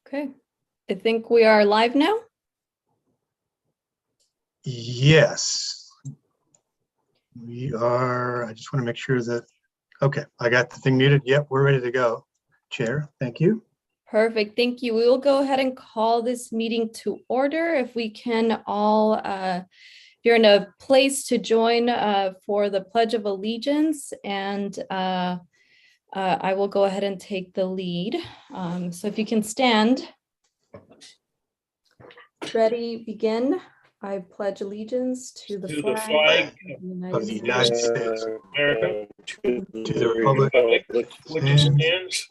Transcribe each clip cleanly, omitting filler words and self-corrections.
Okay, I think we are live now. Yes, we are. I just want to make sure that, okay, I got the thing muted. Yep, we're ready to go. Chair, thank you. Perfect, thank you. We will go ahead and call this meeting to order. If we can all, if you're in a place to join for the Pledge of Allegiance, and I will go ahead and take the lead. So if you can stand. Ready, begin. I pledge allegiance to the flag Of the United States, America, to the republic which stands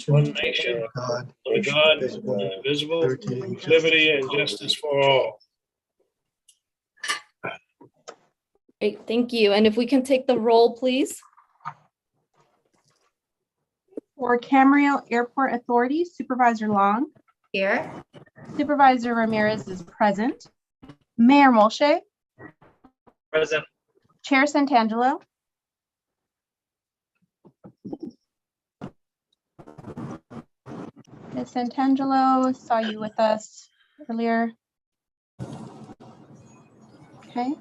one nation, God, under God, indivisible, indivisible, liberty and liberty and justice. justice for all. Great, thank you. And if we can take the roll, please. For Camarillo Airport Authority, Supervisor Long. Here. Supervisor Ramirez is present. Mayor Molche. Present. Chair Santangelo. Ms. Santangelo, saw you with us earlier. Okay.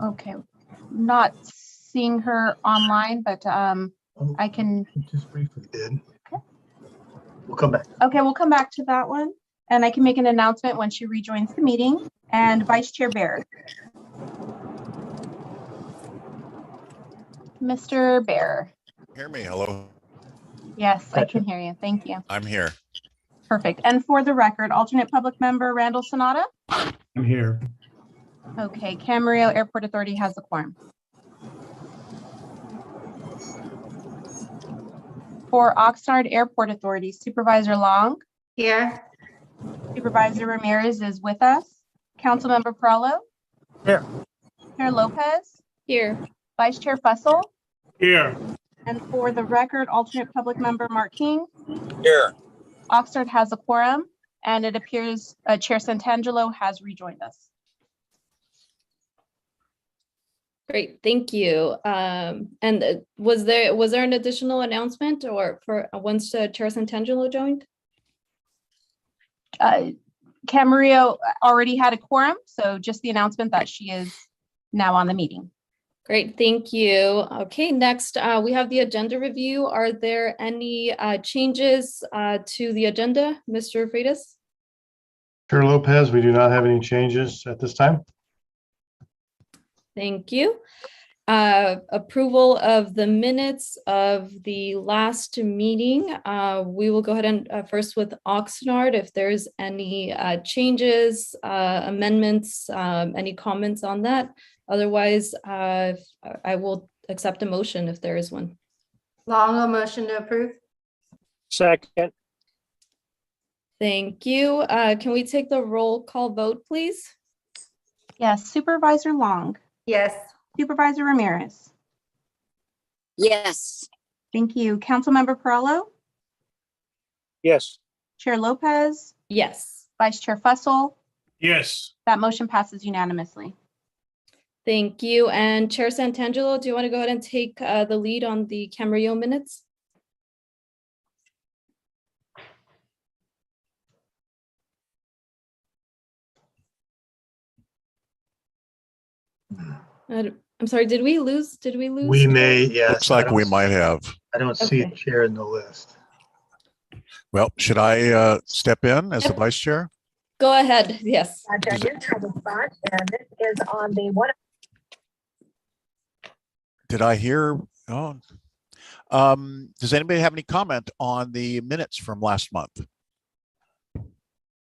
Okay, not seeing her online, but I can. Just briefly did. Okay. We'll come back. Okay, we'll come back to that one. And I can make an announcement when she rejoins the meeting. And Vice Chair Baer. Mr. Baer. Hear me? Hello. Yes, I can hear you. Thank you. I'm here. Perfect. And for the record, alternate public member Randall Sonata. I'm here. Okay, Camarillo Airport Authority has the quorum. For Oxnard Airport Authority, Supervisor Long. Here. Supervisor Ramirez is with us. Councilmember Perallo. Here. Chair Lopez. Here. Vice Chair Fussell. Here. And for the record, alternate public member Mark King. Here. Oxnard has a quorum, and it appears Chair Santangelo has rejoined us. Great, thank you. And was there an additional announcement or for once Chair Santangelo joined? Camarillo already had a quorum, so just the announcement that she is now on the meeting. Great, thank you. Okay, next we have the agenda review. Are there any changes to the agenda, Mr. Freitas? Chair Lopez, we do not have any changes at this time. Thank you. Approval of the minutes of the last meeting. We will go ahead and first with Oxnard. If there's any changes, amendments, any comments on that. Otherwise, I will accept a motion if there is one. Long, a motion to approve. Second. Thank you. Can we take the roll call vote, please? Yes, Supervisor Long. Yes. Supervisor Ramirez. Yes. Thank you. Councilmember Perallo. Yes. Chair Lopez. Yes. Vice Chair Fussell. Yes. That motion passes unanimously. Thank you. And Chair Santangelo, do you want to go ahead and take the lead on the Camarillo minutes? I'm sorry, did we lose? We may, yes. Looks like we might have. I don't see a Okay. chair in the list. Well, should I step in as the vice chair? Go ahead, yes. Untitled Spot, and this is on the one. Did I hear? Oh, does anybody have any comment on the minutes from last month? No,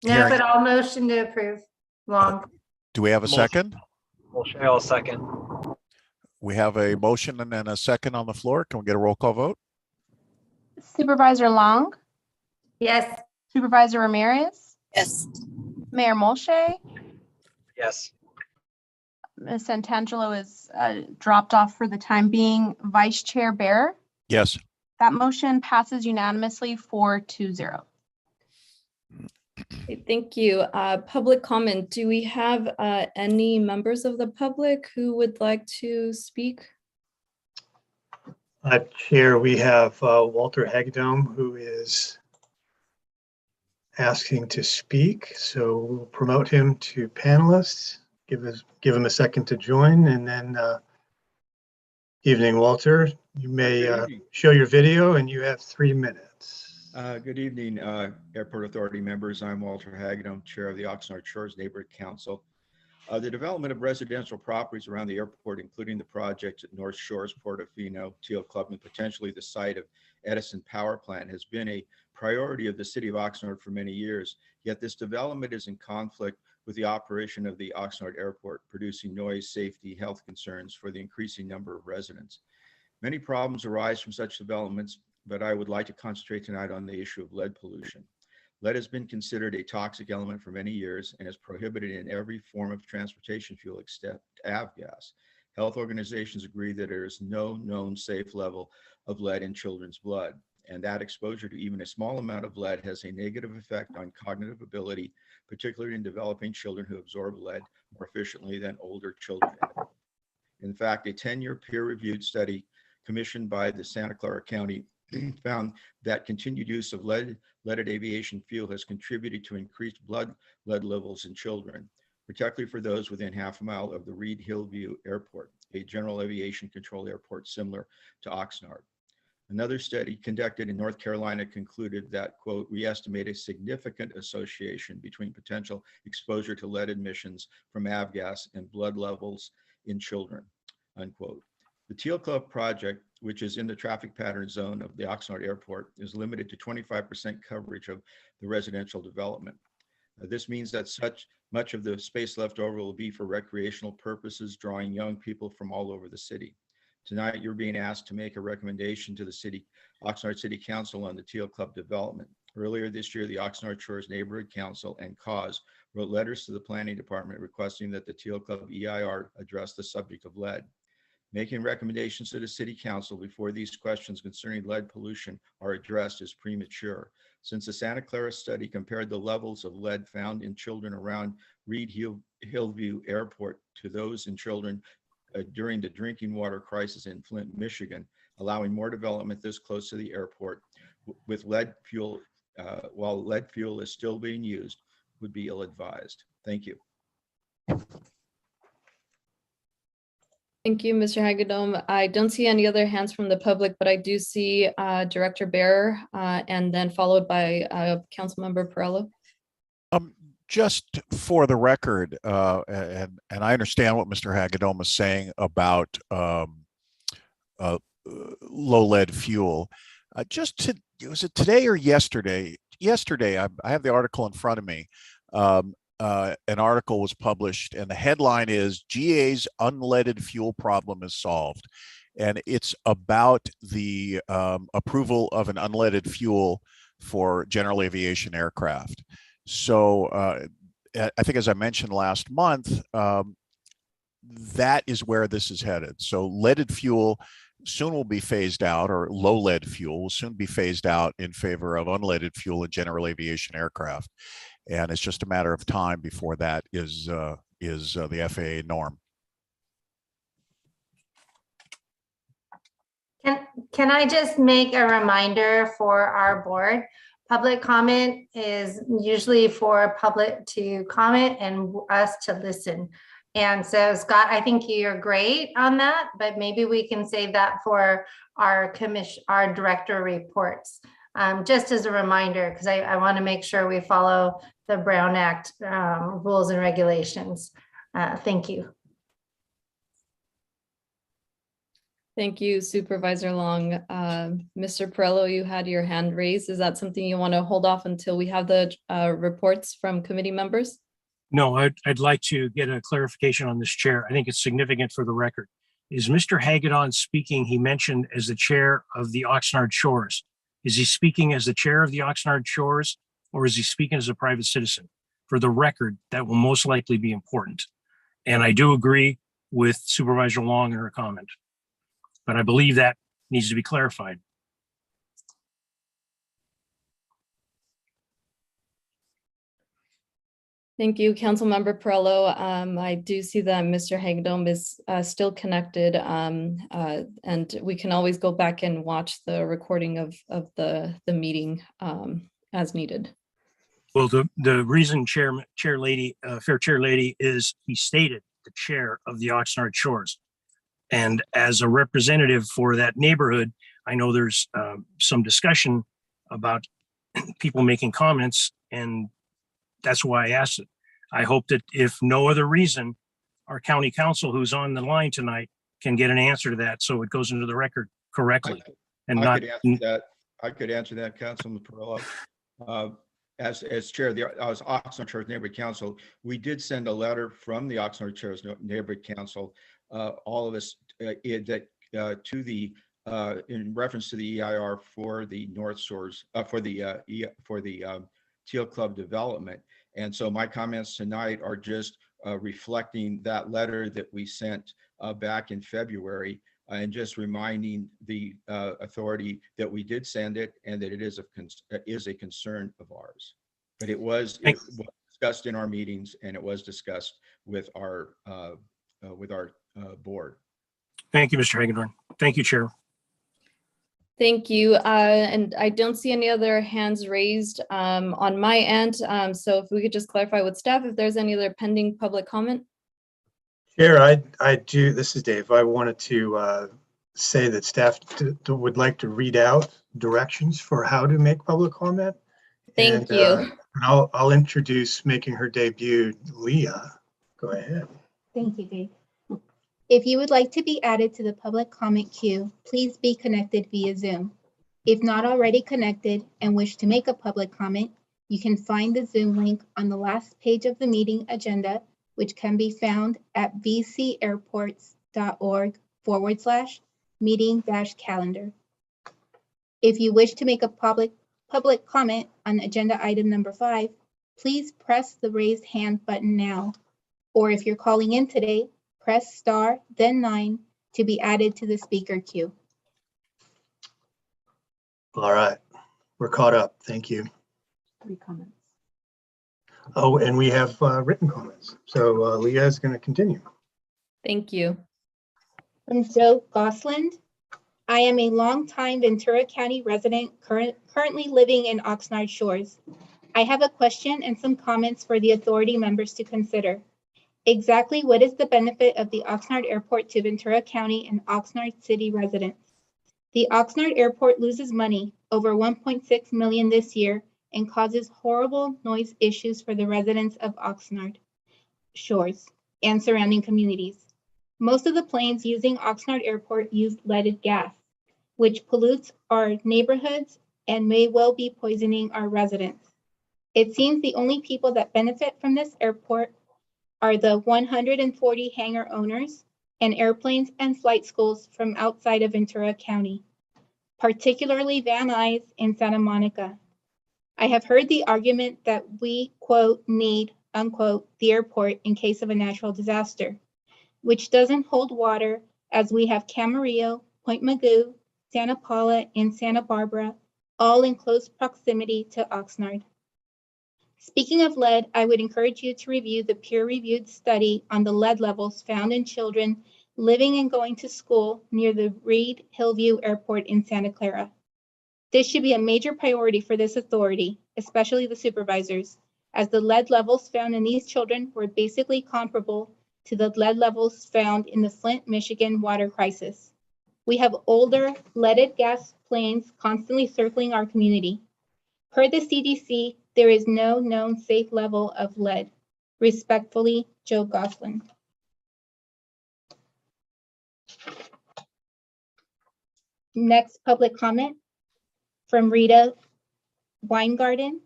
Hearing- but I'll motion to approve. Long. Do we have a Motion. second? I'll second. We have a motion and then a second on the floor. Can we get a roll call vote? Supervisor Long. Yes. Supervisor Ramirez. Yes. Mayor Molche. Yes. Ms. Santangelo is dropped off for the time being. Vice Chair Baer. Yes. That motion passes unanimously 4-0. Okay, thank you. Public comment. Do we have any members of the public who would like to speak? Chair, we have Walter Hagedom, who is asking to speak, so we'll promote him to panelist. Give him a second to join, and then evening, Walter. You may Good evening. show your video, and you have 3 minutes. Good evening, Airport Authority members. I'm Walter Hagedom, Chair of the Oxnard Shores Neighborhood Council. The development of residential properties around the airport, including the project at North Shores, Portofino, Teal Club, and potentially the site of Edison Power Plant, has been a priority of the city of Oxnard for many years. Yet this development is in conflict with the operation of the Oxnard Airport, producing noise, safety, health concerns for the increasing number of residents. Many problems arise from such developments, but I would like to concentrate tonight on the issue of lead pollution. Lead has been considered a toxic element for many years and is prohibited in every form of transportation fuel except avgas. Health organizations agree that there is no known safe level of lead in children's blood, and that exposure to even a small amount of lead has a negative effect on cognitive ability, particularly in developing children who absorb lead more efficiently than older children. In fact, a 10-year peer-reviewed study commissioned by the Santa Clara County found that continued use of leaded aviation fuel has contributed to increased blood lead levels in children, particularly for those within half a mile of the Reed Hillview Airport, a general aviation control airport similar to Oxnard. Another study conducted in North Carolina concluded that, quote, we estimate a significant association between potential exposure to lead emissions from avgas and blood levels in children, unquote. The Teal Club project, which is in the traffic pattern zone of the Oxnard Airport, is limited to 25% coverage of the residential development. This means that such much of the space left over will be for recreational purposes, drawing young people from all over the city. Tonight, you're being asked to make a recommendation to the Oxnard City Council on the Teal Club development. Earlier this year, the Oxnard Shores Neighborhood Council and CAUSE wrote letters to the Planning Department requesting that the Teal Club EIR address the subject of lead. Making recommendations to the City Council before these questions concerning lead pollution are addressed is premature. Since the Santa Clara study compared the levels of lead found in children around Reed Hillview Airport to those in children during the drinking water crisis in Flint, Michigan, allowing more development this close to the airport with lead fuel, while lead fuel is still being used, would be ill-advised. Thank you. Thank you, Mr. Hagedom. I don't see any other hands from the public, but I do see Director Bear and then followed by Councilmember Perello. Just for the record, and I understand what Mr. Hagedom is saying about low lead fuel. Was it today or yesterday? Yesterday, I have the article in front of me. An article was published and the headline is GA's unleaded fuel problem is solved. And it's about the approval of an unleaded fuel for general aviation aircraft. So I think, as I mentioned last month, that is where this is headed. So leaded fuel soon will be phased out, or low lead fuel will soon be phased out in favor of unleaded fuel in general aviation aircraft. And it's just a matter of time before that is the FAA norm. Can I just make a reminder for our board? Public comment is usually for public to comment and us to listen. And so, Scott, I think you're great on that, but maybe we can save that for our director reports. Just as a reminder, because I want to make sure we follow the Brown Act rules and regulations. Thank you. Thank you, Supervisor Long. Mr. Perello, you had your hand raised. Is that something you want to hold off until we have the reports from committee members? No, I'd like to get a clarification on this, Chair. I think it's significant for the record. Is Mr. Hagedom speaking, he mentioned, as the chair of the Oxnard Shores? Is he speaking as the chair of the Oxnard Shores, or is he speaking as a private citizen? For the record, that will most likely be important. And I do agree with Supervisor Long in her comment, but I believe that needs to be clarified. Thank you, Councilmember Perello. I do see that Mr. Hagedorn is still connected, and we can always go back and watch the recording of the meeting as needed. Well, the reason Fair Chair Lady, is he stated the chair of the Oxnard Shores. And as a representative for that neighborhood, I know there's some discussion about people making comments, and that's why I asked it. I hope that if no other reason, our county council who's on the line tonight can get an answer to that so it goes into the record correctly. And I could answer that, Councilman Perello. As chair of the Oxnard Shores Neighborhood Council, we did send a letter from the Oxnard Shores Neighborhood Council, all of us, to the in reference to the EIR for the North Shores, for the Teal Club development. And so my comments tonight are just reflecting that letter that we sent back in February, and just reminding the authority that we did send it and that it is a concern of ours. But it was discussed in our meetings, and it was discussed with our board. Thank you, Mr. Hagedorn. Thank you, Chair. Thank you. And I don't see any other hands raised on my end. So if we could just clarify with staff if there's any other pending public comment. Chair, I do. This is Dave. I wanted to say that staff would like to read out directions for how to make public comment. Thank you. And I'll introduce, making her debut, Leah. Go ahead. Thank you, Dave. If you would like to be added to the public comment queue, please be connected via Zoom. If not already connected and wish to make a public comment, you can find the Zoom link on the last page of the meeting agenda, which can be found at vcairports.org/meeting-calendar. If you wish to make a public comment on agenda item number 5, please press the raised hand button now. Or if you're calling in today, press star, then 9 to be added to the speaker queue. All right, we're caught up. Thank you. 3 comments. Oh, and we have written comments. So Leah is going to continue. Thank you. From Joe Gosland. I am a longtime Ventura County resident currently living in Oxnard Shores. I have a question and some comments for the authority members to consider. Exactly what is the benefit of the Oxnard Airport to Ventura County and Oxnard City residents? The Oxnard Airport loses money, over $1.6 million this year, and causes horrible noise issues for the residents of Oxnard Shores and surrounding communities. Most of the planes using Oxnard Airport use leaded gas, which pollutes our neighborhoods and may well be poisoning our residents. It seems the only people that benefit from this airport are the 140 hangar owners and airplanes and flight schools from outside of Ventura County, particularly Van Nuys in Santa Monica. I have heard the argument that we, quote, need, unquote, the airport in case of a natural disaster, which doesn't hold water, as we have Camarillo, Point Magoo, Santa Paula, and Santa Barbara, all in close proximity to Oxnard. Speaking of lead, I would encourage you to review the peer-reviewed study on the lead levels found in children living and going to school near the Reed Hillview Airport in Santa Clara. This should be a major priority for this authority, especially the supervisors, as the lead levels found in these children were basically comparable to the lead levels found in the Flint, Michigan water crisis. We have older leaded gas planes constantly circling our community. Per the CDC, there is no known safe level of lead. Respectfully, Joe Gosling. Next public comment from Rita Winegarden.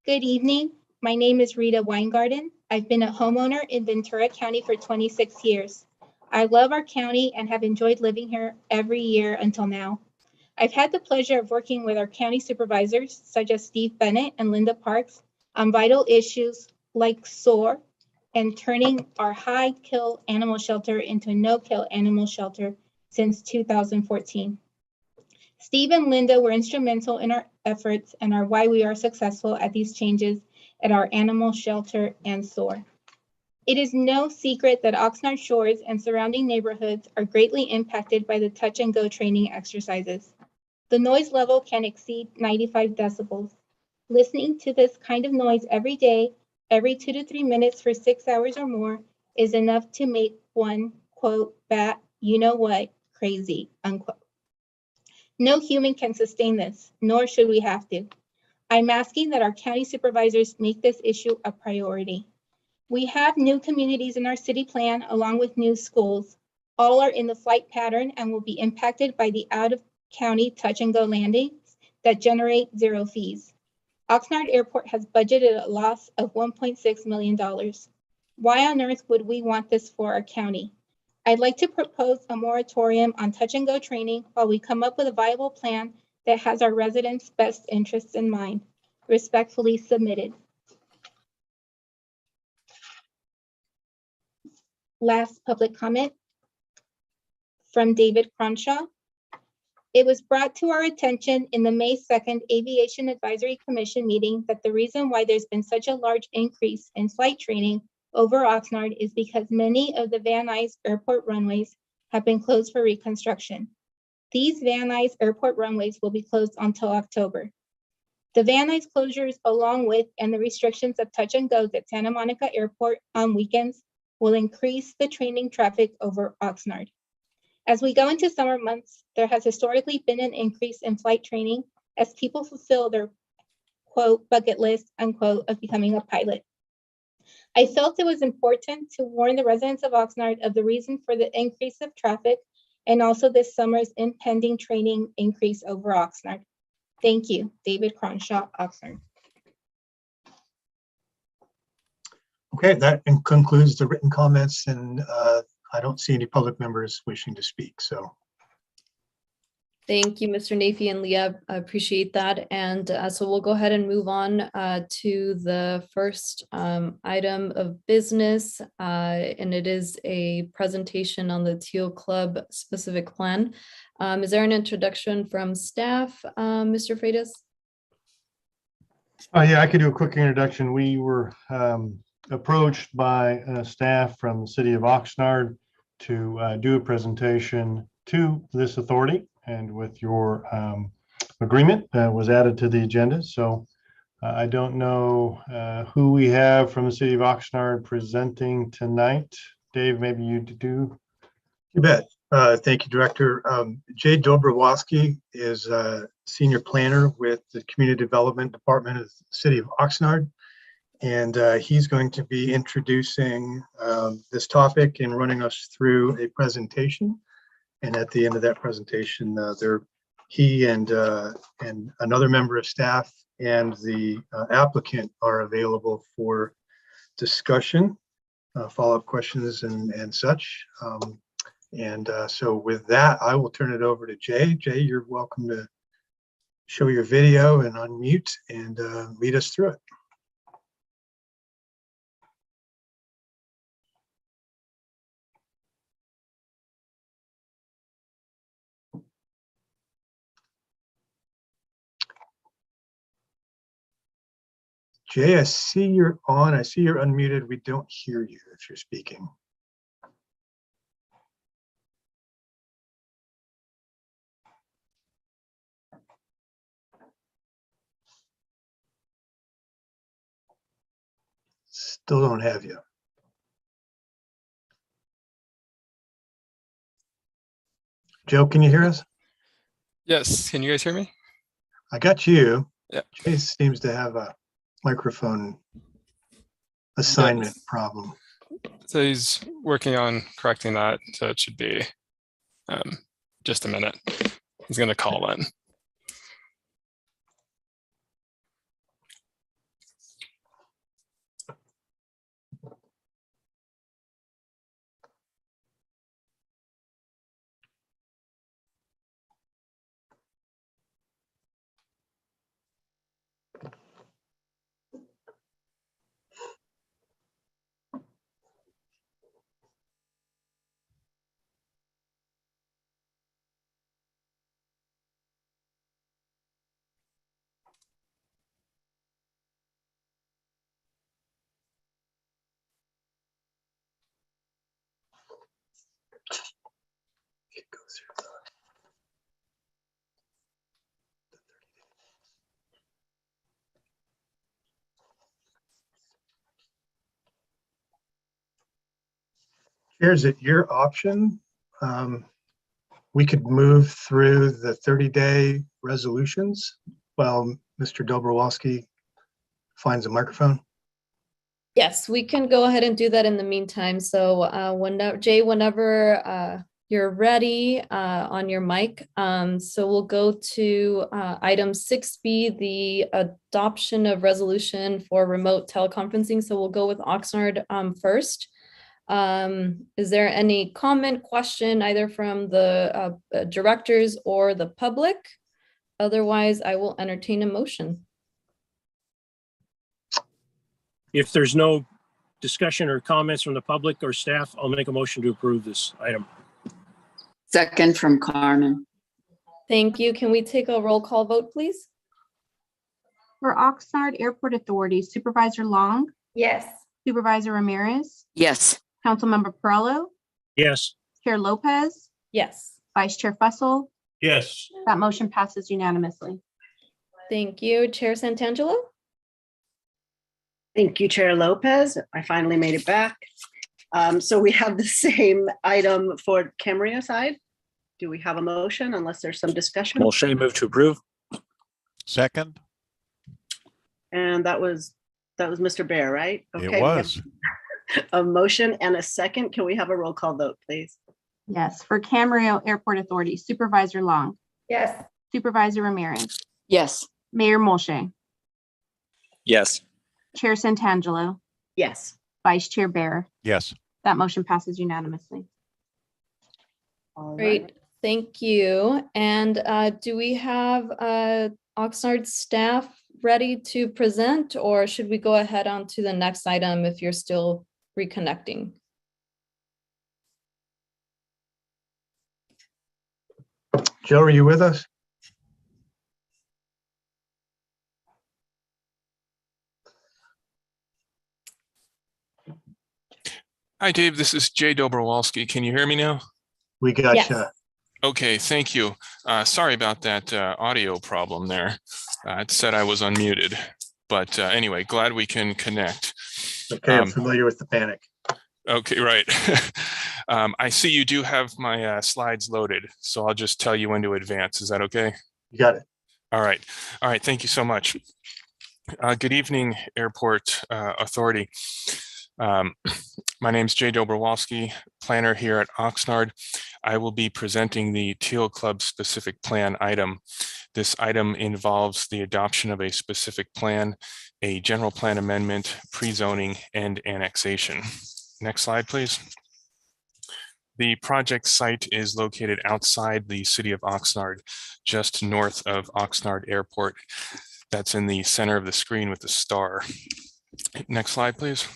Good evening. My name is Rita Winegarden. I've been a homeowner in Ventura County for 26 years. I love our county and have enjoyed living here every year until now. I've had the pleasure of working with our county supervisors, such as Steve Bennett and Linda Parks, on vital issues like SOAR and turning our high-kill animal shelter into a no-kill animal shelter since 2014. Steve and Linda were instrumental in our efforts and are why we are successful at these changes at our animal shelter and SOAR. It is no secret that Oxnard Shores and surrounding neighborhoods are greatly impacted by the touch and go training exercises. The noise level can exceed 95 decibels. Listening to this kind of noise every day, every 2 to 3 minutes for 6 hours or more, is enough to make one, quote, bat, you know what, crazy, unquote. No human can sustain this, nor should we have to. I'm asking that our county supervisors make this issue a priority. We have new communities in our city plan along with new schools. All are in the flight pattern and will be impacted by the out-of-county touch and go landings that generate zero fees. Oxnard Airport has budgeted a loss of $1.6 million. Why on earth would we want this for our county? I'd like to propose a moratorium on touch and go training while we come up with a viable plan that has our residents' best interests in mind. Respectfully submitted. Last public comment from David Cronshaw. It was brought to our attention in the May 2nd Aviation Advisory Commission meeting that the reason why there's been such a large increase in flight training over Oxnard is because many of the Van Nuys Airport runways have been closed for reconstruction. These Van Nuys Airport runways will be closed until October. The Van Nuys closures, along with and the restrictions of touch and goes at Santa Monica Airport on weekends, will increase the training traffic over Oxnard. As we go into summer months, there has historically been an increase in flight training as people fulfill their, quote, bucket list, unquote, of becoming a pilot. I felt it was important to warn the residents of Oxnard of the reason for the increase of traffic and also this summer's impending training increase over Oxnard. Thank you, David Cronshaw, Oxnard. Okay, that concludes the written comments, and I don't see any public members wishing to speak, so. Thank you, Mr. Nafee and Leah. I appreciate that. And so we'll go ahead and move on to the first item of business, and it is a presentation on the Teal Club specific plan. Is there an introduction from staff, Mr. Freitas? Yeah, I could do a quick introduction. We were approached by staff from the city of Oxnard to do a presentation to this authority, and with your agreement was added to the agenda. So I don't know who we have from the city of Oxnard presenting tonight. Dave, maybe you do. You bet. Thank you, Director. Jay Dobrowoski is a senior planner with the Community Development Department of the City of Oxnard, and he's going to be introducing this topic and running us through a presentation. And at the end of that presentation, he and another member of staff and the applicant are available for discussion, follow-up questions and such. So with that, I will turn it over to Jay. Jay, you're welcome to show your video and unmute and lead us through it. Jay, I see you're on. I see you're unmuted. We don't hear you if you're speaking. Still don't have you. Joe, can you hear us? Yes, can you guys hear me? I got you. Yeah. Jay seems to have a microphone assignment problem. So he's working on correcting that. So it should be just a minute. He's going to call in. Chair, is it your option? We could move through the 30-day resolutions while Mr. Dobrovolsky finds a microphone. Yes, we can go ahead and do that in the meantime. So whenever, Jay, whenever you're ready on your mic. So we'll go to item 6B, the adoption of resolution for remote teleconferencing. So we'll go with Oxnard first. Is there any comment, question, either from the directors or the public? Otherwise, I will entertain a motion. If there's no discussion or comments from the public or staff, I'll make a motion to approve this item. Second from Carmen. Thank you. Can we take a roll call vote, please? For Oxnard Airport Authority, Supervisor Long, Yes. Supervisor Ramirez, Yes. Councilmember Perrello, Yes. Chair Lopez, Yes. Vice Chair Fussell. Yes. That motion passes unanimously. Thank you. Chair Santangelo? Thank you, Chair Lopez. I finally made it back. So we have the same item for Camarillo side. Do we have a motion unless there's some discussion? Mulchay, move to approve. Second. And that was Mr. Bear, right? It Okay, we have was. a motion and a second. Can we have a roll call vote, please? Yes, for Camarillo Airport Authority, Supervisor Long, Yes. Supervisor Ramirez, Yes. Mayor Mulchay, Yes. Chair Santangelo, Yes. Vice Chair Bear. Yes. That motion passes unanimously. All right. Great. Thank you. And do we have Oxnard staff ready to present, or should we go ahead on to the next item if you're still reconnecting? Joe, are you with us? Hi, Dave. This is Jay Dobrowolski. Can you hear me now? We got Yes. you. Okay, thank you. Sorry about that audio problem there. It said I was unmuted, but anyway, glad we can connect. Okay, I'm familiar with the panic. Okay, right. I see you do have my slides loaded, so I'll just tell you when to advance. Is that okay? You got it. All right. All right. Thank you so much. Good evening, Airport Authority. My name is Jay Dobrowolski, planner here at Oxnard. I will be presenting the Teal Club specific plan item. This item involves the adoption of a specific plan, a general plan amendment, pre-zoning, and annexation. Next slide, please. The project site is located outside the city of Oxnard, just north of Oxnard Airport. That's in the center of the screen with the star. Next slide, please.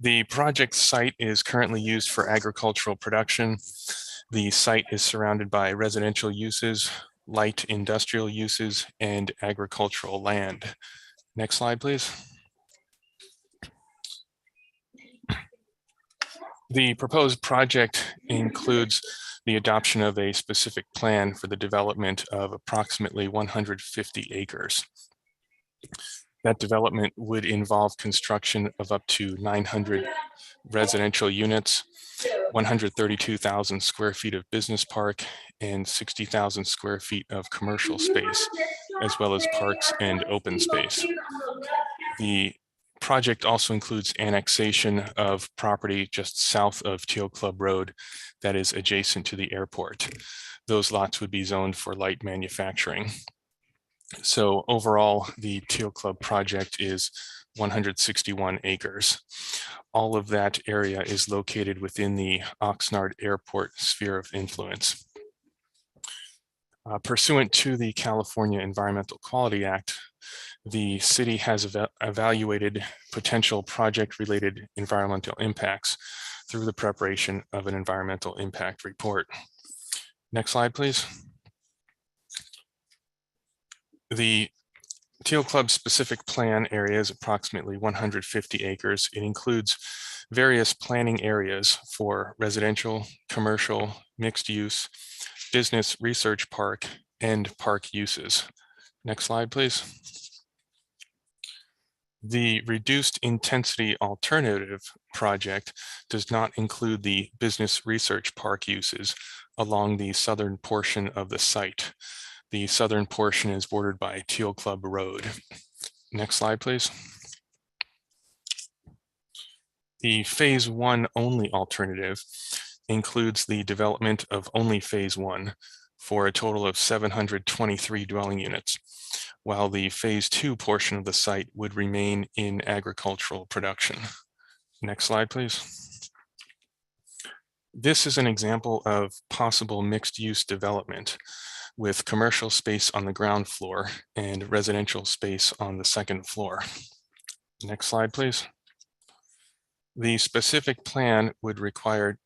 The project site is currently used for agricultural production. The site is surrounded by residential uses, light industrial uses, and agricultural land. Next slide, please. The proposed project includes the adoption of a specific plan for the development of approximately 150 acres. That development would involve construction of up to 900 residential units, 132,000 square feet of business park, and 60,000 square feet of commercial space, as well as parks and open space. The project also includes annexation of property just south of Teal Club Road that is adjacent to the airport. Those lots would be zoned for light manufacturing. So overall, the Teal Club project is 161 acres. All of that area is located within the Oxnard Airport sphere of influence. Pursuant to the California Environmental Quality Act, the city has evaluated potential project-related environmental impacts through the preparation of an environmental impact report. Next slide, please. The Teal Club specific plan area is approximately 150 acres. It includes various planning areas for residential, commercial, mixed use, business research park, and park uses. Next slide, please. The reduced intensity alternative project does not include the business research park uses along the southern portion of the site. The southern portion is bordered by Teal Club Road. Next slide, please. The phase 1 only alternative includes the development of only phase 1 for a total of 723 dwelling units, while the phase 2 portion of the site would remain in agricultural production. Next slide, please. This is an example of possible mixed-use development with commercial space on the ground floor and residential space on the second floor. Next slide, please. The specific plan would require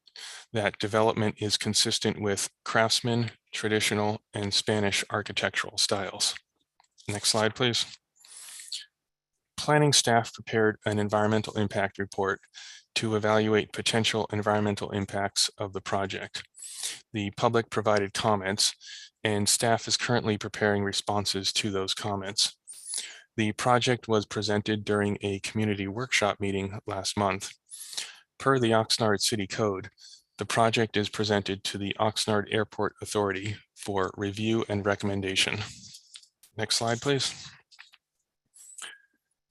that development is consistent with craftsman, traditional, and Spanish architectural styles. Next slide, please. Planning staff prepared an environmental impact report to evaluate potential environmental impacts of the project. The public provided comments, and staff is currently preparing responses to those comments. The project was presented during a community workshop meeting last month. Per the Oxnard City Code, the project is presented to the Oxnard Airport Authority for review and recommendation. Next slide, please.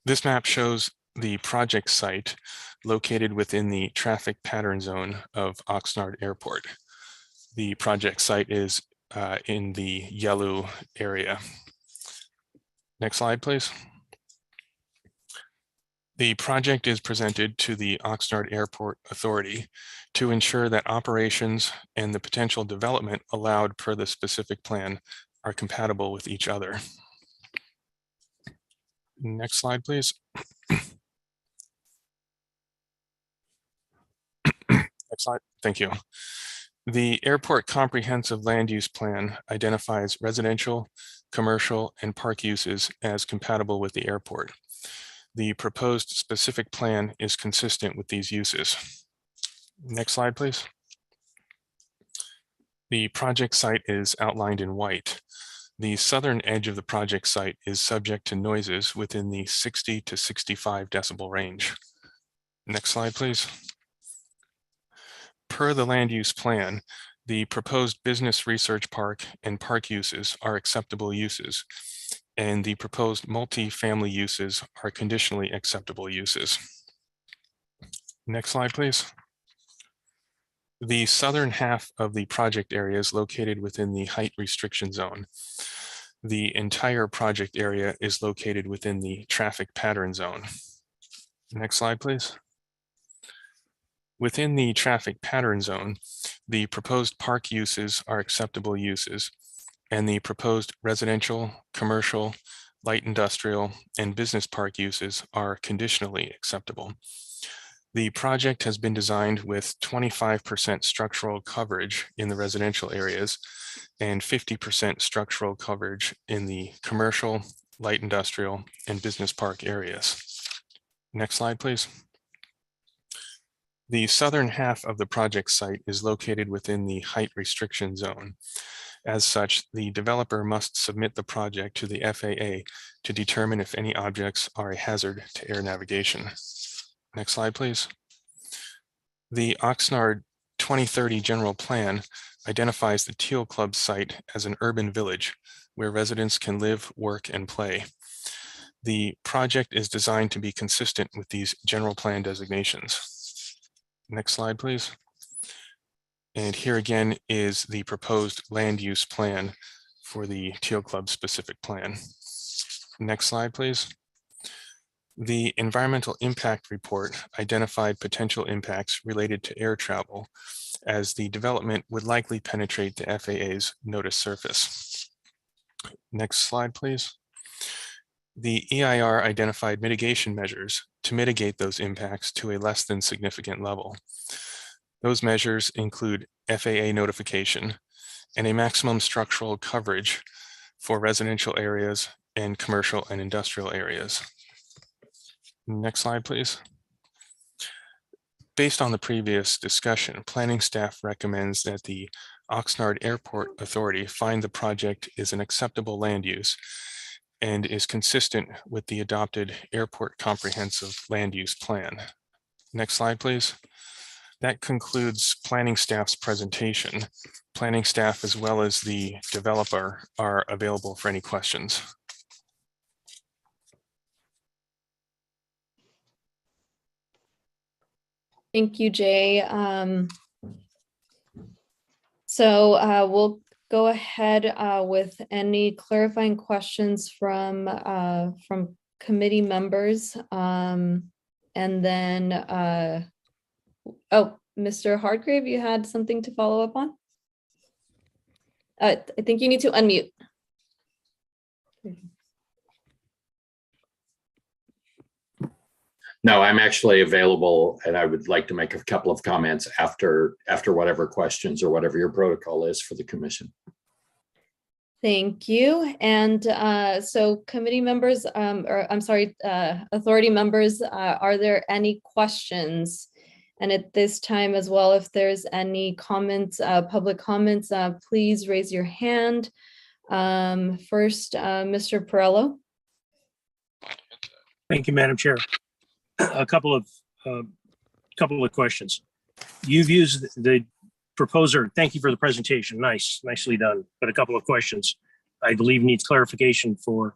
This map shows the project site located within the traffic pattern zone of Oxnard Airport. The project site is in the yellow area. Next slide, please. The project is presented to the Oxnard Airport Authority to ensure that operations and the potential development allowed per the specific plan are compatible with each other. Next slide, please. Next slide. Thank you. The airport comprehensive land use plan identifies residential, commercial, and park uses as compatible with the airport. The proposed specific plan is consistent with these uses. Next slide, please. The project site is outlined in white. The southern edge of the project site is subject to noises within the 60 to 65 decibel range. Next slide, please. Per the land use plan, the proposed business research park and park uses are acceptable uses, and the proposed multi-family uses are conditionally acceptable uses. Next slide, please. The southern half of the project area is located within the height restriction zone. The entire project area is located within the traffic pattern zone. Next slide, please. Within the traffic pattern zone, the proposed park uses are acceptable uses, and the proposed residential, commercial, light industrial, and business park uses are conditionally acceptable. The project has been designed with 25% structural coverage in the residential areas and 50% structural coverage in the commercial, light industrial, and business park areas. Next slide, please. The southern half of the project site is located within the height restriction zone. As such, the developer must submit the project to the FAA to determine if any objects are a hazard to air navigation. Next slide, please. The Oxnard 2030 general plan identifies the Teal Club site as an urban village where residents can live, work, and play. The project is designed to be consistent with these general plan designations. Next slide, please. And here again is the proposed land use plan for the Teal Club specific plan. Next slide, please. The environmental impact report identified potential impacts related to air travel as the development would likely penetrate the FAA's notice surface. Next slide, please. The EIR identified mitigation measures to mitigate those impacts to a less than significant level. Those measures include FAA notification and a maximum structural coverage for residential areas and commercial and industrial areas. Next slide, please. Based on the previous discussion, planning staff recommends that the Oxnard Airport Authority find the project is an acceptable land use and is consistent with the adopted Airport Comprehensive Land Use Plan. Next slide, please. That concludes planning staff's presentation. Planning staff as well as the developer are available for any questions. Thank you, Jay. We'll go ahead with any clarifying questions from committee members. And then, oh, Mr. Hardgrave, you had something to follow up on? I think you need to unmute. No, I'm actually available and I would like to make a couple of comments after whatever questions or whatever your protocol is for the commission. Thank you. And so committee members, or I'm sorry, authority members, are there any questions? And at this time as well, if there's any comments, public comments, please raise your hand. First, Mr. Perello. Thank you, Madam Chair. A couple of questions. You've used the proposer. Thank you for the presentation. Nicely done. But a couple of questions I believe needs clarification for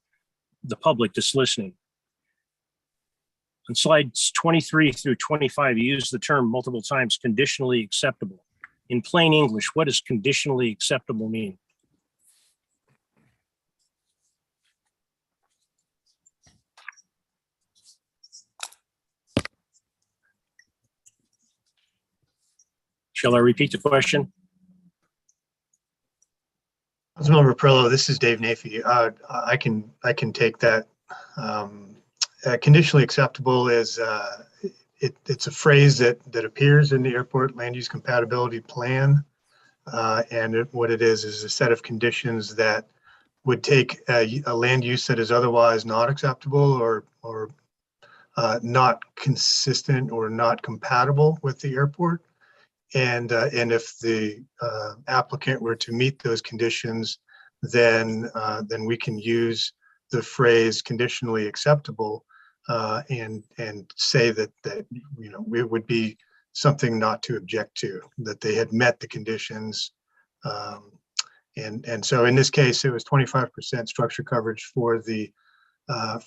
the public that's listening. On slides 23 through 25, you use the term multiple times, conditionally acceptable. In plain English, what does conditionally acceptable mean? Shall I repeat the question? Councilmember Perillo, this is Dave Nafee. I can take that. Conditionally acceptable is it's a phrase that appears in the airport land use compatibility plan, and what it is a set of conditions that would take a land use that is otherwise not acceptable or not consistent or not compatible with the airport. And if the applicant were to meet those conditions, then we can use the phrase conditionally acceptable and say that it would be something not to object to, that they had met the conditions. And so in this case, it was 25% structure coverage for the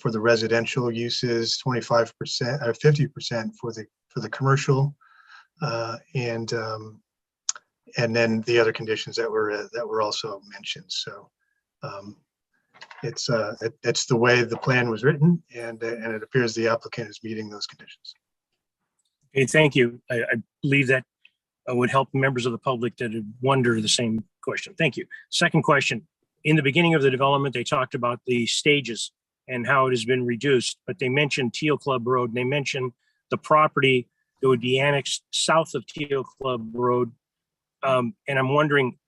residential uses, 25% or 50% for the commercial. And then the other conditions that were also mentioned. So it's the way the plan was written, and it appears the applicant is meeting those conditions. Okay, thank you. I believe that would help members of the public that wonder the same question. Thank you. Second question. In the beginning of the development, they talked about the stages and how it has been reduced, but they mentioned Teal Club Road, and they mentioned the property that would be annexed south of Teal Club Road. And I'm wondering,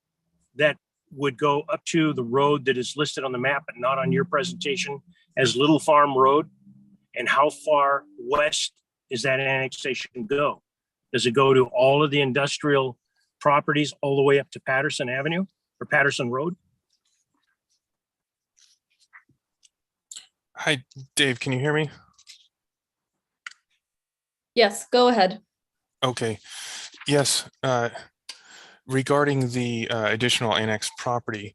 that would go up to the road that is listed on the map, but not on your presentation, as Little Farm Road. And how far west does that annexation go? Does it go to all of the industrial properties all the way up to Patterson Avenue or Patterson Road? Hi, Dave, can you hear me? Yes, go ahead. Okay. Yes. Regarding the additional annex property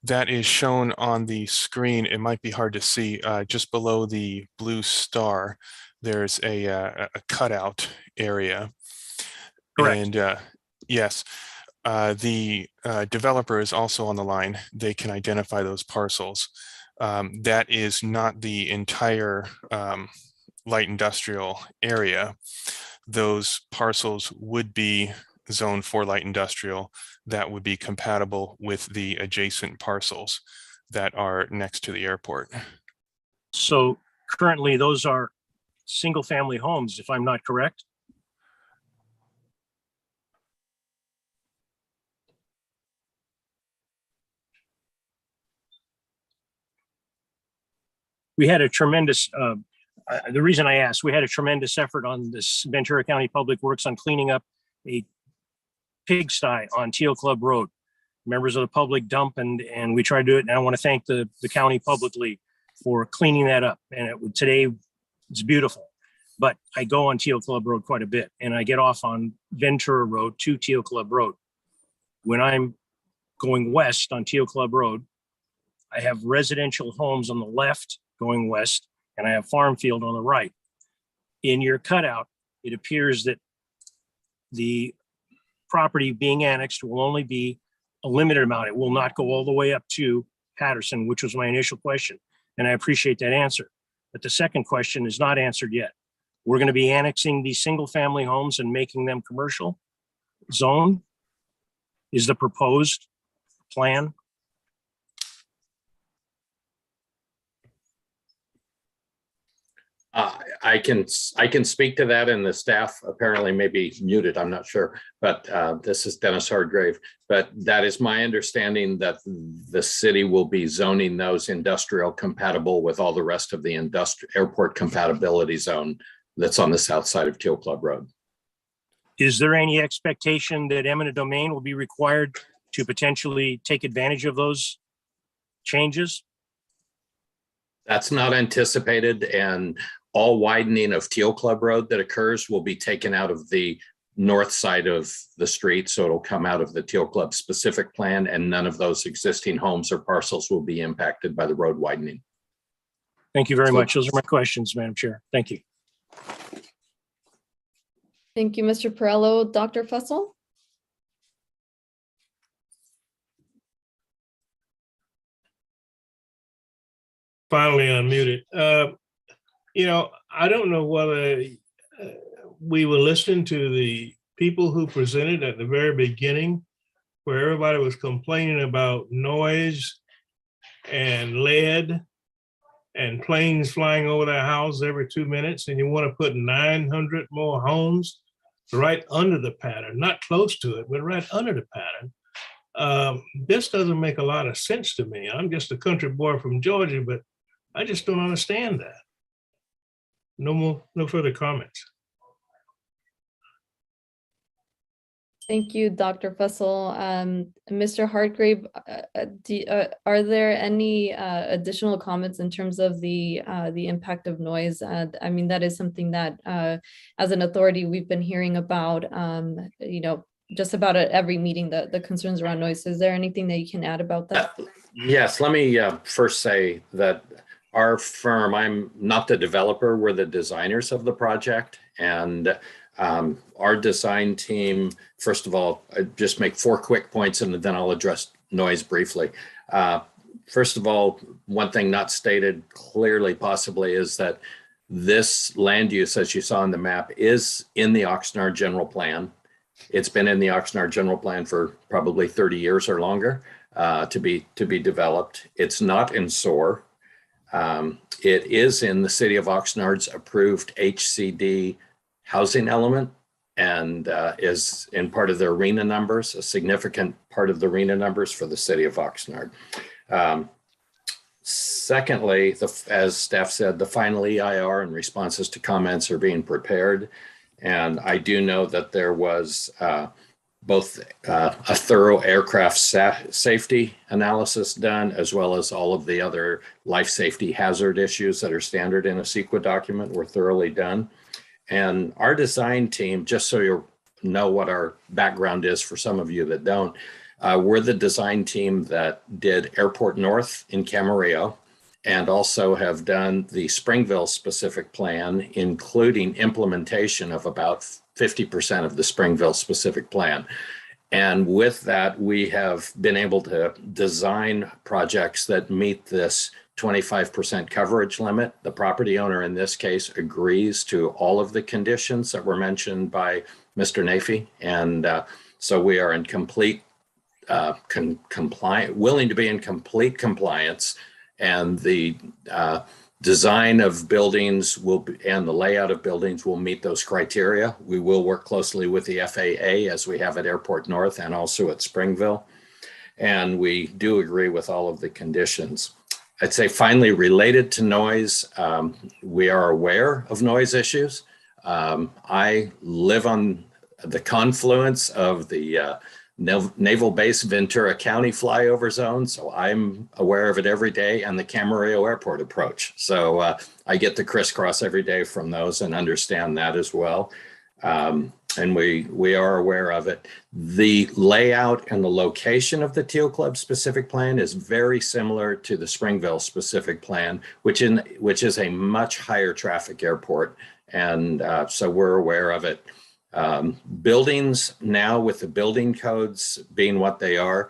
that is shown on the screen, it might be hard to see. Just below the blue star, there's a cutout area. Correct. And yes, the developer is also on the line. They can identify those parcels. That is not the entire light industrial area. Those parcels would be zoned for light industrial that would be compatible with the adjacent parcels that are next to the airport. So currently those are single family homes, if I'm not correct? We had a tremendous The reason I asked, we had a tremendous effort on this Ventura County Public Works on cleaning up a pigsty on Teal Club Road. Members of the public dump and we tried to do it. And I want to thank the county publicly for cleaning that up. And today it's beautiful. But I go on Teal Club Road quite a bit, and I get off on Ventura Road to Teal Club Road. When I'm going west on Teal Club Road, I have residential homes on the left going west, and I have farm field on the right. In your cutout, it appears that the property being annexed will only be a limited amount. It will not go all the way up to Patterson, which was my initial question. And I appreciate that answer. But the second question is not answered yet. We're going to be annexing these single family homes and making them commercial zone is the proposed plan. I can speak to that, and the staff apparently may be muted. I'm not sure, but this is Dennis Hardgrave. But that is my understanding that the city will be zoning those industrial compatible with all the rest of the airport compatibility zone that's on the south side of Teal Club Road. Is there any expectation that eminent domain will be required to potentially take advantage of those changes? That's not anticipated, and all widening of Teal Club Road that occurs will be taken out of the north side of the street. So it'll come out of the Teal Club specific plan, and none of those existing homes or parcels will be impacted by the road widening. Thank you very much. Those are my questions, Madam Chair. Thank you. Thank you, Mr. Perello. Dr. Fussell? Finally unmuted. I don't know whether we were listening to the people who presented at the very beginning, where everybody was complaining about noise and lead and planes flying over their house every 2 minutes, and you want to put 900 more homes right under the pattern, not close to it, but right under the pattern. This doesn't make a lot of sense to me. I'm just a country boy from Georgia, but I just don't understand that. No further comments. Thank you, Dr. Fussell. Mr. Hartgrave, are there any additional comments in terms of the impact of noise? I mean, that is something that, as an authority, we've been hearing about, just about at every meeting, the concerns around noise. Is there anything that you can add about that? Yes, let me first say that our firm, I'm not the developer, we're the designers of the project. And our design team, first of all, I just make 4 quick points and then I'll address noise briefly. First of all, one thing not stated clearly possibly is that this land use, as you saw on the map, is in the Oxnard General Plan. It's been in the Oxnard General Plan for probably 30 years or longer to be developed. It's not in SOAR. It is in the city of Oxnard's approved HCD housing element and is in part of the arena numbers, a significant part of the arena numbers for the city of Oxnard. Secondly, as staff said, the final EIR and responses to comments are being prepared. And I do know that there was both a thorough aircraft safety analysis done, as well as all of the other life safety hazard issues that are standard in a CEQA document were thoroughly done. And our design team, just so you know what our background is for some of you that don't, we're the design team that did Airport North in Camarillo and also have done the Springville specific plan, including implementation of about 50% of the Springville specific plan. And with that, we have been able to design projects that meet this 25% coverage limit. The property owner in this case agrees to all of the conditions that were mentioned by Mr. Nafee. And so we are in complete willing to be in complete compliance, and the design of buildings and the layout of buildings will meet those criteria. We will work closely with the FAA as we have at Airport North and also at Springville. And we do agree with all of the conditions. I'd say finally related to noise, we are aware of noise issues. I live on the confluence of the Naval Base Ventura County flyover zone, so I'm aware of it every day, and the Camarillo Airport approach. So I get to crisscross every day from those and understand that as well. And we are aware of it. The layout and the location of the Teal Club specific plan is very similar to the Springville specific plan, which is a much higher traffic airport. And so we're aware of it. Buildings now, with the building codes being what they are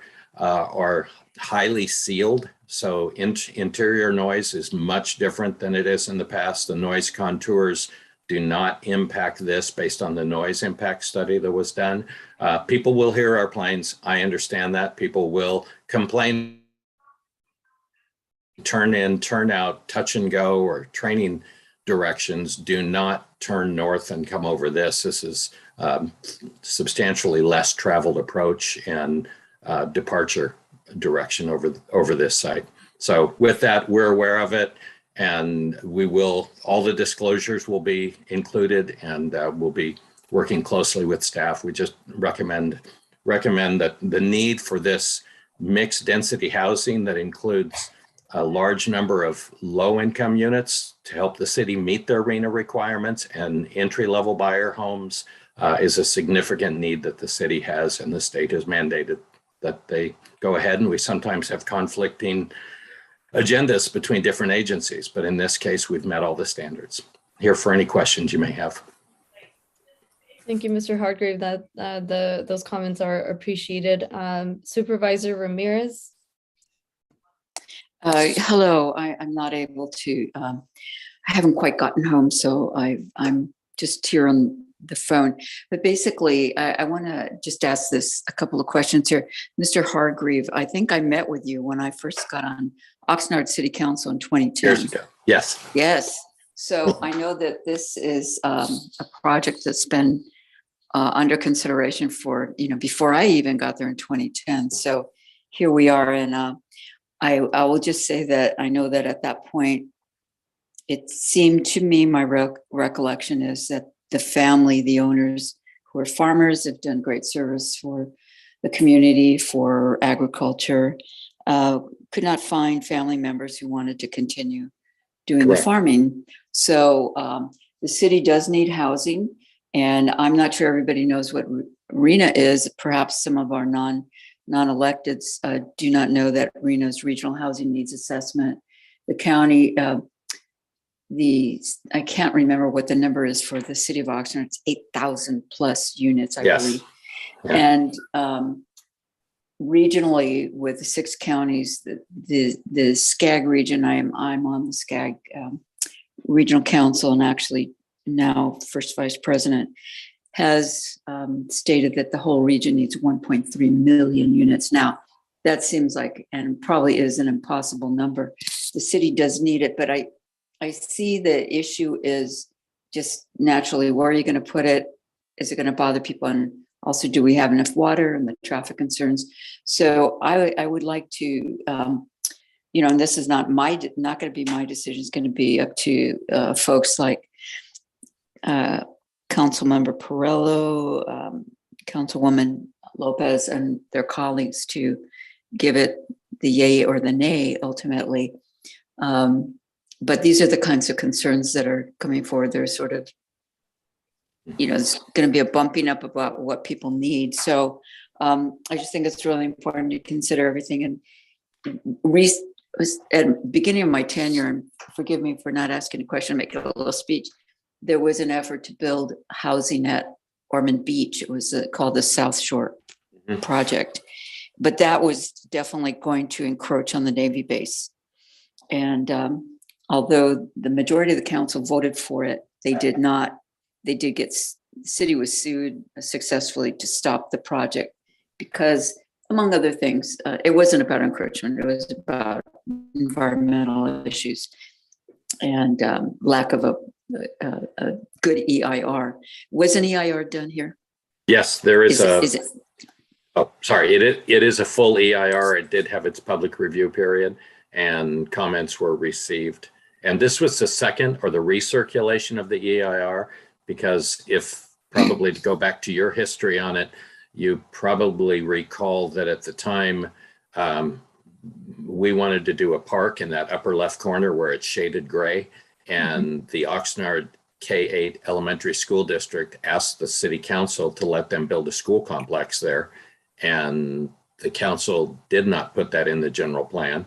highly sealed. So interior noise is much different than it is in the past. The noise contours do not impact this based on the noise impact study that was done. People will hear our planes. I understand that. People will complain, turn in, turn out, touch and go, or training directions. Do not turn north and come over this. This is substantially less traveled approach and departure direction over this site. So with that, we're aware of it. And all the disclosures will be included, and we'll be working closely with staff. We just recommend that the need for this mixed density housing that includes a large number of low income units to help the city meet their RHNA requirements and entry level buyer homes is a significant need that the city has, and the state has mandated that they go ahead. And we sometimes have conflicting agendas between different agencies, but in this case, we've met all the standards. Here for any questions you may have. Thank you, Mr. Hargrave. Those comments are appreciated. Supervisor Ramirez. Hello, I'm not able to, I haven't quite gotten home, so I'm just here on the phone. But basically, I want to just ask a couple of questions here. Mr. Hargrave, I think I met with you when I first got on Oxnard City Council in 2010. Years ago. Yes. Yes. So I know that this is a project that's been under consideration for, before I even got there in 2010. So here we are. And I will just say that I know that at that point, it seemed to me, my recollection is that the family, the owners who are farmers, have done great service for the community, for agriculture, could not find family members who wanted to continue doing the farming. So the city does need housing, and I'm not sure everybody knows what RHNA is. Perhaps some of our non-electeds do not know that RHNA's Regional Housing Needs Assessment. The county, I can't remember what the number is for the city of Oxnard. It's 8,000 plus units, I believe. Yeah. And regionally, with the 6 counties, the SCAG region, I'm on the SCAG regional council, and actually now first vice president, has stated that the whole region needs 1.3 million units. Now, that seems like, and probably is, an impossible number. The city does need it, but I see the issue is just naturally, where are you going to put it? Is it going to bother people? And also, do we have enough water, and the traffic concerns? So I would like to, and this is not going to be my decision. It's going to be up to folks like Councilmember Perello, Councilwoman Lopez, and their colleagues to give it the yay or the nay ultimately. But these are the kinds of concerns that are coming forward. They're sort of, it's going to be a bumping up about what people need. So I just think it's really important to consider everything. And at the beginning of my tenure, and forgive me for not asking a question, make it a little speech, there was an effort to build housing at Ormond Beach. It was called the South Shore Project. But that was definitely going to encroach on the Navy base. And although the majority of the council voted for it, they did not. They did get, the city was sued successfully to stop the project because, among other things, it wasn't about encroachment. It was about environmental issues and lack of a good EIR. Was an EIR done here? Yes, there is. Is it? Oh, sorry. It is a full EIR. It did have its public review period. and comments were received. And this was the second or the recirculation of the EIR, because if probably to go back to your history on it, you probably recall that at the time we wanted to do a park in that upper left corner where it's shaded gray, and the Oxnard K-8 elementary school district asked the city council to let them build a school complex there. And the council did not put that in the general plan.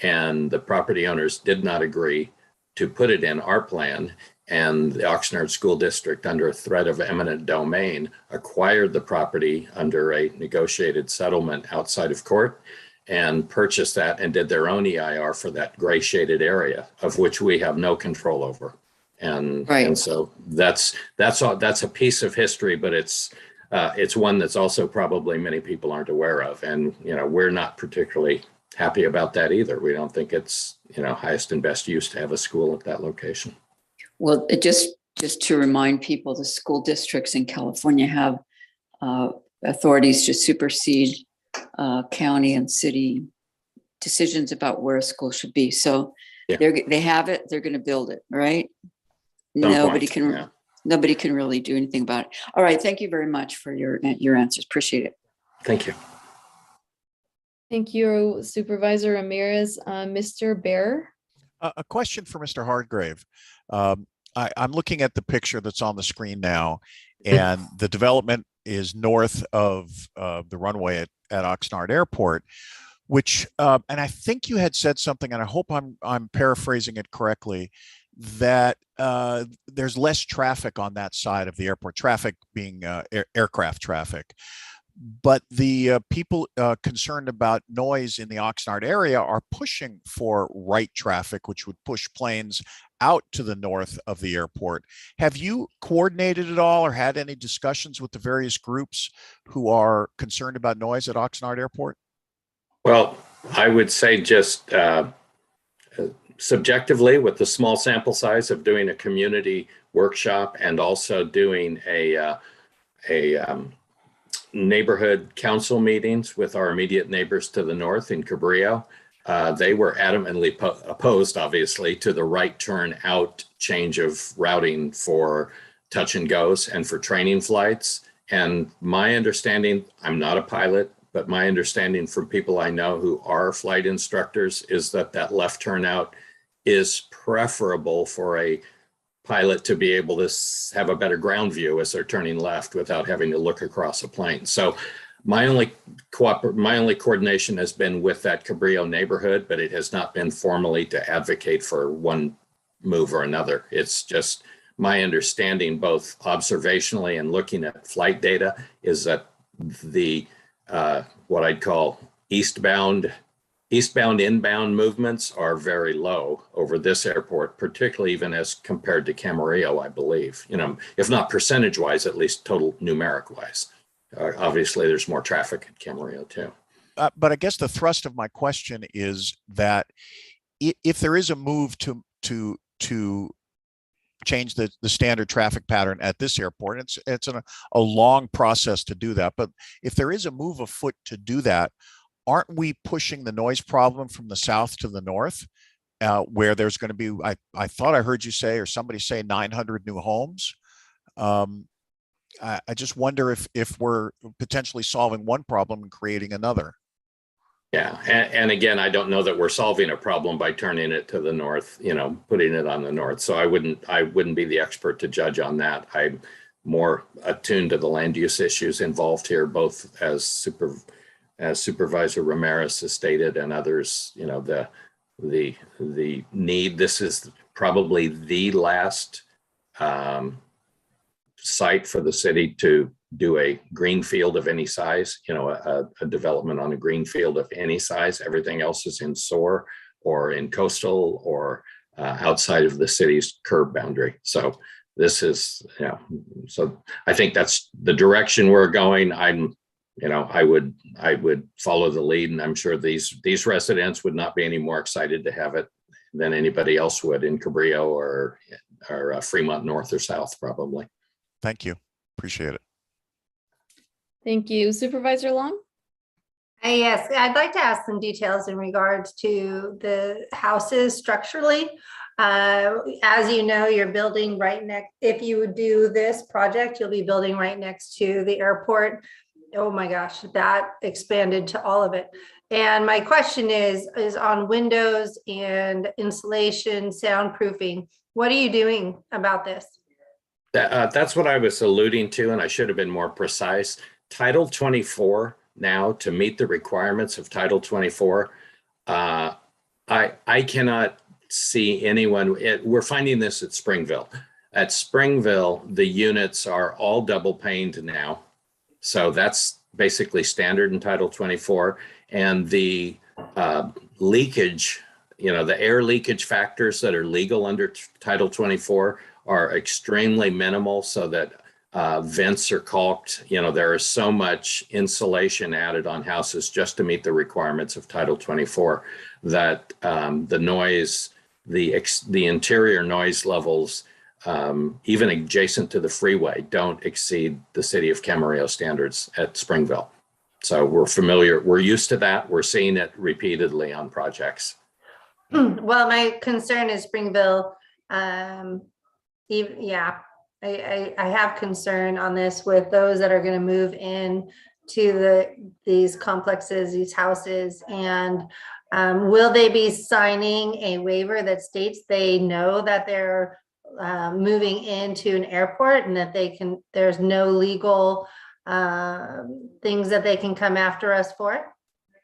And the property owners did not agree to put it in our plan. And the Oxnard School District, under a threat of eminent domain, acquired the property under a negotiated settlement outside of court and purchased that and did their own EIR for that gray shaded area, of which we have no control over. And so that's a piece of history, but it's one that's also probably many people aren't aware of. And, we're not particularly happy about that either. We don't think it's, highest and best use to have a school at that location. Well, just to remind people, the school districts in California have authorities to supersede county and city decisions about where a school should be. So they have it, they're going to build it, right? Nobody can really do anything about it. All right. Thank you very much for your answers. Appreciate it. Thank you. Thank you, Supervisor Ramirez. Mr. Bear? A question for Mr. Hardgrave. I'm looking at the picture that's on the screen now, and the development is north of the runway at Oxnard Airport, which, and I think you had said something, and I hope I'm paraphrasing it correctly, that there's less traffic on that side of the airport, traffic being aircraft traffic. But the people concerned about noise in the Oxnard area are pushing for right traffic, which would push planes out to the north of the airport. Have you coordinated at all or had any discussions with the various groups who are concerned about noise at Oxnard Airport? Well, I would say just subjectively, with the small sample size of doing a community workshop and also doing a neighborhood council meetings with our immediate neighbors to the north in Camarillo, they were adamantly opposed, obviously, to the right turn out change of routing for touch and goes and for training flights. And my understanding, I'm not a pilot, but my understanding from people I know who are flight instructors is that left turnout is preferable for a pilot to be able to have a better ground view as they're turning left without having to look across a plane. So my only coordination has been with that Camarillo neighborhood, but it has not been formally to advocate for one move or another. It's just my understanding, both observationally and looking at flight data, is that the what I'd call eastbound inbound movements are very low over this airport, particularly even as compared to Camarillo, I believe, if not percentage wise, at least total numeric wise. Obviously there's more traffic at Camarillo too. But I guess the thrust of my question is that if there is a move to change the standard traffic pattern at this airport, it's a long process to do that. But if there is a move afoot to do that, aren't we pushing the noise problem from the south to the north, where there's going to be, I thought I heard you say, or somebody say 900 new homes. I just wonder if we're potentially solving one problem and creating another. Yeah, and again, I don't know that we're solving a problem by turning it to the north, putting it on the north. So I wouldn't be the expert to judge on that. I'm more attuned to the land use issues involved here, both as Supervisor Ramirez has stated and others, the need. This is probably the last site for the city to do a green field of any size, a development on a green field of any size. Everything else is in SOAR or in coastal or outside of the city's curb boundary. So this is, so I think that's the direction we're going. I would follow the lead, and I'm sure these residents would not be any more excited to have it than anybody else would in Camarillo or Fremont North or South, probably. Thank you. Appreciate it. Thank you. Supervisor Long? Yes, I'd like to ask some details in regards to the houses structurally. As you know, you're building right next, if you do this project, you'll be building right next to the airport. Oh my gosh, that expanded to all of it. And my question is on windows and insulation, soundproofing. What are you doing about this? That's what I was alluding to, and I should have been more precise. Title 24 now, to meet the requirements of Title 24, I cannot see anyone. We're finding this at Springville. At Springville, the units are all double paned now. So that's basically standard in Title 24. And the leakage, the air leakage factors that are legal under Title 24 are extremely minimal, so that vents are caulked. There is so much insulation added on houses just to meet the requirements of Title 24 that the noise, the interior noise levels, even adjacent to the freeway, don't exceed the city of Camarillo standards at Springville. So we're used to that. We're seeing it repeatedly on projects. Well, my concern is Springville. I have concern on this with those that are going to move in to these complexes, these houses, and will they be signing a waiver that states they know that they're moving into an airport and that there's no legal things that they can come after us for?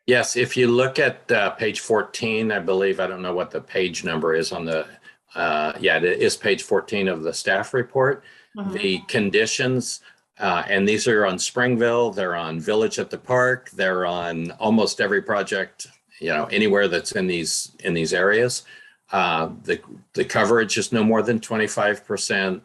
Yes, if you look at page 14, I believe, I don't know what the page number is on the, it is page 14 of the staff report. Mm-hmm. The conditions, and these are on Springville, they're on Village at the Park, they're on almost every project, anywhere that's in these areas. The coverage is no more than 25%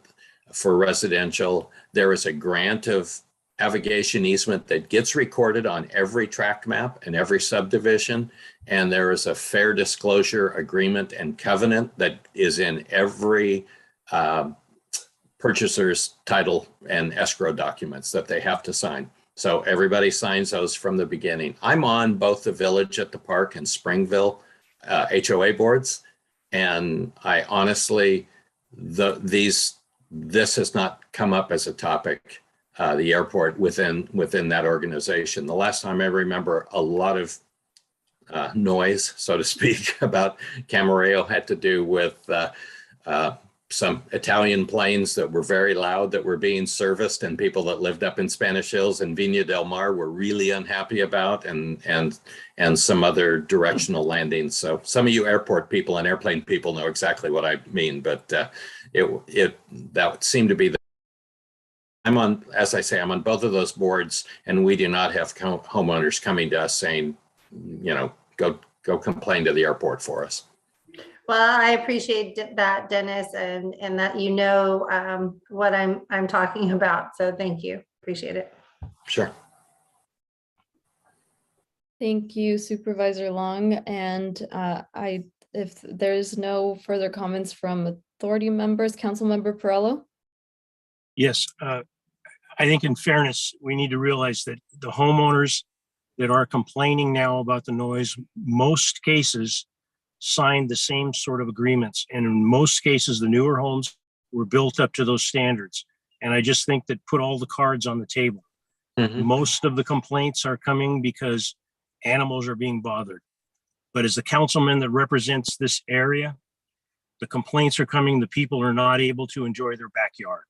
for residential. There is a grant of navigation easement that gets recorded on every tract map and every subdivision. And there is a fair disclosure agreement and covenant that is in every purchaser's title and escrow documents that they have to sign. So everybody signs those from the beginning. I'm on both the Village at the Park and Springville HOA boards. And I honestly, this has not come up as a topic, the airport within that organization. The last time I remember a lot of noise, so to speak, about Camarillo had to do with some Italian planes that were very loud that were being serviced, and people that lived up in Spanish Hills and Viña del Mar were really unhappy about, and some other directional landings. So some of you airport people and airplane people know exactly what I mean, but that seemed to be the. I'm on, as I say, I'm on both of those boards, and we do not have homeowners coming to us saying, go complain to the airport for us. Well, I appreciate that, Dennis, and that what I'm talking about. So thank you. Appreciate it. Sure. Thank you, Supervisor Long. And if there's no further comments from authority members, Councilmember Perello. Yes, I think in fairness, we need to realize that the homeowners that are complaining now about the noise, most cases signed the same sort of agreements. And in most cases, the newer homes were built up to those standards. And I just think that put all the cards on the table. Mm-hmm. Most of the complaints are coming because animals are being bothered. But as the councilman that represents this area, the complaints are coming, the people are not able to enjoy their backyard.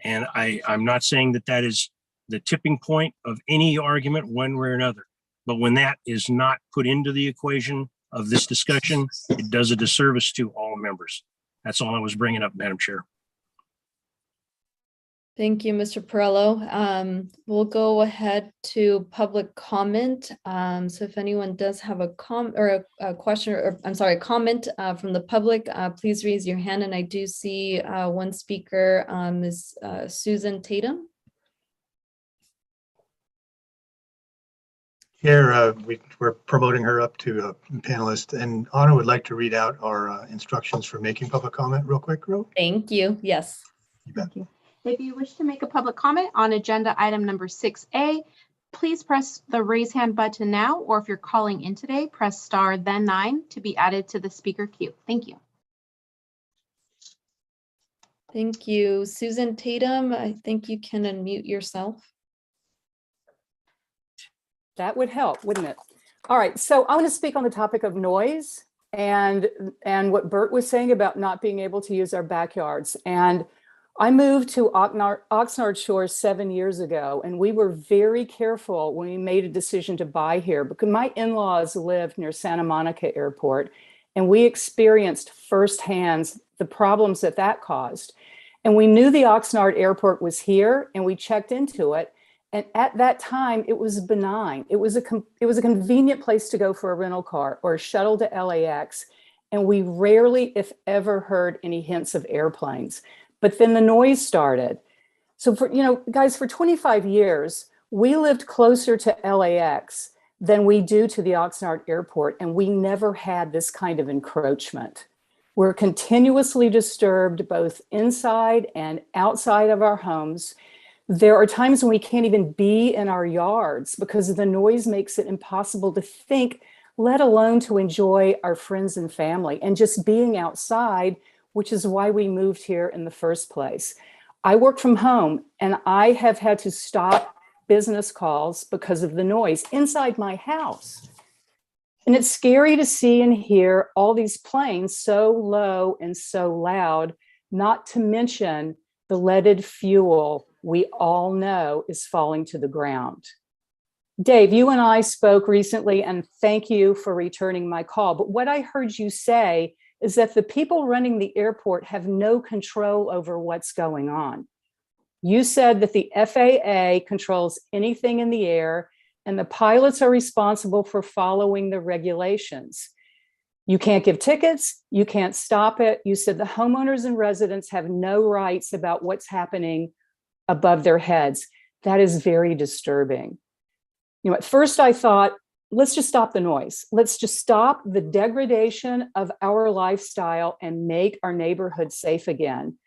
And I'm not saying that is the tipping point of any argument one way or another. But when that is not put into the equation of this discussion, it does a disservice to all members. That's all I was bringing up, Madam Chair. Thank you, Mr. Perello. We'll go ahead to public comment. So if anyone does have a comment from the public, please raise your hand. And I do see one speaker, Ms. Susan Tatum. Here, we're promoting her up to a panelist, and Anna would like to read out our instructions for making public comment real quick. Thank you. Yes. You bet. Thank you. If you wish to make a public comment on agenda item number 6A, please press the raise hand button now, or if you're calling in today, press star then 9 to be added to the speaker queue. Thank you. Thank you. Susan Tatum, I think you can unmute yourself. That would help, wouldn't it? All right, so I want to speak on the topic of noise and what Bert was saying about not being able to use our backyards. And I moved to Oxnard Shores 7 years ago, and we were very careful when we made a decision to buy here because my in-laws lived near Santa Monica Airport, and we experienced firsthand the problems that caused. And we knew the Oxnard Airport was here, and we checked into it. And at that time, it was benign. It was a convenient place to go for a rental car or a shuttle to LAX. And we rarely, if ever, heard any hints of airplanes. But then the noise started. So for, guys, for 25 years, we lived closer to LAX than we do to the Oxnard Airport. And we never had this kind of encroachment. We're continuously disturbed both inside and outside of our homes. There are times when we can't even be in our yards because the noise makes it impossible to think, let alone to enjoy our friends and family and just being outside, which is why we moved here in the first place. I work from home and I have had to stop business calls because of the noise inside my house. And it's scary to see and hear all these planes so low and so loud, not to mention the leaded fuel we all know is falling to the ground. Dave, you and I spoke recently, and thank you for returning my call. But what I heard you say is that the people running the airport have no control over what's going on. You said that the FAA controls anything in the air, and the pilots are responsible for following the regulations. You can't give tickets, you can't stop it. You said the homeowners and residents have no rights about what's happening above their heads. That is very disturbing. At first I thought, let's just stop the noise. Let's just stop the degradation of our lifestyle and make our neighborhood safe again.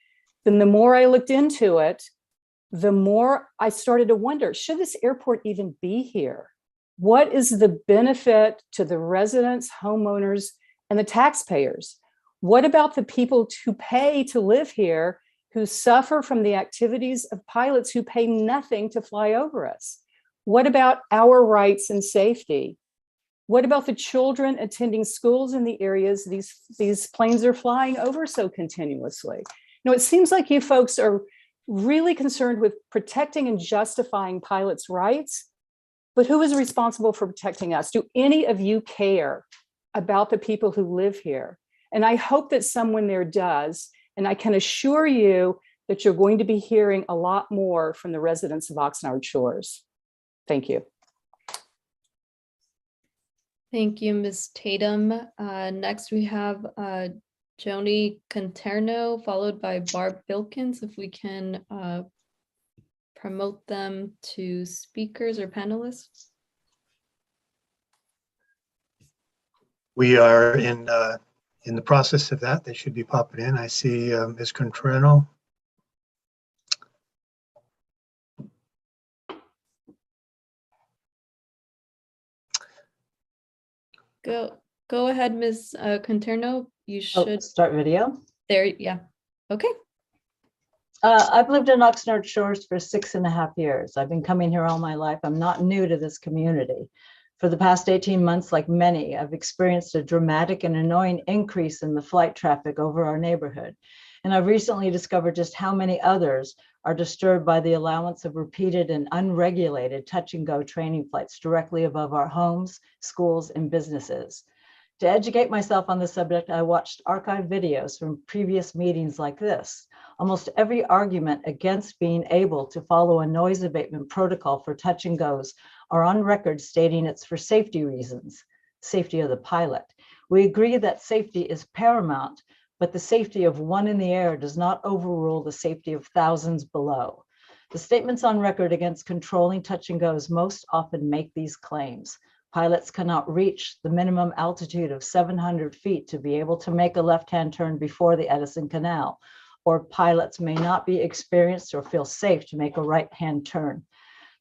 Then the more I looked into it, the more I started to wonder, should this airport even be here? What is the benefit to the residents, homeowners, and the taxpayers? What about the people who pay to live here, who suffer from the activities of pilots who pay nothing to fly over us? What about our rights and safety? What about the children attending schools in the areas these planes are flying over so continuously? It seems like you folks are really concerned with protecting and justifying pilots' rights, but who is responsible for protecting us? Do any of you care about the people who live here? And I hope that someone there does. And I can assure you that you're going to be hearing a lot more from the residents of Oxnard Shores. Thank you. Thank you, Ms. Tatum. Next, we have Joni Conterno, followed by Barb Bilkins. If we can promote them to speakers or panelists. We are in the process of that. They should be popping in. I see Ms. Conterno. Go ahead, Ms. Conterno. You should start video. There, yeah. Okay. I've lived in Oxnard Shores for 6.5 years. I've been coming here all my life. I'm not new to this community. For the past 18 months, like many, I've experienced a dramatic and annoying increase in the flight traffic over our neighborhood. And I've recently discovered just how many others are disturbed by the allowance of repeated and unregulated touch-and-go training flights directly above our homes, schools, and businesses. To educate myself on the subject, I watched archived videos from previous meetings like this. Almost every argument against being able to follow a noise abatement protocol for touch and goes are on record stating it's for safety reasons, safety of the pilot. We agree that safety is paramount, but the safety of one in the air does not overrule the safety of thousands below. The statements on record against controlling touch and goes most often make these claims. Pilots cannot reach the minimum altitude of 700 feet to be able to make a left-hand turn before the Edison Canal, or pilots may not be experienced or feel safe to make a right-hand turn.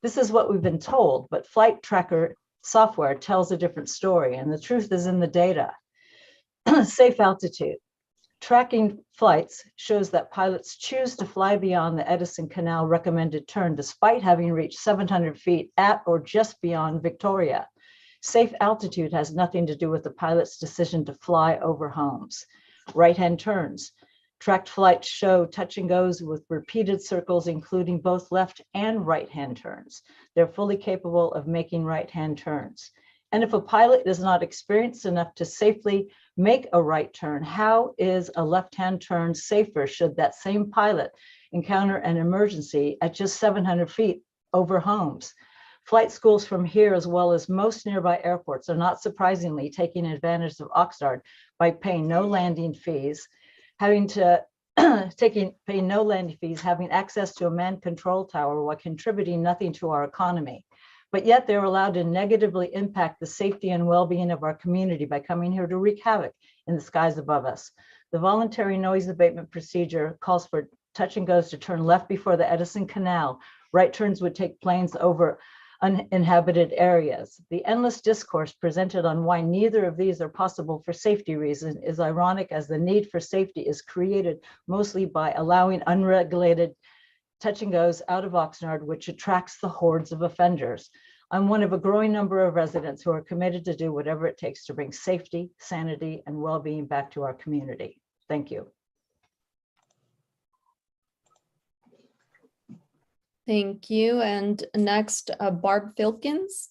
This is what we've been told, but flight tracker software tells a different story, and the truth is in the data. Safe altitude. Tracking flights shows that pilots choose to fly beyond the Edison Canal recommended turn despite having reached 700 feet at or just beyond Victoria. Safe altitude has nothing to do with the pilot's decision to fly over homes. Right-hand turns. Tracked flights show touch and goes with repeated circles, including both left and right-hand turns. They're fully capable of making right-hand turns. And if a pilot is not experienced enough to safely make a right turn, how is a left-hand turn safer should that same pilot encounter an emergency at just 700 feet over homes? Flight schools from here, as well as most nearby airports, are not surprisingly taking advantage of Oxnard by paying no landing fees, having access to a manned control tower while contributing nothing to our economy. But yet they're allowed to negatively impact the safety and well-being of our community by coming here to wreak havoc in the skies above us. The voluntary noise abatement procedure calls for touch and goes to turn left before the Edison Canal. Right turns would take planes over uninhabited areas. The endless discourse presented on why neither of these are possible for safety reasons is ironic, as the need for safety is created mostly by allowing unregulated touch and goes out of Oxnard, which attracts the hordes of offenders. I'm one of a growing number of residents who are committed to do whatever it takes to bring safety, sanity, and well-being back to our community. Thank you. Thank you. And next, Barb Filkins.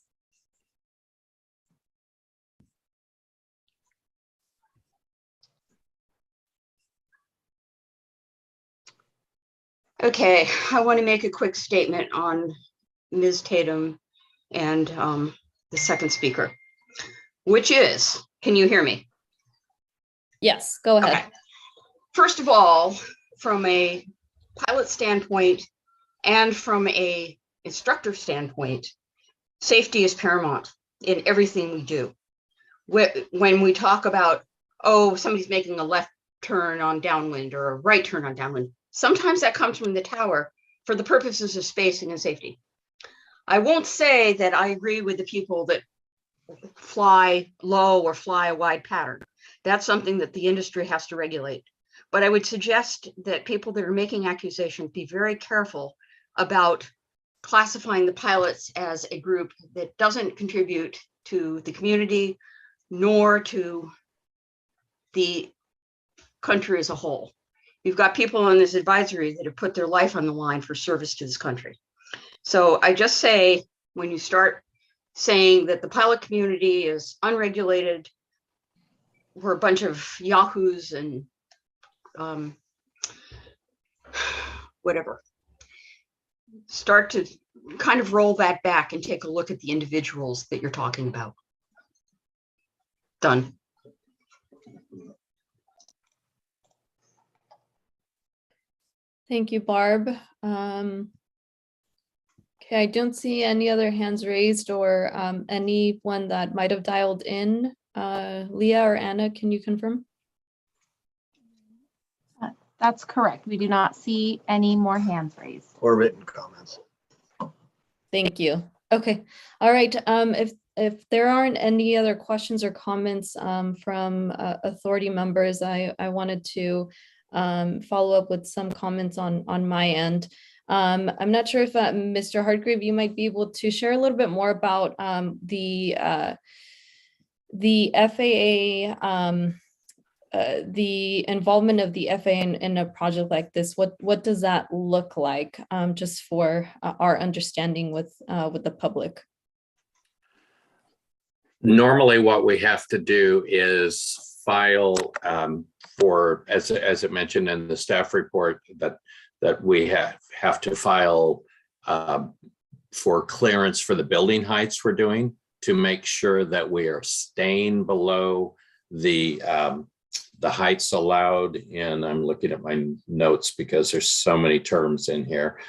Okay, I want to make a quick statement on Ms. Tatum and the second speaker, which is, can you hear me? Yes, go ahead. Okay. First of all, from a pilot standpoint and from a instructor standpoint, safety is paramount in everything we do. When we talk about, oh, somebody's making a left turn on downwind or a right turn on downwind, sometimes that comes from the tower for the purposes of spacing and safety. I won't say that I agree with the people that fly low or fly a wide pattern. That's something that the industry has to regulate. But I would suggest that people that are making accusations be very careful about classifying the pilots as a group that doesn't contribute to the community nor to the country as a whole. You've got people on this advisory that have put their life on the line for service to this country. So I just say, when you start saying that the pilot community is unregulated, we're a bunch of yahoos and whatever, start to kind of roll that back and take a look at the individuals that you're talking about. Done. Thank you, Barb. Okay, I don't see any other hands raised or anyone that might have dialed in. Leah or Anna, can you confirm? That's correct. We do not see any more hands raised. Or written comments. Thank you. Okay. All right. If there aren't any other questions or comments from authority members, I wanted to follow up with some comments on my end. I'm not sure if Mr. Hartgrave, you might be able to share a little bit more about the FAA, the involvement of the FAA in a project like this. What does that look like, just for our understanding with the public? Normally, what we have to do is file for, as it mentioned in the staff report, that we have to file for clearance for the building heights we're doing, to make sure that we are staying below the heights allowed. And I'm looking at my notes because there's so many terms in here,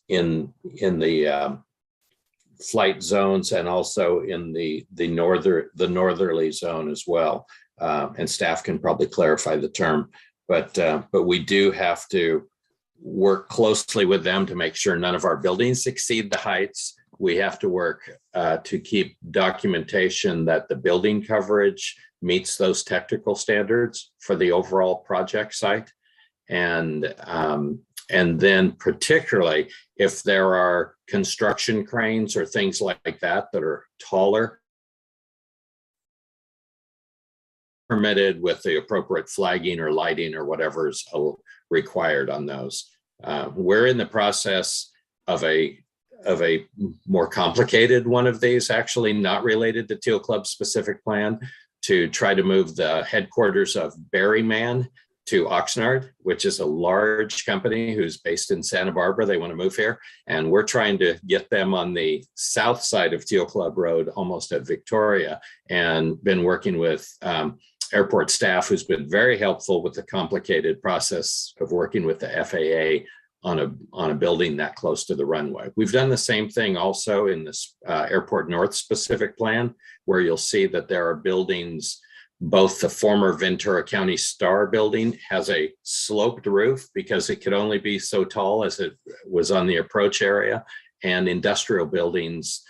in the flight zones, and also in the northerly zone as well. And staff can probably clarify the term, but we do have to work closely with them to make sure none of our buildings exceed the heights. We have to work to keep documentation that the building coverage meets those technical standards for the overall project site. And then particularly if there are construction cranes or things like that that are taller, permitted with the appropriate flagging or lighting or whatever's required on those. We're in the process of a more complicated one of these, actually not related to Teal Club specific plan, to try to move the headquarters of Barryman to Oxnard, which is a large company who's based in Santa Barbara. They want to move here. And we're trying to get them on the south side of Teal Club Road, almost at Victoria, and been working with airport staff who's been very helpful with the complicated process of working with the FAA on a building that close to the runway. We've done the same thing also in this Airport North specific plan, where you'll see that there are buildings. Both the former Ventura County Star building has a sloped roof because it could only be so tall as it was on the approach area, and industrial buildings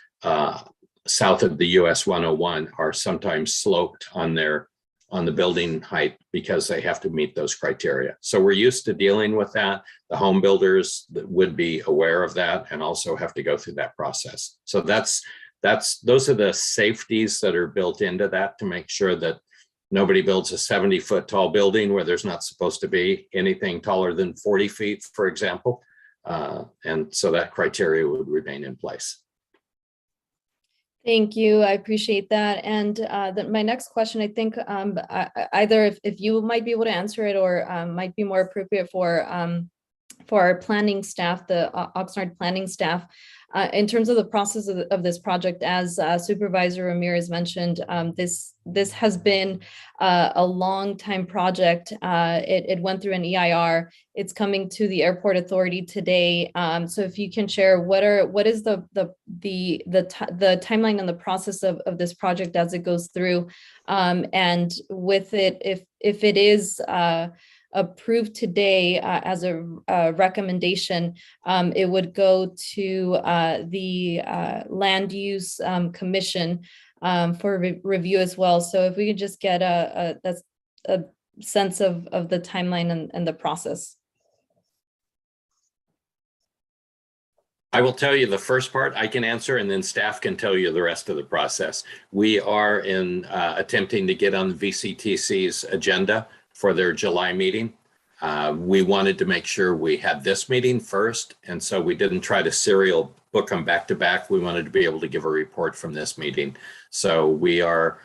south of the US 101 are sometimes sloped on the building height because they have to meet those criteria. So we're used to dealing with that. The home builders would be aware of that and also have to go through that process. So those are the safeties that are built into that to make sure that nobody builds a 70-foot tall building where there's not supposed to be anything taller than 40 feet, for example. And so that criteria would remain in place. Thank you. I appreciate that. And my next question, I think either if you might be able to answer it or might be more appropriate for our planning staff, the Oxnard planning staff, in terms of the process of this project, as Supervisor Ramirez mentioned, this has been a long time project. It went through an EIR. It's coming to the airport authority today. So if you can share what is the timeline and the process of this project as it goes through, and with it, if it is approved today as a recommendation, it would go to the Land Use Commission for review as well. So if we could just get a sense of the timeline and the process. I will tell you the first part I can answer, and then staff can tell you the rest of the process. We are attempting to get on the VCTC's agenda for their July meeting. We wanted to make sure we had this meeting first, and so we didn't try to serial book them back to back. We wanted to be able to give a report from this meeting. So we are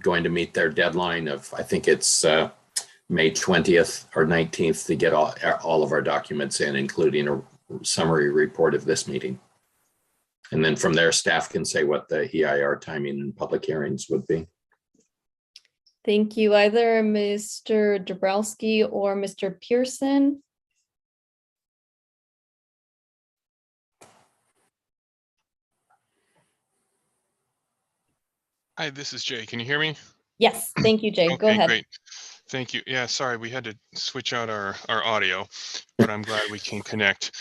going to meet their deadline of, I think it's May 20th or 19th to get all of our documents in, including a summary report of this meeting. And then from there, staff can say what the EIR timing and public hearings would be. Thank you. Either Mr. Dabrowski or Mr. Pearson. Hi, this is Jay. Can you hear me? Yes, thank you, Jay. Okay, go ahead. Great. Thank you. Yeah, sorry, we had to switch out our audio, but I'm glad we can connect.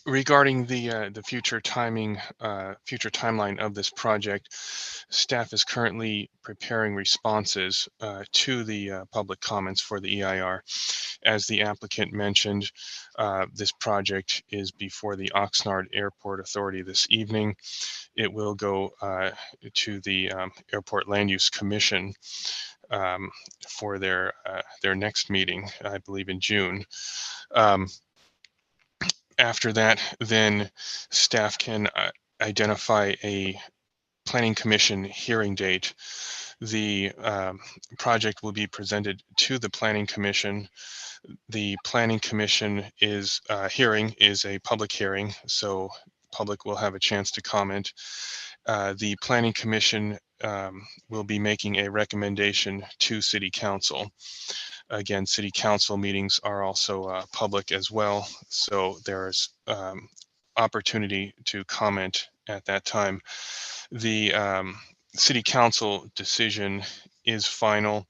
Regarding the future timeline of this project, staff is currently preparing responses to the public comments for the EIR. As the applicant mentioned, this project is before the Oxnard Airport Authority this evening. It will go to the Airport Land Use Commission for their next meeting, I believe in June. After that, then staff can identify a planning commission hearing date. The project will be presented to the planning commission. The planning commission hearing is a public hearing, so public will have a chance to comment. The planning commission will be making a recommendation to city council. Again, city council meetings are also public as well, so there's opportunity to comment at that time. The city council decision is final,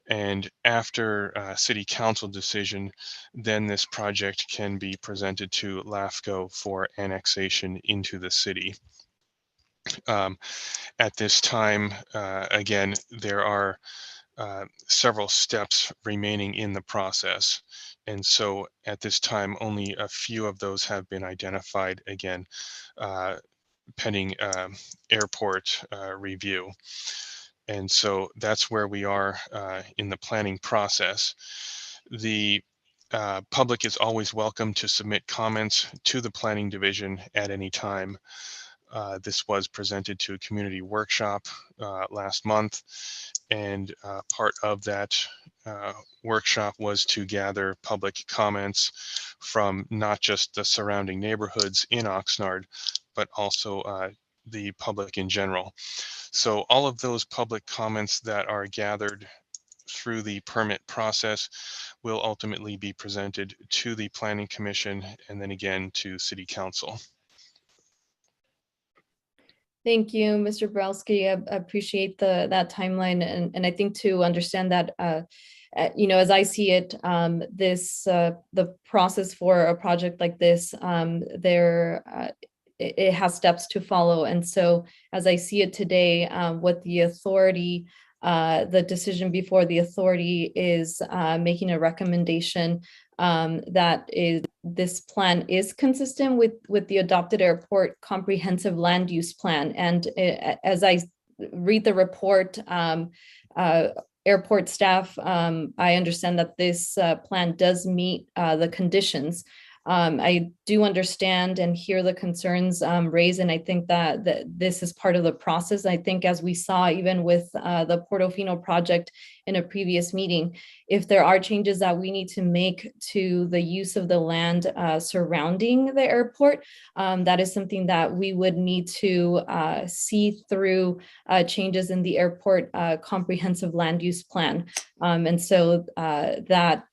And after city council decision, then this project can be presented to LAFCO for annexation into the city. At this time, again, there are several steps remaining in the process. And so at this time, only a few of those have been identified, again, pending airport review. And so that's where we are in the planning process. The public is always welcome to submit comments to the planning division at any time. This was presented to a community workshop last month, and part of that workshop was to gather public comments from not just the surrounding neighborhoods in Oxnard, but also the public in general. So all of those public comments that are gathered through the permit process will ultimately be presented to the Planning Commission and then again to City Council. Thank you, Mr. Borowski. I appreciate that timeline, and I think to understand that, as I see it, the process for a project like this, it has steps to follow, and so as I see it today, what the authority, the decision before the authority is making a recommendation that this plan is consistent with the adopted airport comprehensive land use plan. And as I read the report, airport staff, I understand that this plan does meet the conditions. I do understand and hear the concerns raised, and I think that this is part of the process. I think as we saw even with the Portofino project in a previous meeting, if there are changes that we need to make to the use of the land surrounding the airport, that is something that we would need to see through changes in the airport comprehensive land use plan. And so that,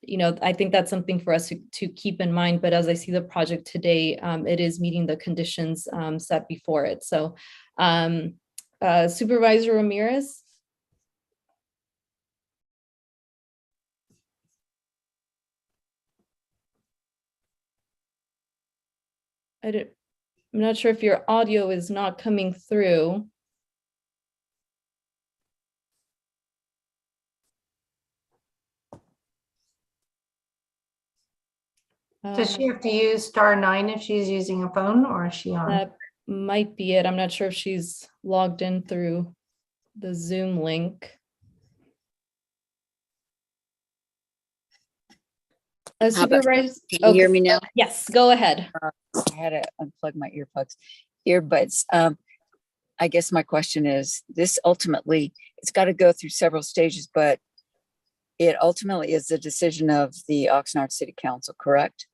I think that's something for us to keep in mind. But as I see the project today, it is meeting the conditions set before it. So Supervisor Ramirez. I'm not sure if your audio is not coming through. Does she have to use *9 if she's using a phone, or is she on? That might be it. I'm not sure if she's logged in through the Zoom link. Supervisor, can you hear me now? Yes, go ahead. I had to unplug my earbuds. I guess my question is, this ultimately, it's got to go through several stages, but it ultimately is the decision of the Oxnard City Council, correct?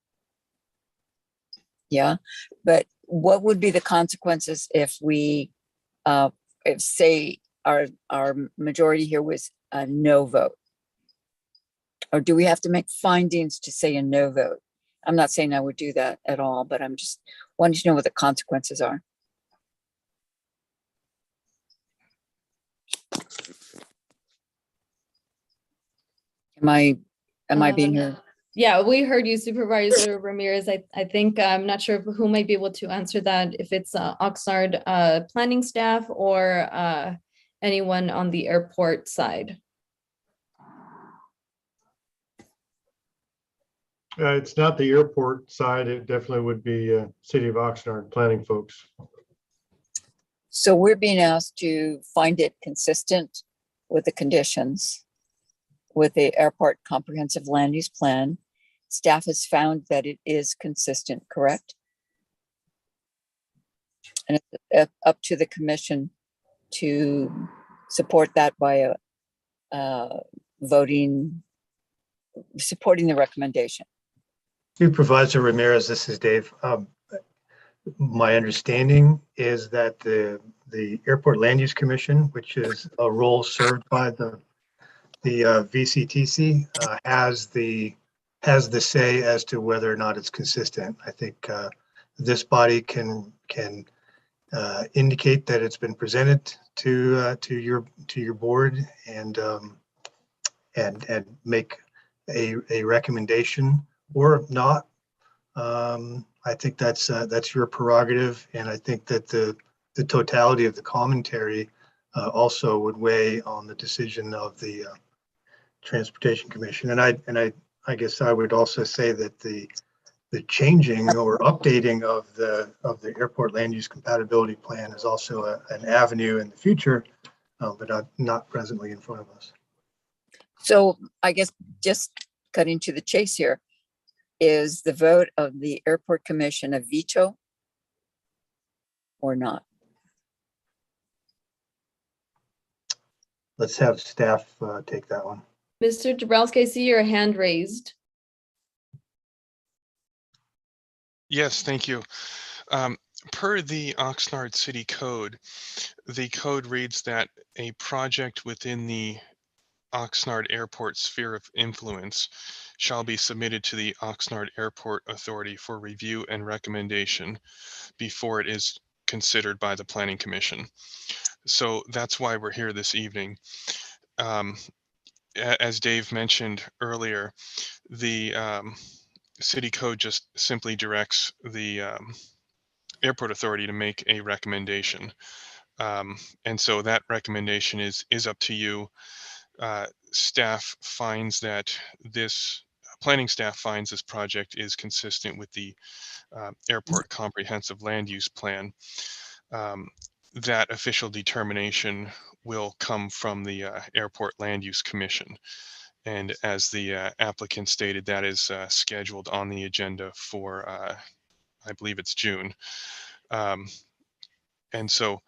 Yeah, but what would be the consequences if we, if say our majority here was a no vote? Or do we have to make findings to say a no vote? I'm not saying I would do that at all, but I'm just wanting to know what the consequences are. Am I being heard? Yeah, we heard you, Supervisor Ramirez. I think I'm not sure who might be able to answer that, if it's Oxnard planning staff or anyone on the airport side. It's not the airport side. It definitely would be City of Oxnard planning folks. So we're being asked to find it consistent with the conditions with the airport comprehensive land use plan. Staff has found that it is consistent, correct? And it's up to the commission to support that by voting, supporting the recommendation. Supervisor Ramirez, this is Dave. My understanding is that the Airport Land Use Commission, which is a role served by the VCTC, has the say as to whether or not it's consistent. I think this body can indicate that it's been presented to your board, and and make a recommendation or not. I think that's your prerogative, and I think that the totality of the commentary also would weigh on the decision of the Transportation Commission. And I guess I would also say that the changing or updating of the airport land use compatibility plan is also an avenue in the future, but not presently in front of us. So I guess just cutting to the chase here, is the vote of the Airport Commission a veto or not? Let's have staff take that one. Mr. Dabrowski, I see your hand raised. Yes, thank you. Per the Oxnard City Code, the code reads that a project within the Oxnard Airport sphere of influence shall be submitted to the Oxnard Airport Authority for review and recommendation before it is considered by the Planning Commission. So that's why we're here this evening. As Dave mentioned earlier, the City Code just simply directs the Airport Authority to make a recommendation. And so that recommendation is up to you. Staff finds that planning staff finds this project is consistent with the Airport Comprehensive Land Use Plan. That official determination will come from the Airport Land Use Commission. And as the applicant stated, that is scheduled on the agenda for, I believe it's June. And so,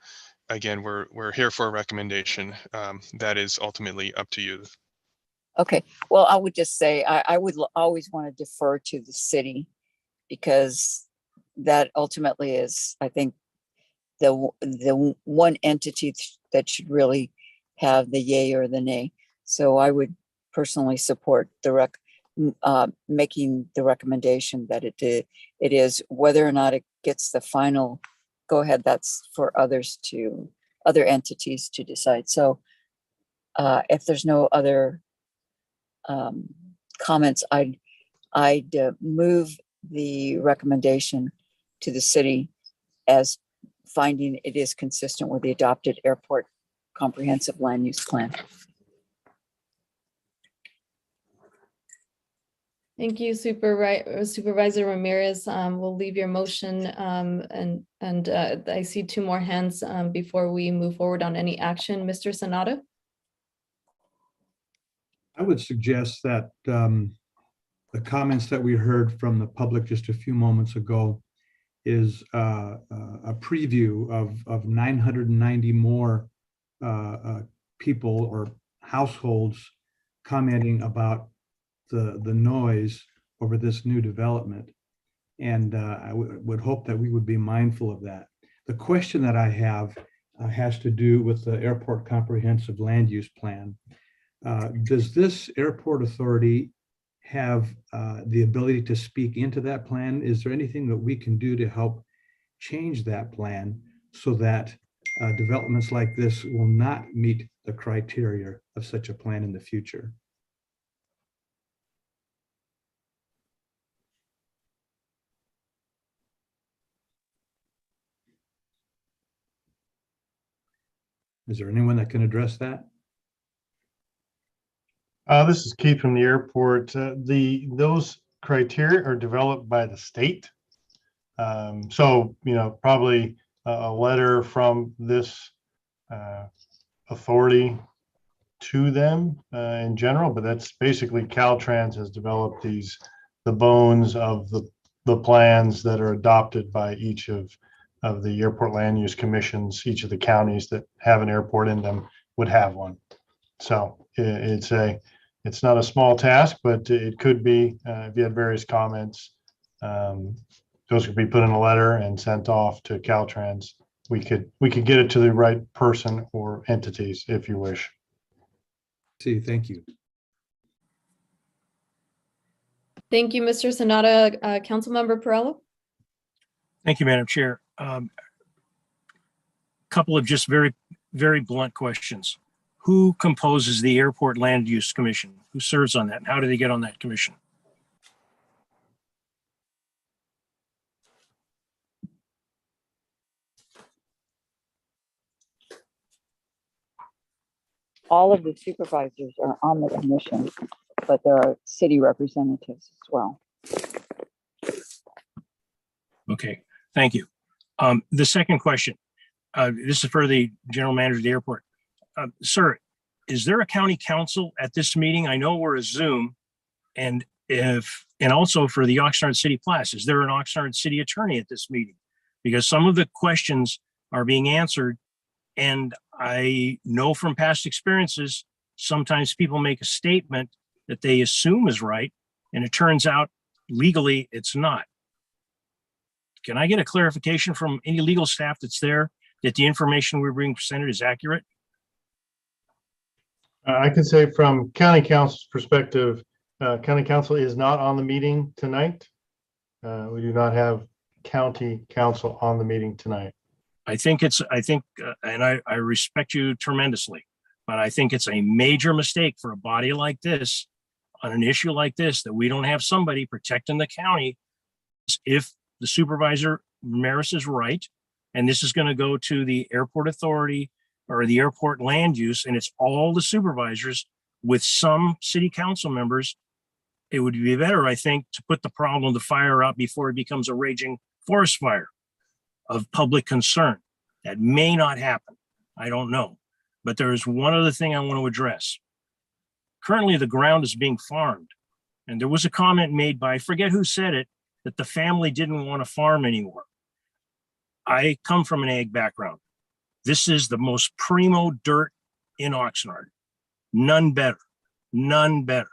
again, we're here for a recommendation. That is ultimately up to you. Okay, well, I would just say I would always want to defer to the city, because that ultimately is, I think, the one entity that should really have the yay or the nay. So I would personally support the making the recommendation that it is. Whether or not it gets the final go ahead, that's for other entities to decide. So if there's no other comments, I'd move the recommendation to the city as finding it is consistent with the adopted Airport Comprehensive Land Use Plan. Thank you, Supervisor Ramirez. We'll leave your motion, and I see two more hands before we move forward on any action. Mr. Sanada? I would suggest that the comments that we heard from the public just a few moments ago is a preview of 990 more people or households commenting about the noise over this new development. And I would hope that we would be mindful of that. The question that I have has to do with the Airport Comprehensive Land Use Plan. Does this airport authority have the ability to speak into that plan? Is there anything that we can do to help change that plan so that developments like this will not meet the criteria of such a plan in the future? Is there anyone that can address that? This is Keith from the airport. Those criteria are developed by the state. So, probably a letter from this authority to them in general, but that's basically Caltrans has developed the bones of the plans that are adopted by each of the airport land use commissions. Each of the counties that have an airport in them would have one. So it's not a small task, but it could be, if you had various comments, those could be put in a letter and sent off to Caltrans. We could get it to the right person or entities if you wish. See, thank you. Thank you, Mr. Sanada. Councilmember Perello? Thank you, Madam Chair. Couple of just very, very blunt questions. who composes the Airport Land Use Commission? Who serves on that? And how do they get on that commission? All of the supervisors are on the commission, but there are city representatives as well. Okay, thank you. The second question, this is for the general manager of the airport. Sir, is there a county council at this meeting? I know we're a Zoom, and also for the Oxnard City Class, is there an Oxnard City Attorney at this meeting? Because some of the questions are being answered, and I know from past experiences, sometimes people make a statement that they assume is right, and it turns out legally it's not. Can I get a clarification from any legal staff that's there that the information we're being presented is accurate? I can say from county council's perspective, county council is not on the meeting tonight. We do not have county council on the meeting tonight. And I respect you tremendously, but I think it's a major mistake for a body like this on an issue like this, that we don't have somebody protecting the county. If the supervisor Ramirez is right, and this is going to go to the airport authority or the airport land use, and it's all the supervisors with some city council members, it would be better, I think, to put the problem of the fire out before it becomes a raging forest fire of public concern. That may not happen. I don't know. But there is one other thing I want to address. Currently, the ground is being farmed. And there was a comment made by, I forget who said it, that the family didn't want to farm anymore. I come from an ag background. This is the most primo dirt in Oxnard. None better, none better.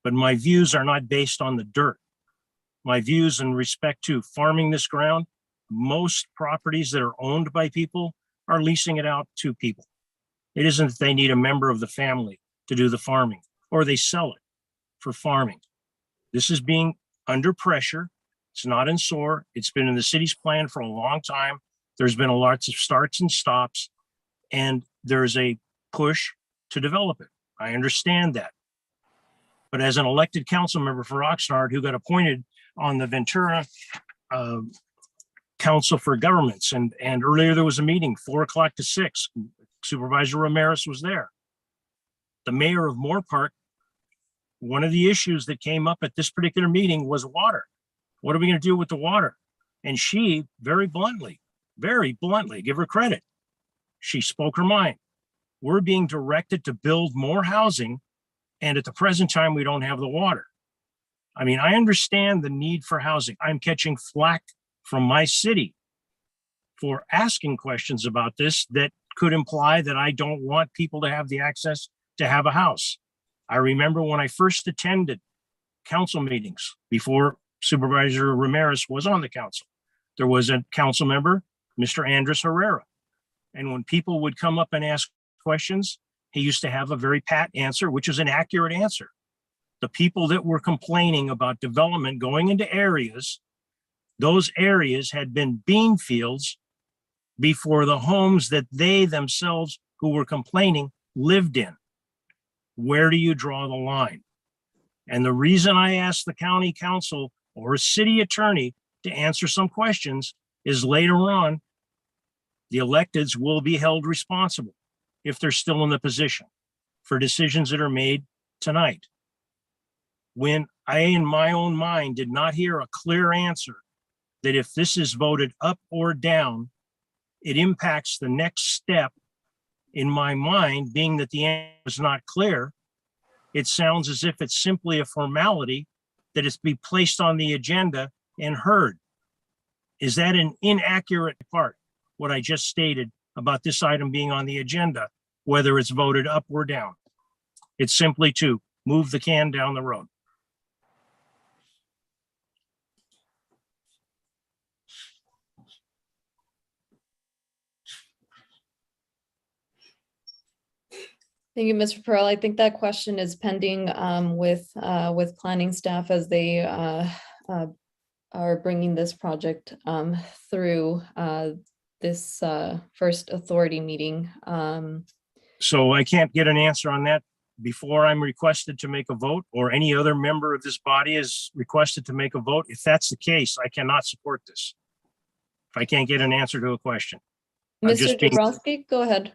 But my views are not based on the dirt. My views in respect to farming this ground, most properties that are owned by people are leasing it out to people. It isn't that they need a member of the family to do the farming, or they sell it for farming. This is being under pressure. It's not in SOAR. It's been in the city's plan for a long time. There's been lots of starts and stops, and there's a push to develop it. I understand that. But as an elected council member for Oxnard who got appointed on the Ventura Council for Governments, and earlier there was a meeting, 4 o'clock to 6, Supervisor Ramirez was there. The mayor of Moore Park, one of the issues that came up at this particular meeting was water. What are we going to do with the water? And she very bluntly, give her credit, she spoke her mind. We're being directed to build more housing, and at the present time, we don't have the water. I mean, I understand the need for housing. I'm catching flack from my city for asking questions about this that could imply that I don't want people to have the access to have a house. I remember when I first attended council meetings before Supervisor Ramirez was on the council, there was a council member, Mr. Andres Herrera. And when people would come up and ask questions, he used to have a very pat answer, which is an accurate answer. The people that were complaining about development going into areas, those areas had been bean fields before the homes that they themselves who were complaining lived in. Where do you draw the line? And the reason I asked the county council or city attorney to answer some questions is later on, the electeds will be held responsible if they're still in the position for decisions that are made tonight. When I, in my own mind, did not hear a clear answer that if this is voted up or down, it impacts the next step, in my mind, being that the answer is not clear, it sounds as if it's simply a formality that it's be placed on the agenda and heard. Is that an inaccurate part, what I just stated about this item being on the agenda, whether it's voted up or down? It's simply to move the can down the road. Thank you, Mr. Pearl. I think that question is pending with planning staff as they are bringing this project through this first authority meeting. So I can't get an answer on that before I'm requested to make a vote, or any other member of this body is requested to make a vote. If that's the case, I cannot support this. If I can't get an answer to a question. I'm Mr. just being- Dabrowski, go ahead.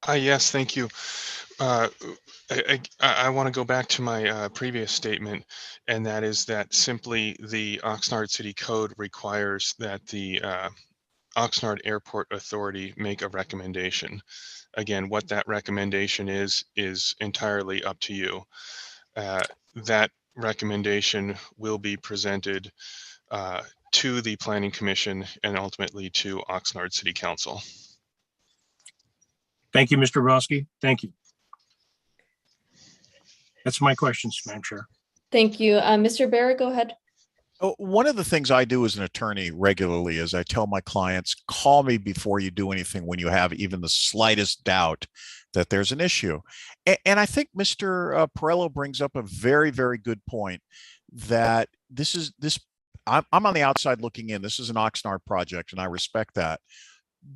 Yes, thank you. I want to go back to my previous statement, and that is that simply the Oxnard City Code requires that the Oxnard Airport Authority make a recommendation. Again, what that recommendation is entirely up to you. That recommendation will be presented to the Planning Commission and ultimately to Oxnard City Council. Thank you, Mr. Broski. Thank you. That's my questions, Madam Chair. Thank you. Mr. Barrett, go ahead. Oh, one of the things I do as an attorney regularly is I tell my clients, call me before you do anything when you have even the slightest doubt that there's an issue. And I think Mr. Perello brings up a very, very good point that I'm on the outside looking in. This is an Oxnard project, and I respect that.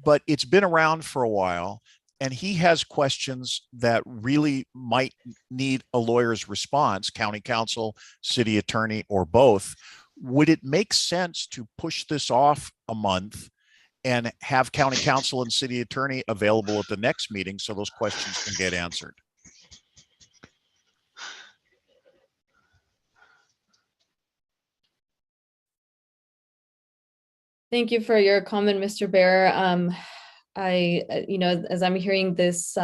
But it's been around for a while, and he has questions that really might need a lawyer's response, county counsel, city attorney, or both. Would it make sense to push this off a month and have county counsel and city attorney available at the next meeting so those questions can get answered? Thank you for your comment, Mr. Bear. As I'm hearing this,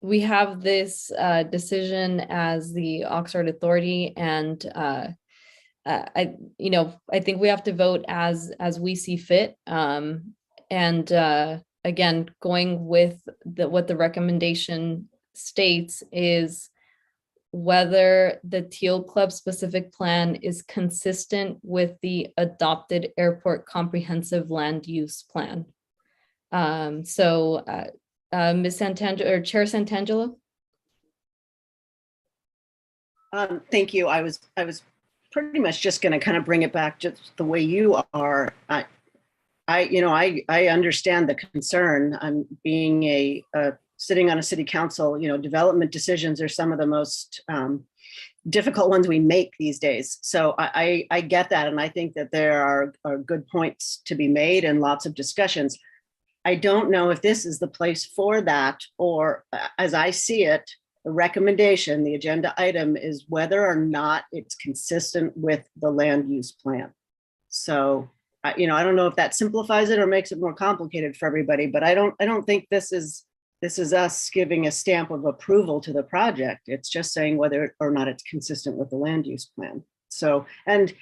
we have this decision as the Oxnard Authority, and I think we have to vote as we see fit. Again, going with what the recommendation states is whether the Teal Club specific plan is consistent with the adopted airport comprehensive land use plan. Ms. Santangelo, or Chair Santangelo? Thank you. I was pretty much just going to kind of bring it back just the way you are. I understand the concern. I'm being sitting on a city council, development decisions are some of the most difficult ones we make these days. So I get that. And I think that there are good points to be made and lots of discussions. I don't know if this is the place for that, or as I see it, the recommendation, the agenda item is whether or not it's consistent with the land use plan. So, I don't know if that simplifies it or makes it more complicated for everybody, but I don't think this is us giving a stamp of approval to the project. It's just saying whether or not it's consistent with the land use plan. So, and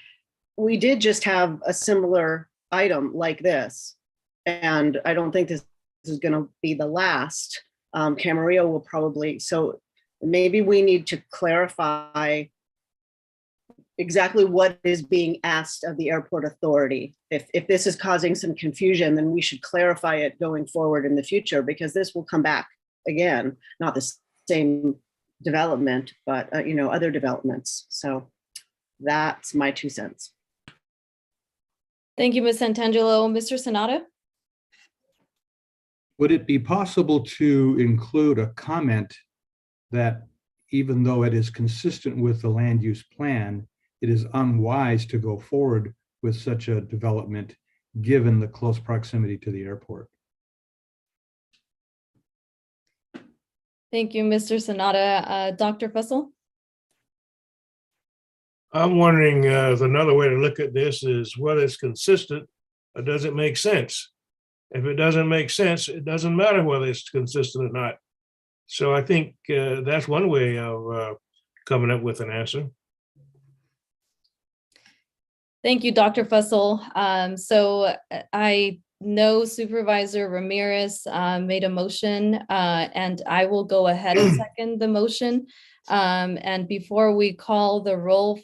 we did just have a similar item like this, and I don't think this is going to be the last. Camarillo will probably, so maybe we need to clarify exactly what is being asked of the airport authority. If this is causing some confusion, then we should clarify it going forward in the future, because this will come back again, not the same development, but other developments. So that's my 2 cents. Thank you, Ms. Santangelo. Mr. Sanada? Would it be possible to include a comment that even though it is consistent with the land use plan, it is unwise to go forward with such a development given the close proximity to the airport? Thank you, Mr. Sanada. Dr. Fussell? I'm wondering if another way to look at this is whether it's consistent or does it make sense? If it doesn't make sense, it doesn't matter whether it's consistent or not. So I think that's one way of coming up with an answer. Thank you, Dr. Fussell. So I know Supervisor Ramirez made a motion, and I will go ahead and second the motion. And before we call the roll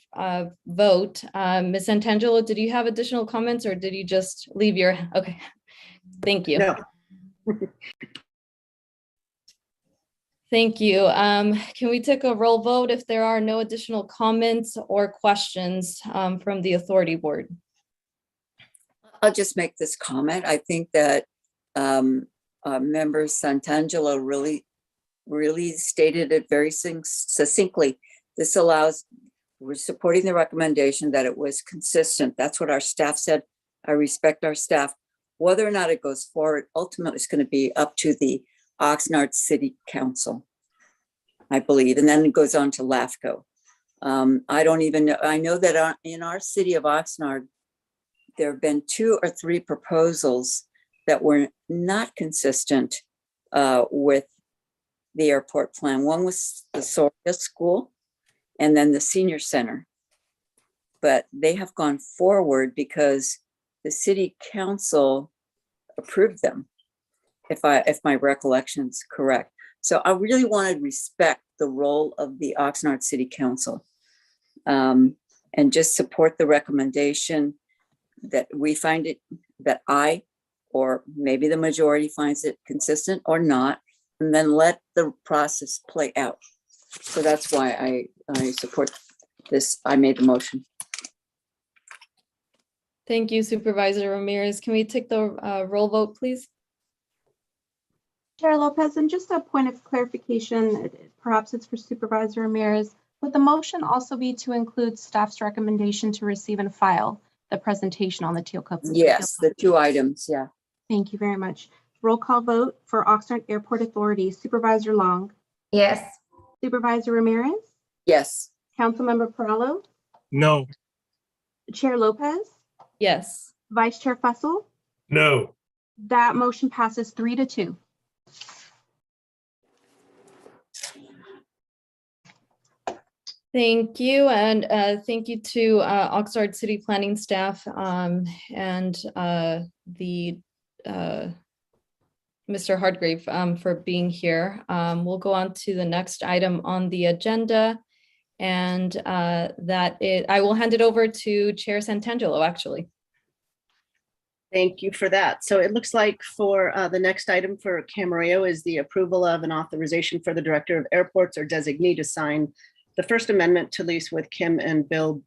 vote, Ms. Santangelo, did you have additional comments, or did you just leave your, okay, thank you. No. Thank you. Can we take a roll vote if there are no additional comments or questions from the authority board? I'll just make this comment. I think that Member Santangelo really stated it very succinctly. This allows, we're supporting the recommendation that it was consistent. That's what our staff said. I respect our staff. Whether or not it goes forward, ultimately it's going to be up to the Oxnard City Council, I believe, and then it goes on to LAFCO. I don't even know. I know that in our city of Oxnard, there have been 2 or 3 proposals that were not consistent with the airport plan. One was the Soria School and then the senior center. But they have gone forward because the city council approved them, if my recollection is correct. So I really want to respect the role of the Oxnard City Council and just support the recommendation that we find it, that I, or maybe the majority finds it consistent or not, and then let the process play out. So that's why I support this. I made the motion. Thank you, Supervisor Ramirez. Can we take the roll vote, please? Chair Lopez, and just a point of clarification, perhaps it's for Supervisor Ramirez. Would the motion also be to include staff's recommendation to receive and file the presentation on the Teal Cup? Yes, the 2 items, yeah. Thank you very much. Roll call vote for Oxnard Airport Authority. Supervisor Long? Yes. Supervisor Ramirez? Yes. Councilmember Perallo? No. Chair Lopez? Yes. Vice Chair Fussell? No. That motion passes 3-2. Thank you, and thank you to Oxnard City Planning staff and the Mr. Hardgrave for being here. We'll go on to the next item on the agenda, and I will hand it over to Chair Santangelo, actually. Thank you for that. So it looks like for the next item for Camarillo is the approval of an authorization for the Director of Airports or designee to sign the First Amendment to lease with Kim and Bill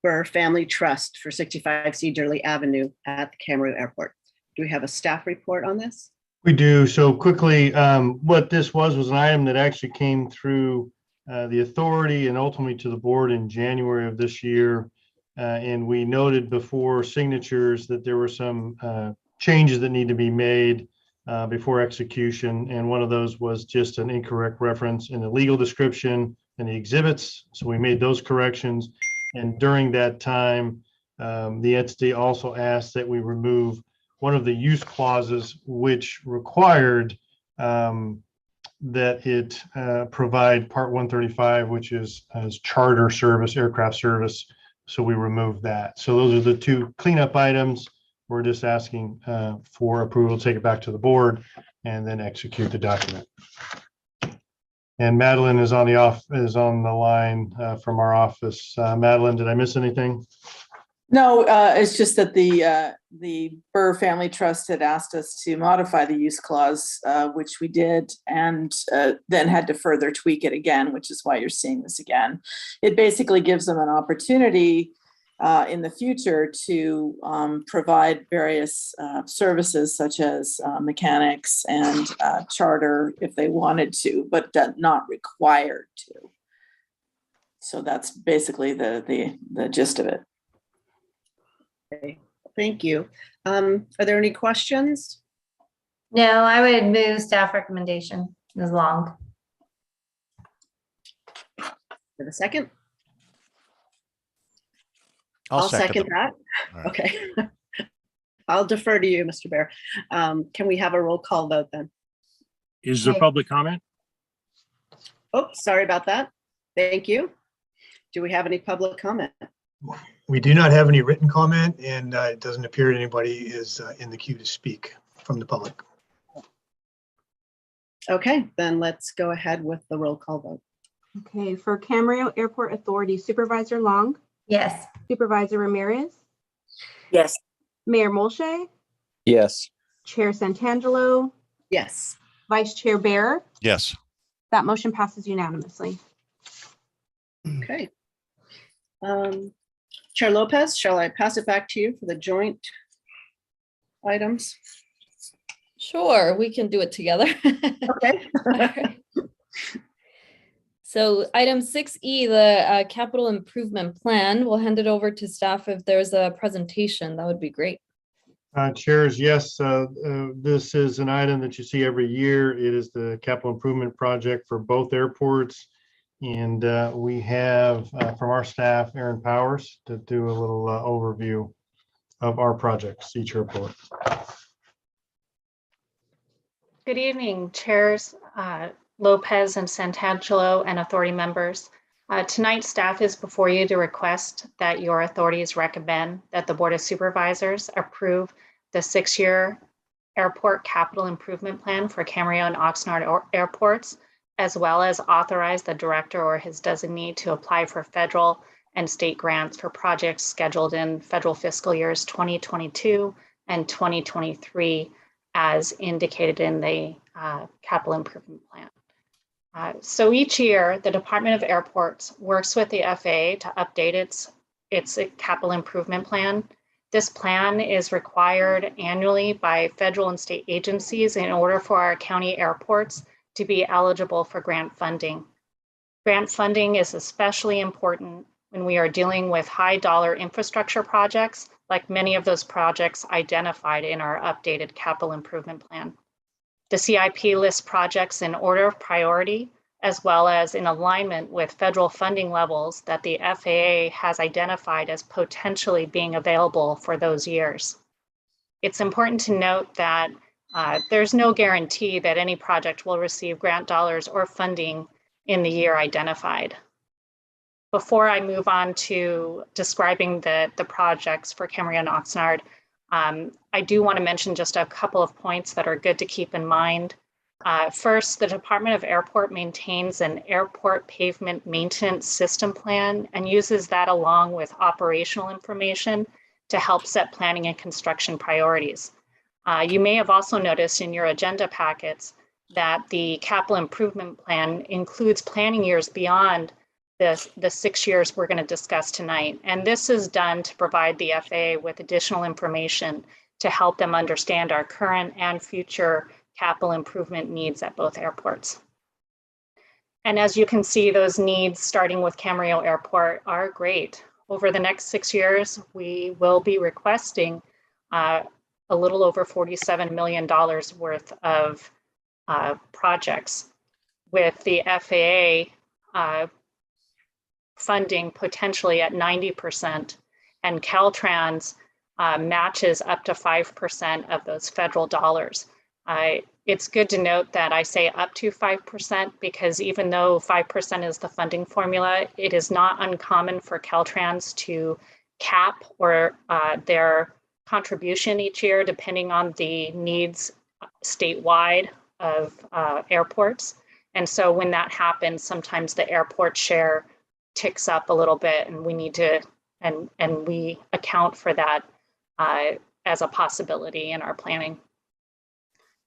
Burr Family Trust for 65C Durley Avenue at the Camarillo Airport. Do we have a staff report on this? We do. So quickly, what this was an item that actually came through the authority and ultimately to the board in January of this year. And we noted before signatures that there were some changes that need to be made before execution. And one of those was just an incorrect reference in the legal description and the exhibits. So we made those corrections. And during that time, the entity also asked that we remove one of the use clauses, which required that it provide Part 135, which is as charter service, aircraft service. So we removed that. So those are the 2 cleanup items. We're just asking for approval, take it back to the board, and then execute the document. And Madeline is on the line from our office. Madeline, did I miss anything? No, it's just that the Burr Family Trust had asked us to modify the use clause, which we did, and then had to further tweak it again, which is why you're seeing this again. It basically gives them an opportunity in the future to provide various services such as mechanics and charter if they wanted to, but not required to. So that's basically the gist of it. Okay, thank you. Are there any questions? No, I would move staff recommendation as long. For the second? I'll second that. Right. Okay. I'll defer to you, Mr. Bear. Can we have a roll call vote then? Is there public comment? Oh, sorry about that. Thank you. Do we have any public comment? We do not have any written comment, and it doesn't appear anybody is in the queue to speak from the public. Okay, then let's go ahead with the roll call vote. Okay, for Camarillo Airport Authority, Supervisor Long? Yes. Supervisor Ramirez? Yes. Mayor Molche? Yes. Chair Santangelo? Yes. Vice Chair Bear? Yes. That motion passes unanimously. Okay. Chair Lopez, shall I pass it back to you for the joint items? Sure, we can do it together. Okay. All right. So item 6E, the capital improvement plan, we'll hand it over to staff. If there's a presentation, that would be great. Chairs, yes, this is an item that you see every year. It is the capital improvement project for both airports. And we have from our staff, Aaron Powers, to do a little overview of our projects, each airport. Good evening, chairs, Lopez and Santangelo, and authority members. Tonight, staff is before you to request that your authorities recommend that the Board of Supervisors approve the 6-year airport capital improvement plan for Camarillo and Oxnard airports, as well as authorize the director or his designee to apply for federal and state grants for projects scheduled in federal fiscal years 2022 and 2023 as indicated in the capital improvement plan. So each year, the Department of Airports works with the FAA to update its capital improvement plan. This plan is required annually by federal and state agencies in order for our county airports to be eligible for grant funding. Grant funding is especially important when we are dealing with high dollar infrastructure projects, like many of those projects identified in our updated capital improvement plan. The CIP lists projects in order of priority, as well as in alignment with federal funding levels that the FAA has identified as potentially being available for those years. It's important to note that there's no guarantee that any project will receive grant dollars or funding in the year identified. Before I move on to describing the projects for Camarillo and Oxnard, I do want to mention just a couple of points that are good to keep in mind. First, the Department of Airport maintains an airport pavement maintenance system plan and uses that along with operational information to help set planning and construction priorities. You may have also noticed in your agenda packets that the capital improvement plan includes planning years beyond the 6 years we're going to discuss tonight. And this is done to provide the FAA with additional information to help them understand our current and future capital improvement needs at both airports. And as you can see, those needs, starting with Camarillo Airport, are great. Over the next 6 years, we will be requesting a little over $47 million worth of projects, with the FAA funding potentially at 90%, and Caltrans matches up to 5% of those federal dollars. It's good to note that I say up to 5% because even though 5% is the funding formula, it is not uncommon for Caltrans to cap or their contribution each year depending on the needs statewide of airports. And so when that happens, sometimes the airport share ticks up a little bit, and we need to, and we account for that as a possibility in our planning.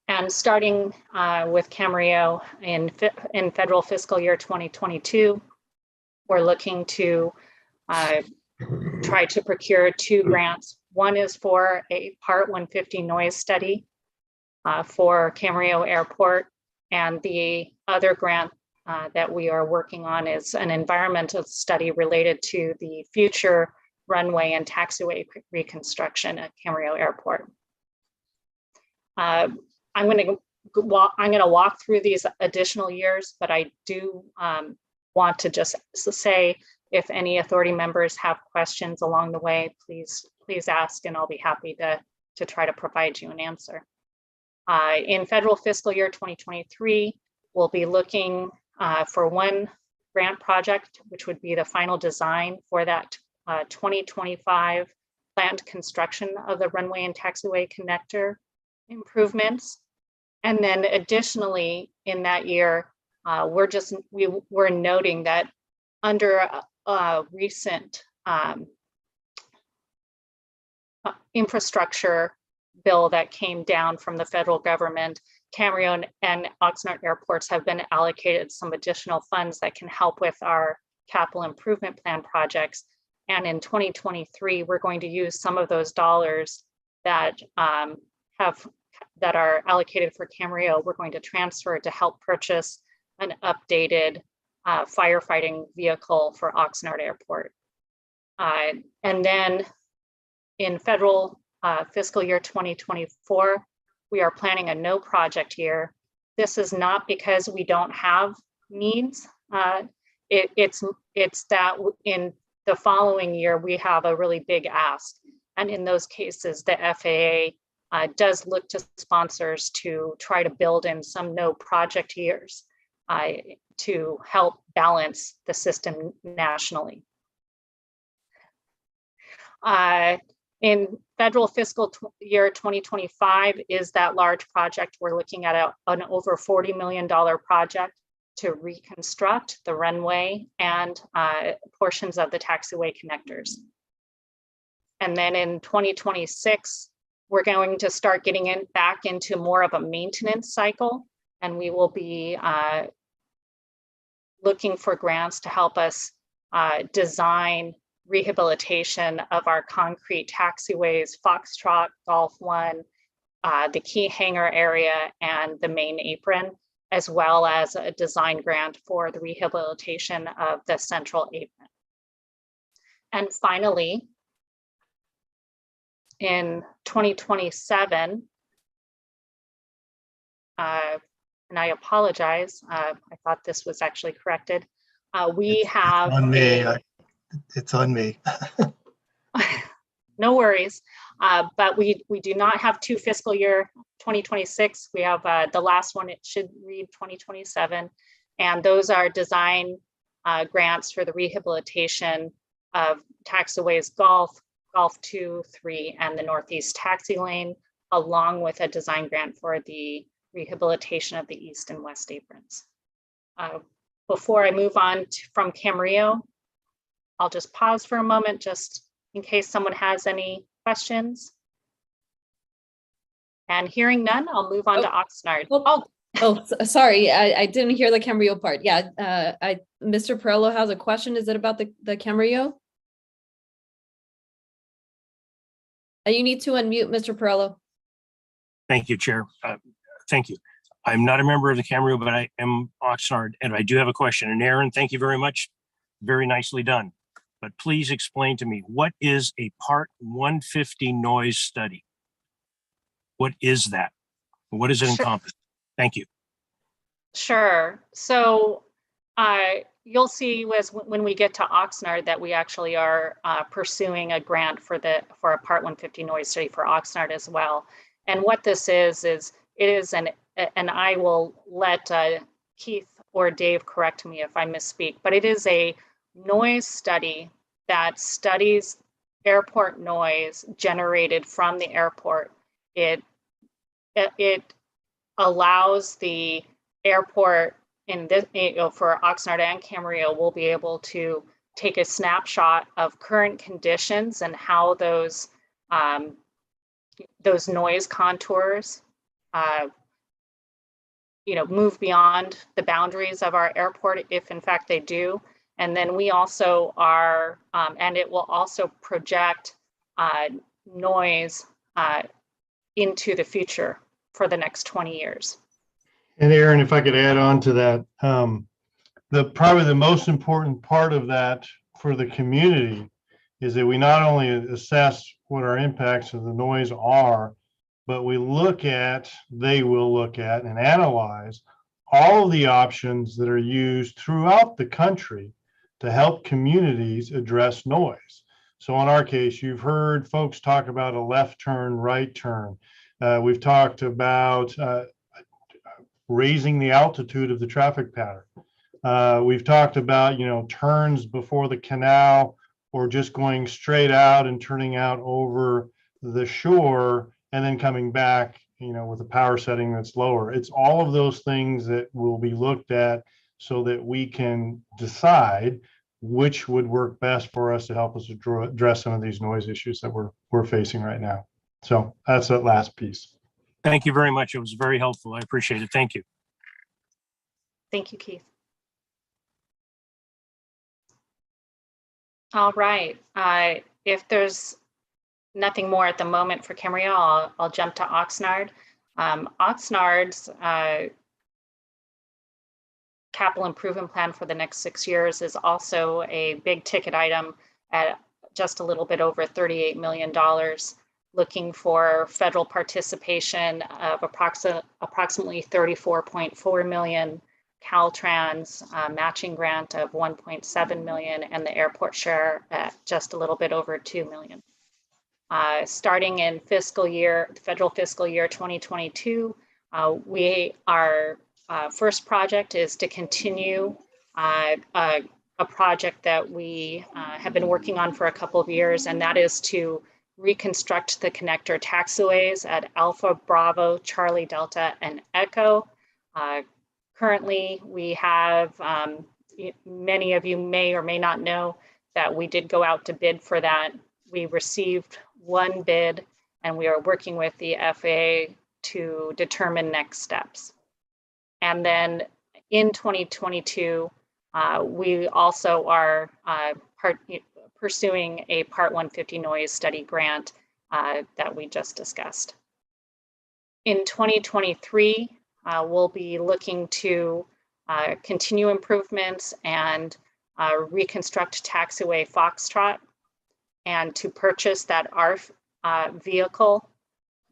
And starting with Camarillo in federal fiscal year 2022, we're looking to try to procure 2 grants. One is for a Part 150 noise study for Camarillo Airport, and the other grant that we are working on is an environmental study related to the future runway and taxiway reconstruction at Camarillo Airport. I'm going to walk through these additional years, but I do want to just say if any authority members have questions along the way, please ask, and I'll be happy to try to provide you an answer. In federal fiscal year 2023, we'll be looking for 1 grant project, which would be the final design for that 2025 planned construction of the runway and taxiway connector improvements. And then additionally in that year, we're noting that under a recent infrastructure bill that came down from the federal government, Camarillo and Oxnard airports have been allocated some additional funds that can help with our capital improvement plan projects. And in 2023, we're going to use some of those dollars that that are allocated for Camarillo, we're going to transfer to help purchase an updated firefighting vehicle for Oxnard Airport. And then in federal fiscal year 2024, we are planning a no project year. This is not because we don't have needs. It's that in the following year, we have a really big ask. And in those cases, the FAA does look to sponsors to try to build in some no project years to help balance the system nationally. In federal fiscal year 2025 is that large project. We're looking at an over $40 million project to reconstruct the runway and portions of the taxiway connectors. And then in 2026, we're going to start getting back into more of a maintenance cycle, and we will be looking for grants to help us design rehabilitation of our concrete taxiways, Foxtrot, Golf 1, the key hangar area, and the main apron, as well as a design grant for the rehabilitation of the central apron. And finally, in 2027, and I apologize, I thought this was actually corrected. We have on me. It's on me. No worries, but we do not have two fiscal year 2026. We have the last one, it should read 2027, and those are design grants for the rehabilitation of taxiways Golf 2, 3, and the Northeast Taxi Lane, along with a design grant for the rehabilitation of the East and West aprons. Before I move on from Camarillo, I'll just pause for a moment just in case someone has any questions. And hearing none, I'll move on to Oxnard. Sorry, I didn't hear the Camarillo part. Yeah, Mr. Perello has a question. Is it about the Camarillo? You need to unmute, Mr. Perello. Thank you, Chair. Thank you. I'm not a member of the Camarillo, but I am Oxnard, and I do have a question. And Aaron, thank you very much. Very nicely done. But please explain to me, what is a Part 150 noise study? What is that? What does it encompass? Thank you. Sure. So you'll see when we get to Oxnard that we actually are pursuing a grant for a Part 150 noise study for Oxnard as well. And what this is it is and I will let Keith or Dave correct me if I misspeak, but it is a noise study that studies airport noise generated from the airport. It allows the airport in this, for Oxnard and Camarillo, we'll be able to take a snapshot of current conditions and how those noise contours move beyond the boundaries of our airport, if in fact they do. And then we also are, and it will also project noise into the future for the next 20 years. And Aaron, if I could add on to that, probably the most important part of that for the community is that we not only assess what our impacts of the noise are, but they will look at and analyze all of the options that are used throughout the country to help communities address noise. So in our case, you've heard folks talk about a left turn, right turn. We've talked about raising the altitude of the traffic pattern. We've talked about, turns before the canal or just going straight out and turning out over the shore and then coming back, with a power setting that's lower. It's all of those things that will be looked at so that we can decide which would work best for us to help us address some of these noise issues that we're facing right now. So that's that last piece. Thank you very much. It was very helpful. I appreciate it. Thank you. Thank you, Keith. All right. If there's nothing more at the moment for Camarillo. I'll jump to Oxnard. Oxnard's capital improvement plan for the next 6 years is also a big ticket item at just a little bit over $38 million, looking for federal participation of approximately $34.4 million, Caltrans matching grant of $1.7 million, and the airport share at just a little bit over $2 million. Starting in federal fiscal year 2022, our first project is to continue a project that we have been working on for a couple of years, and that is to reconstruct the connector taxiways at Alpha, Bravo, Charlie, Delta, and Echo. Currently, we have, many of you may or may not know that we did go out to bid for that. We received one bid, and we are working with the FAA to determine next steps. And then in 2022, we also are pursuing a Part 150 noise study grant that we just discussed. In 2023, we'll be looking to continue improvements and reconstruct taxiway Foxtrot, and to purchase that ARF vehicle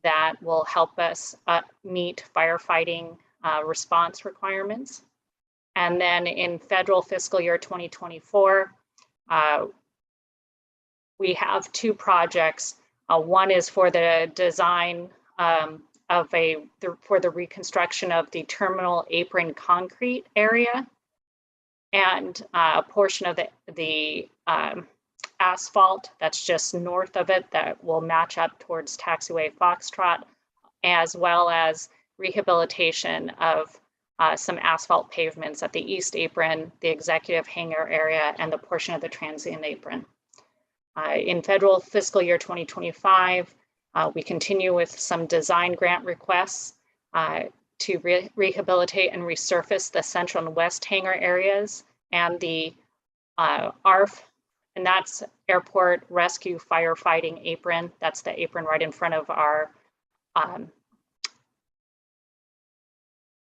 that will help us meet firefighting response requirements. And then in federal fiscal year 2024, we have two projects. One is for the design for the reconstruction of the terminal apron concrete area, and a portion of the asphalt that's just north of it that will match up towards taxiway Foxtrot, as well as rehabilitation of some asphalt pavements at the east apron, the executive hangar area, and the portion of the transient apron. In federal fiscal year 2025, we continue with some design grant requests to rehabilitate and resurface the central and west hangar areas and the ARF, and that's Airport Rescue Firefighting Apron. That's the apron right in front of our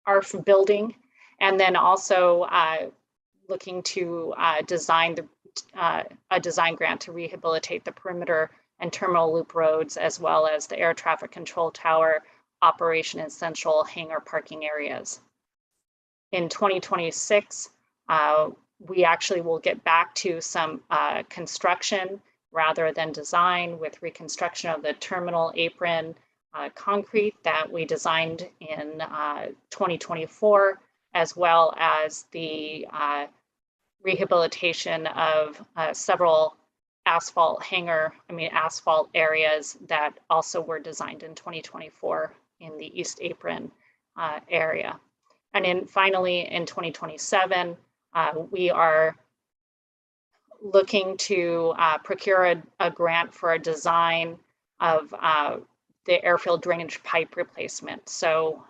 ARF building. And then also looking to design a design grant to rehabilitate the perimeter and terminal loop roads, as well as the air traffic control tower operation and central hangar parking areas. In 2026, we actually will get back to some construction rather than design, with reconstruction of the terminal apron concrete that we designed in 2024, as well as the rehabilitation of several asphalt areas that also were designed in 2024 in the East Apron area. And then finally, in 2027, we are looking to procure a grant for a design of the airfield drainage pipe replacement. So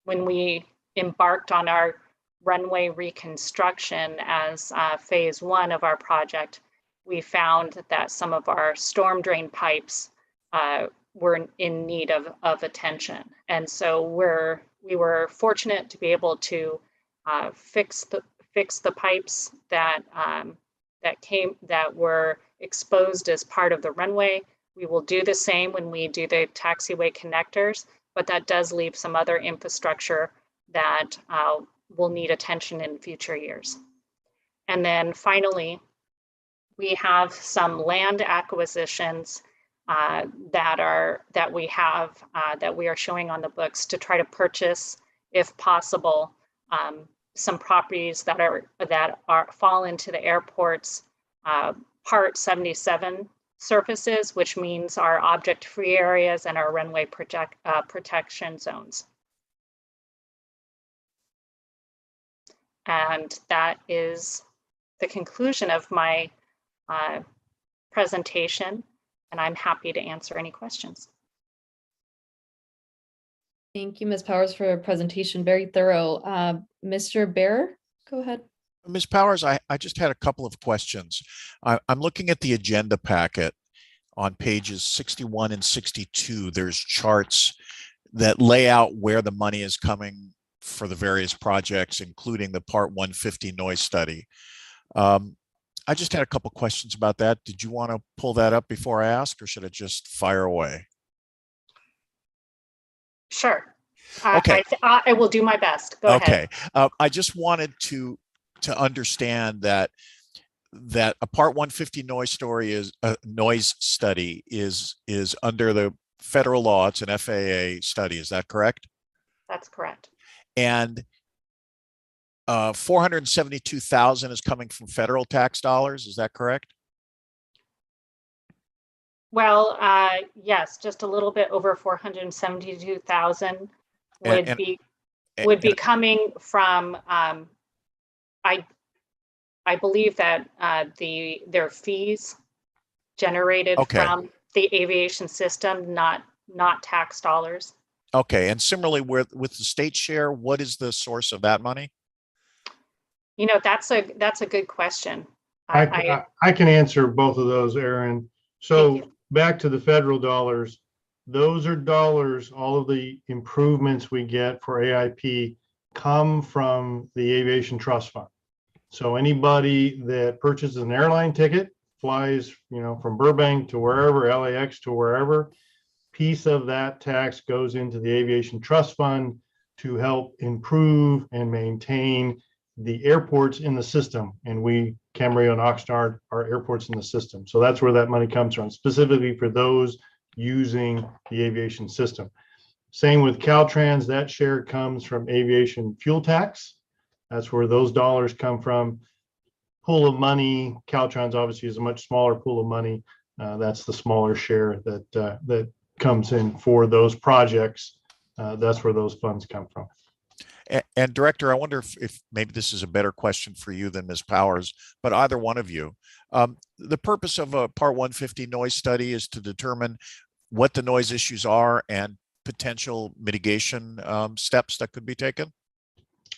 when we embarked on our runway reconstruction as phase one of our project, we found that some of our storm drain pipes were in need of attention. And so we were fortunate to be able to fix the pipes that were exposed as part of the runway. We will do the same when we do the taxiway connectors, but that does leave some other infrastructure that will need attention in future years. And then finally, we have some land acquisitions that we are showing on the books to try to purchase, if possible, some properties that fall into the airport's Part 77 surfaces, which means our object-free areas and our runway protection zones. And that is the conclusion of my presentation, and I'm happy to answer any questions. Thank you, Ms. Powers, for your presentation. Very thorough. Mr. Bear, go ahead. Ms. Powers, I just had a couple of questions. I'm looking at the agenda packet. on pages 61 and 62, there's charts that lay out where the money is coming for the various projects, including the Part 150 noise study. I just had a couple questions about that. Did you want to pull that up before I ask, or should I just fire away? Sure. Okay. I will do my best. Go ahead. Okay. I just wanted to understand that a Part 150 noise study is under the federal law. It's an FAA study. Is that correct? That's correct. And 472,000 is coming from federal tax dollars. Is that correct? Well, yes, just a little bit over 472,000 would be coming from. I believe that their fees generated from the aviation system, not tax dollars. Okay, and similarly with the state share, what is the source of that money? You know, that's a good question. I can answer both of those, Aaron. So back to the federal dollars, those are dollars, all of the improvements we get for AIP come from the Aviation Trust Fund. So anybody that purchases an airline ticket, flies, from Burbank to wherever, LAX to wherever, piece of that tax goes into the Aviation Trust Fund to help improve and maintain the airports in the system. And Camarillo and Oxnard are airports in the system. So that's where that money comes from, specifically for those using the aviation system. Same with Caltrans, that share comes from aviation fuel tax. That's where those dollars come from. Pool of money, Caltrans obviously is a much smaller pool of money. That's the smaller share that comes in for those projects. That's where those funds come from. And Director, I wonder if maybe this is a better question for you than Ms. Powers, but either one of you. The purpose of a Part 150 noise study is to determine what the noise issues are and potential mitigation steps that could be taken?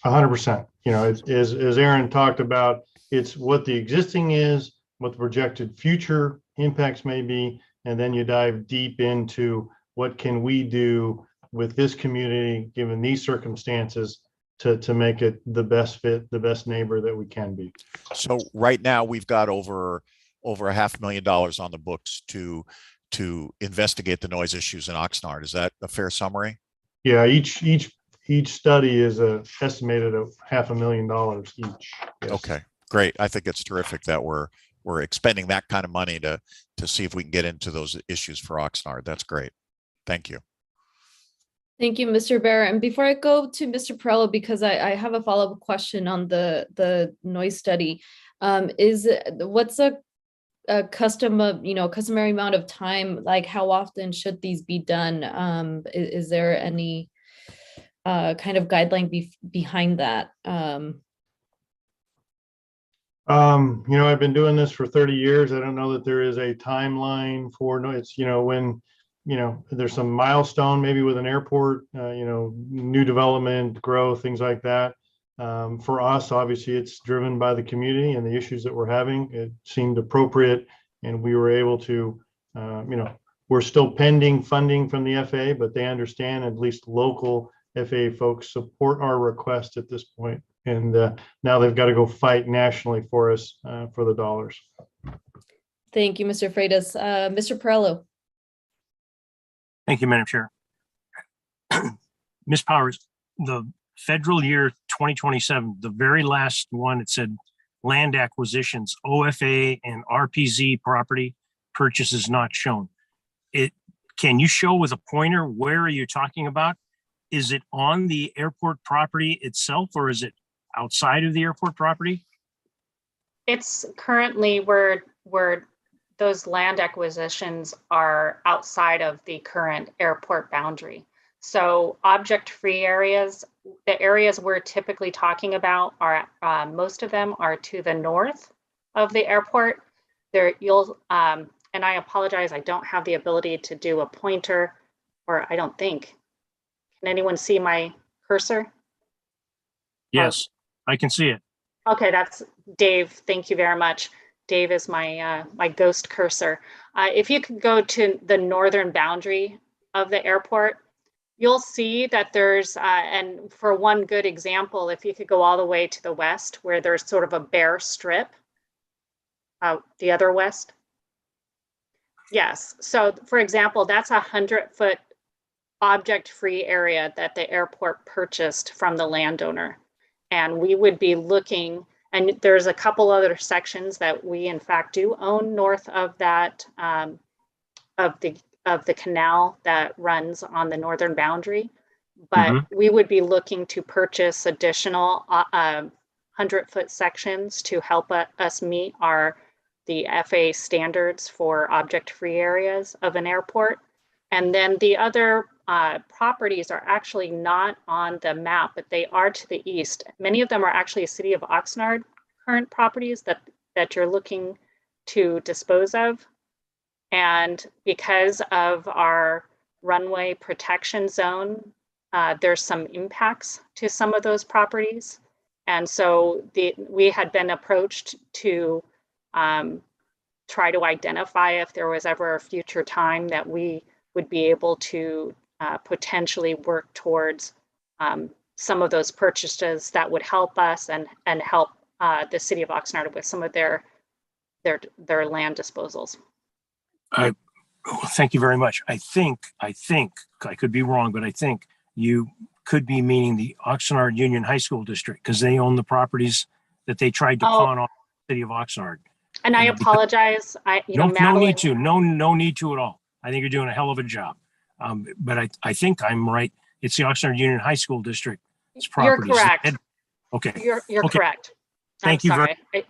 100%. As Aaron talked about, it's what the existing is, what the projected future impacts may be, and then you dive deep into what can we do with this community, given these circumstances, to make it the best fit, the best neighbor that we can be. So right now we've got over $500,000 on the books to investigate the noise issues in Oxnard. Is that a fair summary? Yeah, each study is estimated at $500,000 each. Yes. Okay, great. I think it's terrific that we're expending that kind of money to see if we can get into those issues for Oxnard. That's great. Thank you. Thank you, Mr. Bear. And before I go to Mr. Perello, because I have a follow-up question on the noise study, what's a customary amount of time? Like, how often should these be done? Is there any kind of guideline behind that? I've been doing this for 30 years. I don't know that there is a timeline for it's, when, there's some milestone maybe with an airport, new development, growth, things like that. For us, obviously, it's driven by the community and the issues that we're having. It seemed appropriate, and we were able to, we're still pending funding from the FAA, but they understand, at least local FAA folks support our request at this point. And now they've got to go fight nationally for us for the dollars. Thank you, Mr. Freitas. Mr. Perello. Thank you, Madam Chair. Ms. Powers, the federal year 2027, the very last one, it said land acquisitions, OFA and RPZ property purchases not shown. Can you show with a pointer where are you talking about? Is it on the airport property itself, or is it outside of the airport property? It's currently where those land acquisitions are outside of the current airport boundary. So object-free areas, the areas we're typically talking about are, most of them are to the north of the airport. And I apologize, I don't have the ability to do a pointer, or I don't think. Can anyone see my cursor? Yes, I can see it. Okay, that's Dave. Thank you very much. Dave is my my ghost cursor. If you could go to the northern boundary of the airport, you'll see that there's, and for one good example, if you could go all the way to the west where there's sort of a bare strip, the other west. Yes, so for example, that's 100-foot object-free area that the airport purchased from the landowner. And we would be looking, and there's a couple other sections that we in fact do own north of that, of the canal that runs on the northern boundary. But we would be looking to purchase additional 100-foot sections to help us meet the FAA standards for object-free areas of an airport. And then the other properties are actually not on the map, but they are to the east. Many of them are actually City of Oxnard current properties that you're looking to dispose of. And because of our runway protection zone, there's some impacts to some of those properties. And so we had been approached to try to identify if there was ever a future time that we would be able to potentially work towards some of those purchases that would help us and help the City of Oxnard with some of their land disposals. Thank you very much. I think I could be wrong, but I think you could be meaning the Oxnard Union High School District, because they own the properties that they tried to pawn off the City of Oxnard. And I apologize. No need to. No need to at all. I think you're doing a hell of a job. But I think I'm right. It's the Oxnard Union High School District. You're correct. Okay. You're okay. Correct. Thank you very much.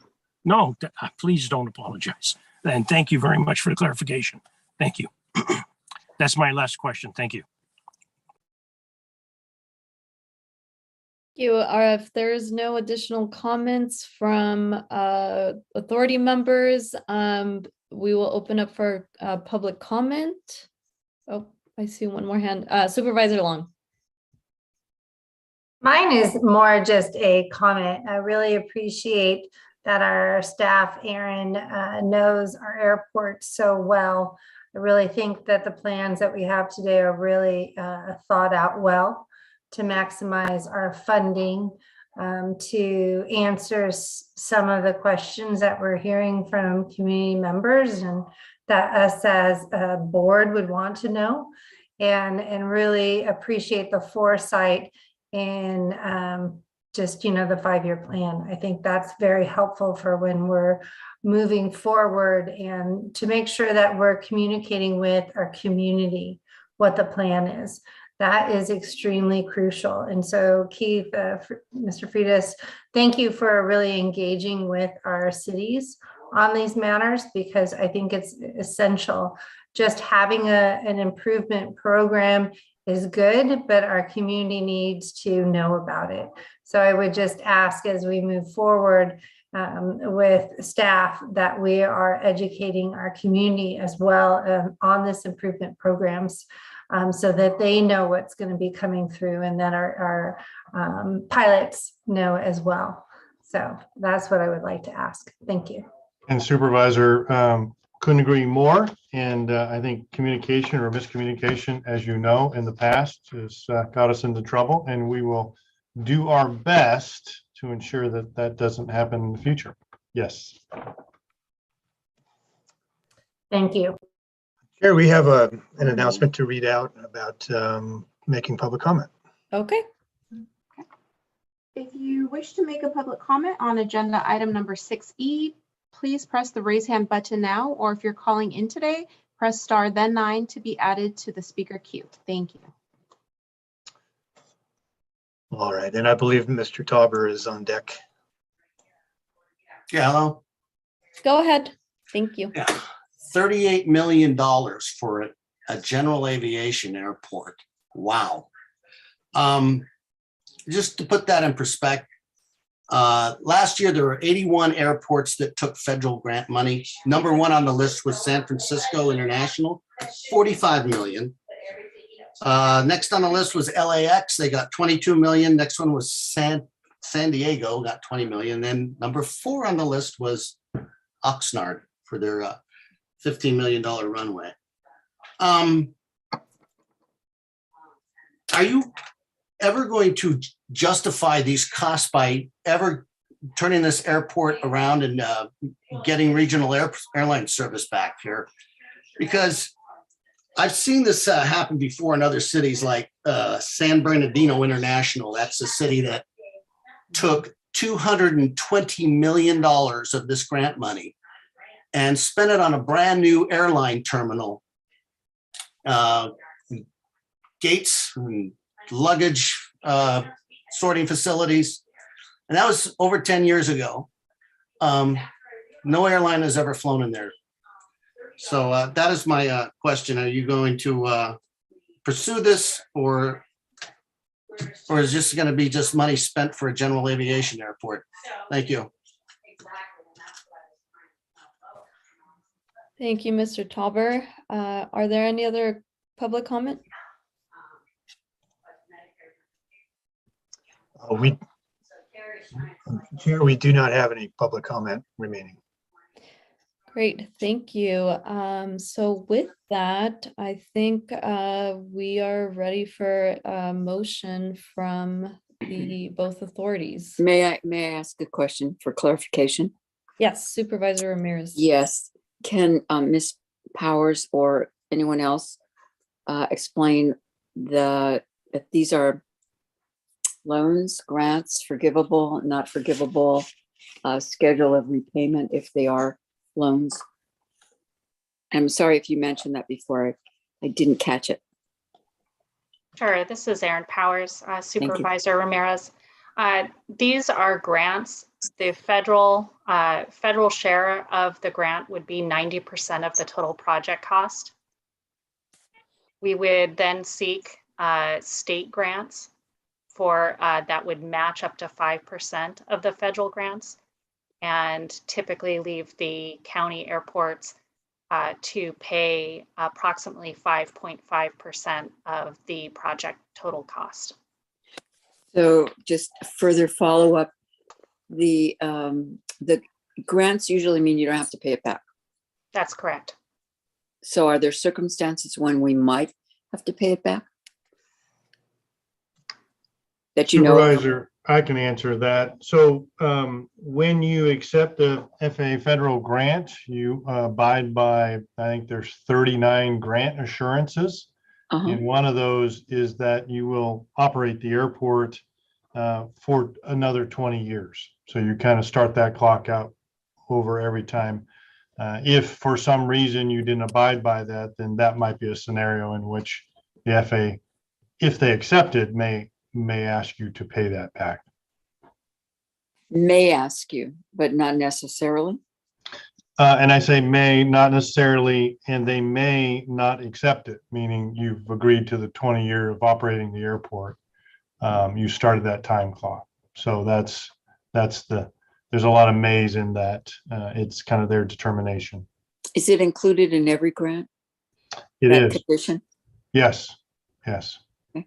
No, please don't apologize. And thank you very much for the clarification. Thank you. That's my last question. Thank you. If there's no additional comments from authority members, we will open up for public comment. Oh, I see one more hand. Supervisor Long. Mine is more just a comment. I really appreciate that our staff, Aaron, knows our airport so well. I really think that the plans that we have today are really thought out well to maximize our funding, to answer some of the questions that we're hearing from community members and that us as a board would want to know, and really appreciate the foresight in just, the 5-year plan. I think that's very helpful for when we're moving forward and to make sure that we're communicating with our community what the plan is. That is extremely crucial. And so Keith, Mr. Freitas, thank you for really engaging with our cities on these matters, because I think it's essential. Just having an improvement program is good, but our community needs to know about it. So I would just ask, as we move forward with staff, that we are educating our community as well on this improvement programs, so that they know what's going to be coming through, and that our pilots know as well. So that's what I would like to ask. Thank you. And Supervisor, couldn't agree more. And I think communication or miscommunication, as you know, in the past has got us into trouble, and we will do our best to ensure that that doesn't happen in the future. Yes. Thank you. Here we have an announcement to read out about making public comment. Okay. If you wish to make a public comment on agenda item number 6E, please press the raise hand button now, or if you're calling in today, press star then 9 to be added to the speaker queue. Thank you. All right, and I believe Mr. Tauber is on deck. Yeah, hello. Go ahead. Thank you. Yeah, $38 million for a general aviation airport. Wow. Just to put that in perspective, last year there were 81 airports that took federal grant money. Number one on the list was San Francisco International, 45 million. Next on the list was LAX. They got 22 million. Next one was San Diego, got 20 million. Then number 4 on the list was Oxnard for their $15 million runway. Are you ever going to justify these costs by ever turning this airport around and getting regional airline service back here? Because I've seen this happen before in other cities like San Bernardino International. That's a city that took $220 million of this grant money and spent it on a brand new airline terminal, gates and luggage sorting facilities. And that was over 10 years ago. No airline has ever flown in there. So that is my question. Are you going to pursue this, or is this going to be just money spent for a general aviation airport? Thank you. Thank you, Mr. Tauber. Are there any other public comment? Chair, we do not have any public comment remaining. Great, thank you. So with that, I think we are ready for a motion from both authorities. May I ask a question for clarification? Yes, Supervisor Ramirez. Yes. Can Ms. Powers or anyone else explain if these are loans, grants, forgivable, not forgivable, schedule of repayment if they are loans? I'm sorry if you mentioned that before. I didn't catch it. Sure, this is Erin Powers, Supervisor Ramirez. These are grants. The federal share of the grant would be 90% of the total project cost. We would then seek state grants for that would match up to 5% of the federal grants, and typically leave the county airports to pay approximately 5.5% of the project total cost. So just further follow up, the grants usually mean you don't have to pay it back. That's correct. So are there circumstances when we might have to pay it back? That you know of? Supervisor, I can answer that. So when you accept the FAA federal grant, you abide by, I think there's 39 grant assurances. And one of those is that you will operate the airport for another 20 years. So you kind of start that clock out over every time. If for some reason you didn't abide by that, then that might be a scenario in which the FAA, if they accept it, may ask you to pay that back. May ask you, but not necessarily. And I say may, not necessarily, and they may not accept it, meaning you've agreed to the 20 year of operating the airport. You started that time clock. So there's a lot of mays in that. It's kind of their determination. Is it included in every grant? It is. Condition? Yes, yes. Okay.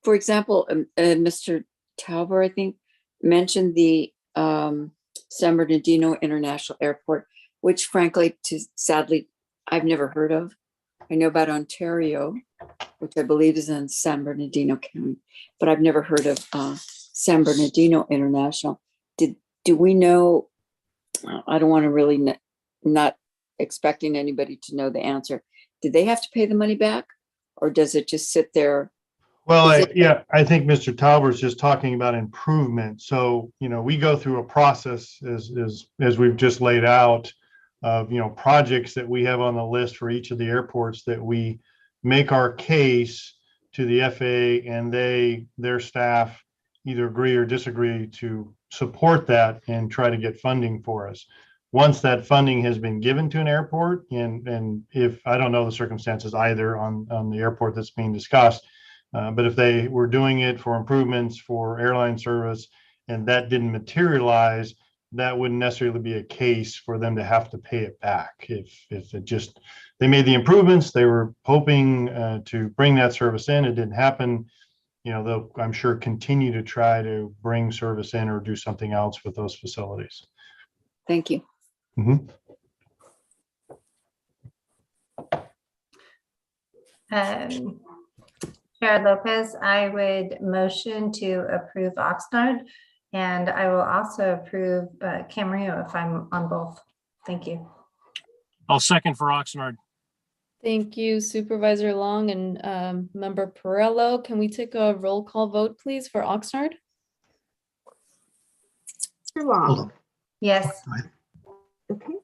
For example, Mr. Tauber, I think, mentioned the San Bernardino International Airport, which frankly, sadly, I've never heard of. I know about Ontario, which I believe is in San Bernardino County, but I've never heard of San Bernardino International. Do we know, I don't want to really, not expecting anybody to know the answer. Do they have to pay the money back, or does it just sit there? Well, I think Mr. Tauber is just talking about improvement. So, we go through a process as we've just laid out of, projects that we have on the list for each of the airports that we make our case to the FAA, and their staff either agree or disagree to support that and try to get funding for us. Once that funding has been given to an airport, and if I don't know the circumstances either on the airport that's being discussed, but if they were doing it for improvements for airline service and that didn't materialize, that wouldn't necessarily be a case for them to have to pay it back. If it just, they made the improvements, they were hoping to bring that service in, it didn't happen, they'll, I'm sure, continue to try to bring service in or do something else with those facilities. Thank you. Mhm. Chair Lopez, I would motion to approve Oxnard, and I will also approve Camarillo if I'm on both. Thank you. I'll second for Oxnard. Thank you, Supervisor Long and Member Perrello. Can we take a roll call vote, please, for Oxnard? Mr. Long. Yes. Okay.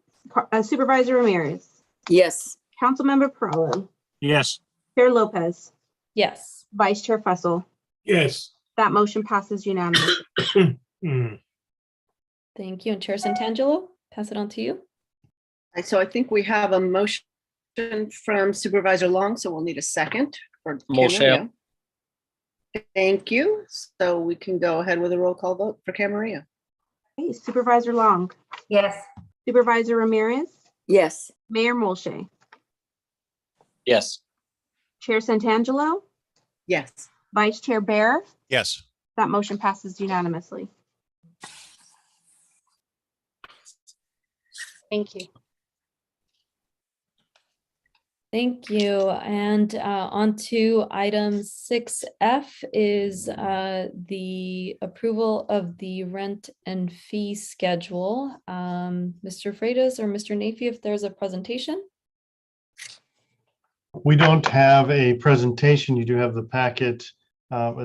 Supervisor Ramirez. Yes. Councilmember Perrello. Yes. Chair Lopez. Yes. Vice Chair Fussell. Yes. That motion passes unanimously. Thank you. And Chair Santangelo, pass it on to you. So I think we have a motion from Supervisor Long, so we'll need a second for Motion. Camarillo. Thank you. So we can go ahead with a roll call vote for Camarillo. Okay, Supervisor Long. Yes. Supervisor Ramirez. Yes. Mayor Molche. Yes. Chair Santangelo. Yes. Vice Chair Bear. Yes. That motion passes unanimously. Thank you. Thank you. And on to item 6F is the approval of the rent and fee schedule. Mr. Freitas or Mr. Nafee, if there's a presentation. We don't have a presentation. You do have the packet.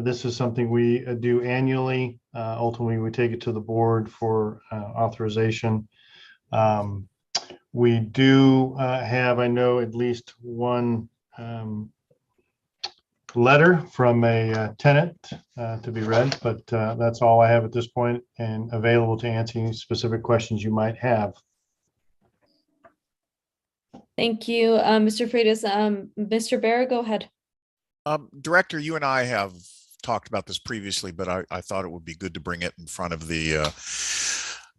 This is something we do annually. Ultimately, we take it to the board for authorization. We do have, I know, at least one letter from a tenant to be read, but that's all I have at this point and available to answer any specific questions you might have. Thank you, Mr. Freitas. Mr. Bear, go ahead. Director, you and I have talked about this previously, but I thought it would be good to bring it in front of the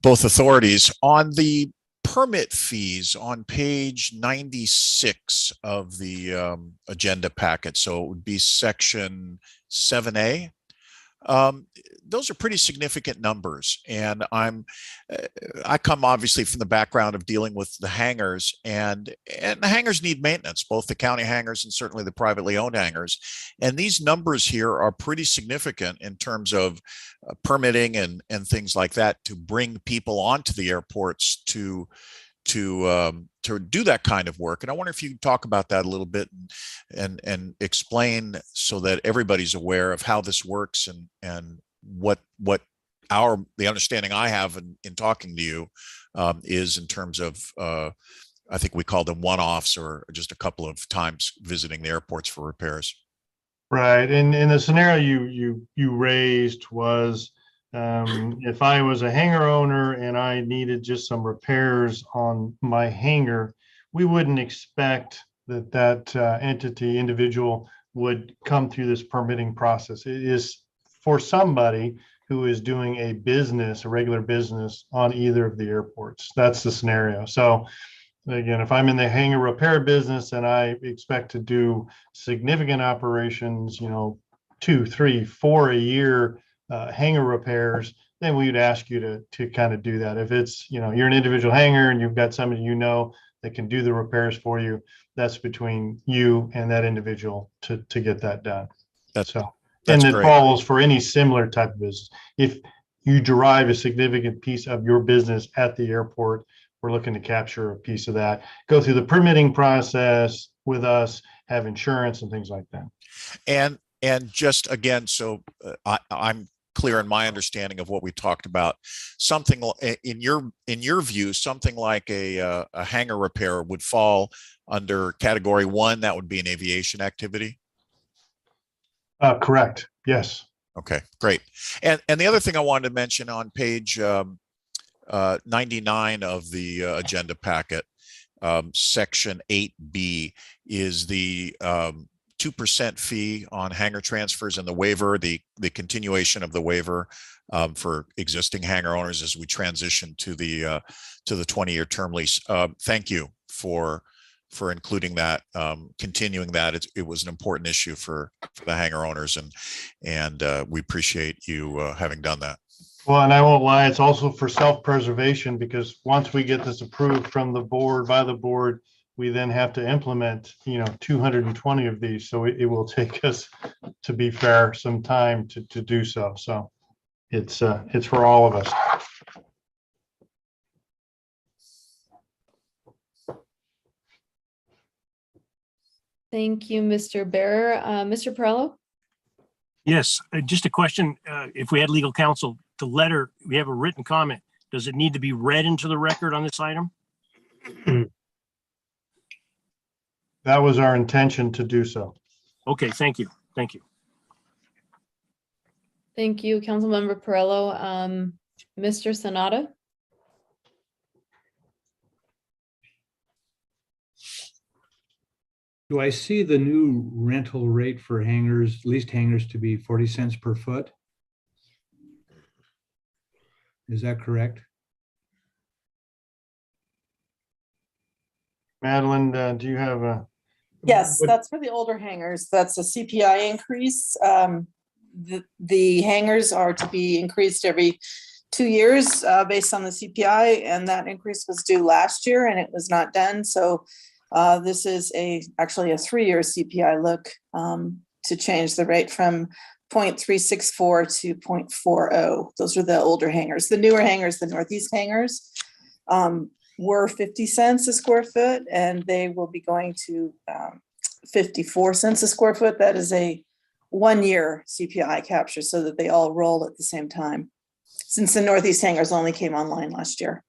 both authorities. On the permit fees on page 96 of the agenda packet, so it would be section 7A. Those are pretty significant numbers, and I come obviously from the background of dealing with the hangars, and the hangars need maintenance, both the county hangars and certainly the privately owned hangars. And these numbers here are pretty significant in terms of permitting and things like that to bring people onto the airports to do that kind of work. And I wonder if you can talk about that a little bit and explain so that everybody's aware of how this works and what the understanding I have in talking to you is in terms of I think we call them one-offs or just a couple of times visiting the airports for repairs. Right, and the scenario you raised was if I was a hangar owner and I needed just some repairs on my hangar, we wouldn't expect that individual would come through this permitting process. It is for somebody who is doing a regular business on either of the airports. That's the scenario. So again, if I'm in the hangar repair business and I expect to do significant operations, 2, 3, 4 a year, hangar repairs, then we would ask you to kind of do that. If it's, you're an individual hangar and you've got somebody that can do the repairs for you, that's between you and that individual to get that done. That's and it great. follows for any similar type of business. If you derive a significant piece of your business at the airport, we're looking to capture a piece of that, go through the permitting process with us, have insurance and things like that. And just again, so I'm clear in my understanding of what we talked about. Something in your view, something like a hangar repair would fall under category 1. That would be an aviation activity. Correct. Yes. Okay, great. And the other thing I wanted to mention on page 99 of the agenda packet, section 8B, is the 2% fee on hangar transfers and the waiver, the continuation of the waiver for existing hangar owners as we transition to the 20-year term lease. Thank you for including that, continuing that. It was an important issue for the hangar owners, and we appreciate you having done that. Well, and I won't lie, it's also for self-preservation, because once we get this approved from the board, by the board, we then have to implement, 220 of these. So it will take us, to be fair, some time to do so. So it's for all of us. Thank you, Mr. Bearer. Mr. Perello? Yes, just a question. If we had legal counsel, the letter, we have a written comment. Does it need to be read into the record on this item? That was our intention to do so. Okay, thank you. Thank you. Thank you, Councilmember Perello. Mr. Sanada? Do I see the new rental rate for hangars, leased hangars, to be 40 cents per foot? Is that correct? Madeline, do you have a? Yes, what- that's for the older hangars. That's a CPI increase. The hangars are to be increased every 2 years based on the CPI, and that increase was due last year and it was not done. So this is actually a 3-year CPI look to change the rate from 0.364 to 0.40. Those are the older hangars. The newer hangars, the Northeast hangars, were 50 cents a square foot, and they will be going to 54 cents a square foot. That is a 1-year CPI capture, so that they all roll at the same time, since the Northeast hangars only came online last year.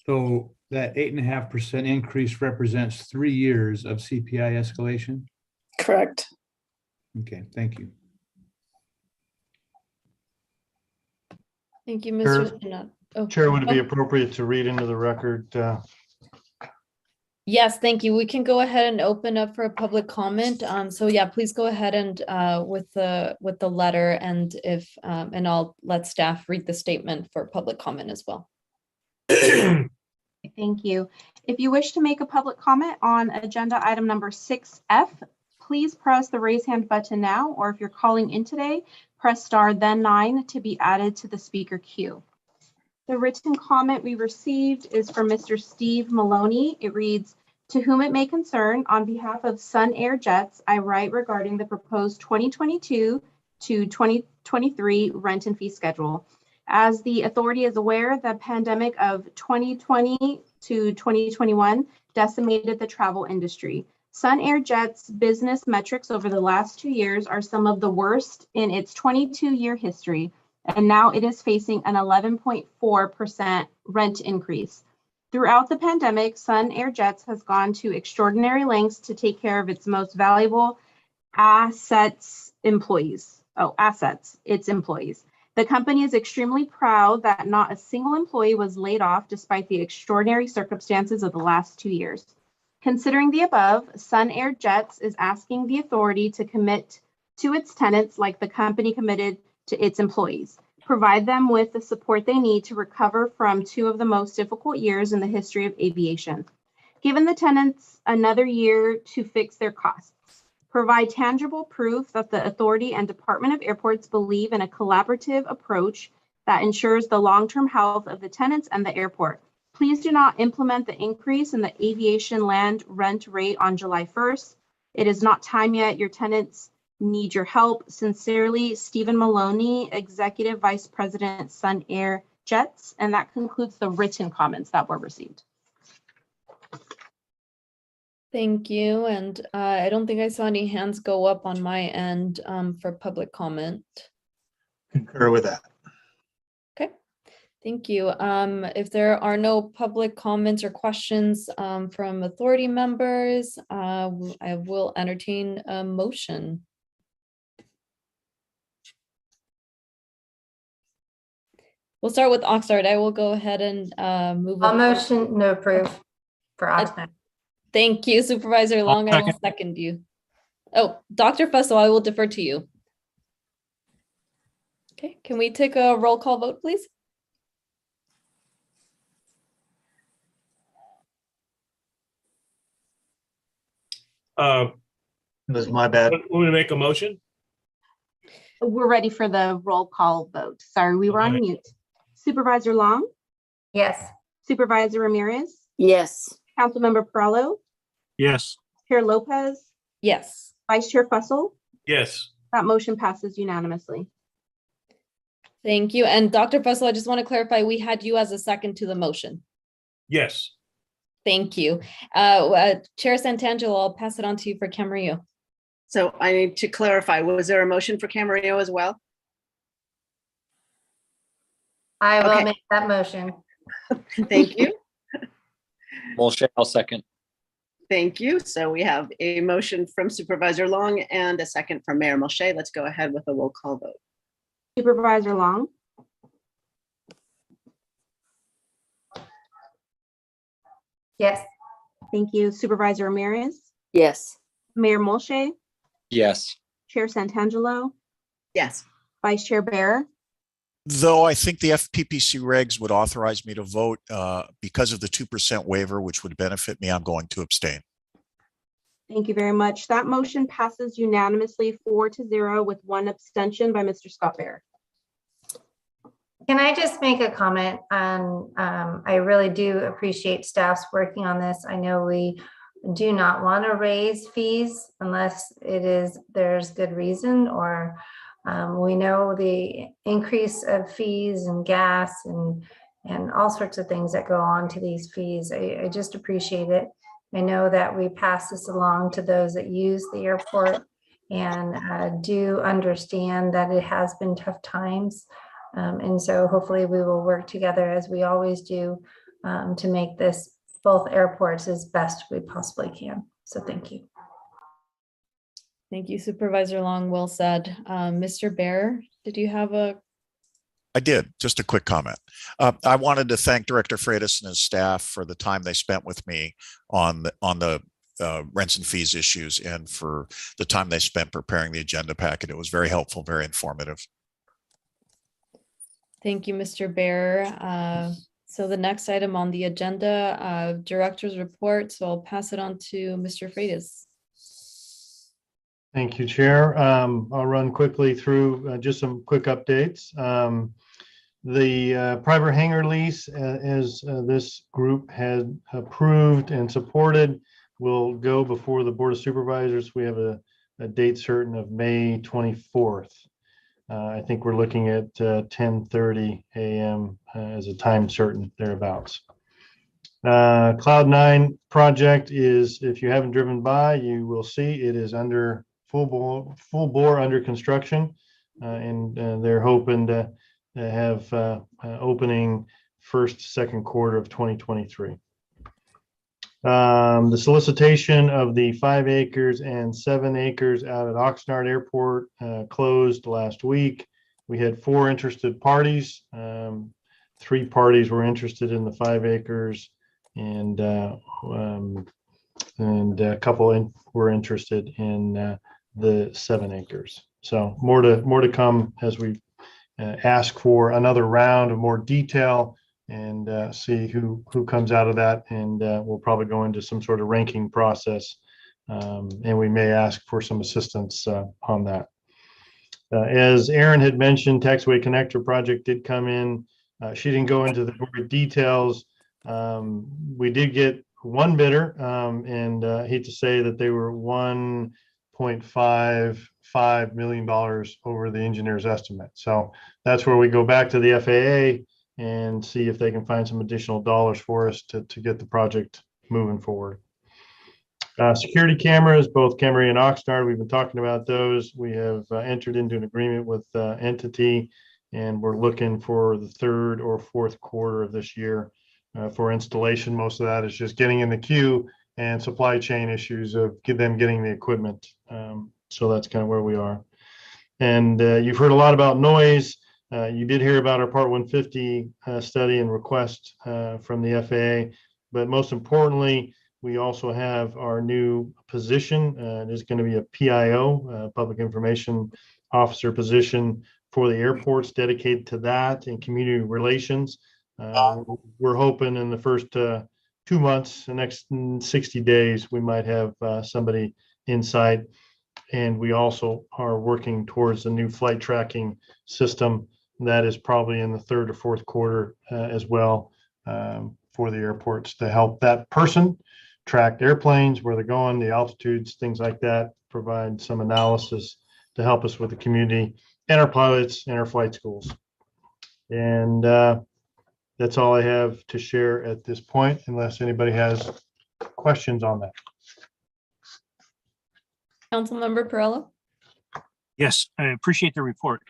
So that 8.5% increase represents 3 years of CPI escalation? Correct. Okay, thank you. Thank you, Mr. Sanada. Oh, Chair, would it be oh, appropriate to read into the record? yes, thank you. We can go ahead and open up for a public comment. So yeah, please go ahead and with the letter, and and I'll let staff read the statement for public comment as well. Thank you. If you wish to make a public comment on agenda item number 6F, please press the raise hand button now, or if you're calling in today, press star then 9 to be added to the speaker queue. The written comment we received is from Mr. Steve Maloney. It reads, "To whom it may concern, on behalf of Sun Air Jets, I write regarding the proposed 2022 to 2023 rent and fee schedule. As the authority is aware, the pandemic of 2020 to 2021 decimated the travel industry. Sun Air Jet's business metrics over the last 2 years are some of the worst in its 22-year history, and now it is facing an 11.4% rent increase. Throughout the pandemic, Sun Air Jets has gone to extraordinary lengths to take care of its most valuable its employees. The company is extremely proud that not a single employee was laid off despite the extraordinary circumstances of the last 2 years. Considering the above, Sun Air Jets is asking the authority to commit to its tenants like the company committed to its employees. Provide them with the support they need to recover from 2 of the most difficult years in the history of aviation. Given the tenants another year to fix their costs. Provide tangible proof that the authority and Department of Airports believe in a collaborative approach that ensures the long-term health of the tenants and the airport. Please do not implement the increase in the aviation land rent rate on July 1st. It is not time yet. Your tenants need your help. Sincerely, Stephen Maloney, Executive Vice President, Sun Air Jets." And that concludes the written comments that were received. Thank you. And I don't think I saw any hands go up on my end for public comment. Concur with that. Okay, thank you. If there are no public comments or questions from authority members, I will entertain a motion. We'll start with Oxnard. I will go ahead and move. I'll motion to approve for Oxnard. Thank you, Supervisor Long. I will second you. Oh, Dr. Fussell, I will defer to you. Okay, can we take a roll call vote, please? It was my bad. Want me to make a motion? We're ready for the roll call vote. Sorry, we were on mute. Supervisor Long, Yes. Supervisor Ramirez, Yes. Councilmember Perallo, Yes. Chair Lopez, Yes. Vice Chair Fussell. Yes. That motion passes unanimously. Thank you. And Dr. Fussell, I just want to clarify, we had you as a second to the motion. Yes. Thank you. Chair Santangelo, I'll pass it on to you for Camarillo. So I need to clarify, was there a motion for Camarillo as well? I will Okay. make that motion. Thank you. Molche, I'll second. Thank you. So we have a motion from Supervisor Long and a second from Mayor Molche. Let's go ahead with a roll call vote. Supervisor Long, Yes. thank you. Supervisor Ramirez, Yes. Mayor Molche, Yes. Chair Santangelo, Yes. Vice Chair Bear. Though I think the FPPC regs would authorize me to vote because of the 2% waiver, which would benefit me, I'm going to abstain. Thank you very much. That motion passes unanimously 4-0 with one abstention by Mr. Scott Bear. Can I just make a comment on, I really do appreciate staff's working on this. I know we do not want to raise fees unless there's good reason, or we know the increase of fees and gas and all sorts of things that go on to these fees. I just appreciate it. I know that we pass this along to those that use the airport and do understand that it has been tough times. And so hopefully we will work together as we always do to make this both airports as best we possibly can. So thank you. Thank you, Supervisor Long. Well said. Mr. Bear, did you have a? I did. Just a quick comment. I wanted to thank Director Freitas and his staff for the time they spent with me on the rents and fees issues, and for the time they spent preparing the agenda packet. It was very helpful, very informative. Thank you, Mr. Bear. So the next item on the agenda, Director's Report. So I'll pass it on to Mr. Freitas. Thank you, Chair. I'll run quickly through just some quick updates. The private hangar lease, as this group had approved and supported, will go before the Board of Supervisors. We have a date certain of May 24th. I think we're looking at 10:30 a.m. As a time certain thereabouts. Cloud 9 project is, if you haven't driven by, you will see it is under full bore under construction, and they're hoping to have opening second quarter of 2023. The solicitation of the 5 acres and 7 acres out at Oxnard Airport closed last week. We had 4 interested parties. 3 parties were interested in the 5 acres, and a couple were interested in the 7 acres. So more to come as we ask for another round of more detail and see who comes out of that, and we'll probably go into some sort of ranking process, and we may ask for some assistance on that. As Erin had mentioned, Taxiway Connector project did come in. She didn't go into the details. We did get one bidder, and I hate to say that they were $1.55 million over the engineer's estimate. So that's where we go back to the FAA and see if they can find some additional dollars for us to get the project moving forward. Security cameras, both Camarillo and Oxnard, we've been talking about those. We have entered into an agreement with Entity, and we're looking for the 3rd or 4th quarter of this year for installation. Most of that is just getting in the queue and supply chain issues of them getting the equipment. So that's kind of where we are. And you've heard a lot about noise. You did hear about our Part 150 study and request from the FAA, but most importantly, we also have our new position. There's going to be a PIO, Public Information Officer position for the airports, dedicated to that and community relations. We're hoping in the first 2 months, the next 60 days, we might have somebody in sight. And we also are working towards a new flight tracking system that is probably in the third or fourth quarter as well, for the airports, to help that person track airplanes, where they're going, the altitudes, things like that, provide some analysis to help us with the community and our pilots and our flight schools. And that's all I have to share at this point, unless anybody has questions on that. Councilmember Perrella? Yes, I appreciate the report.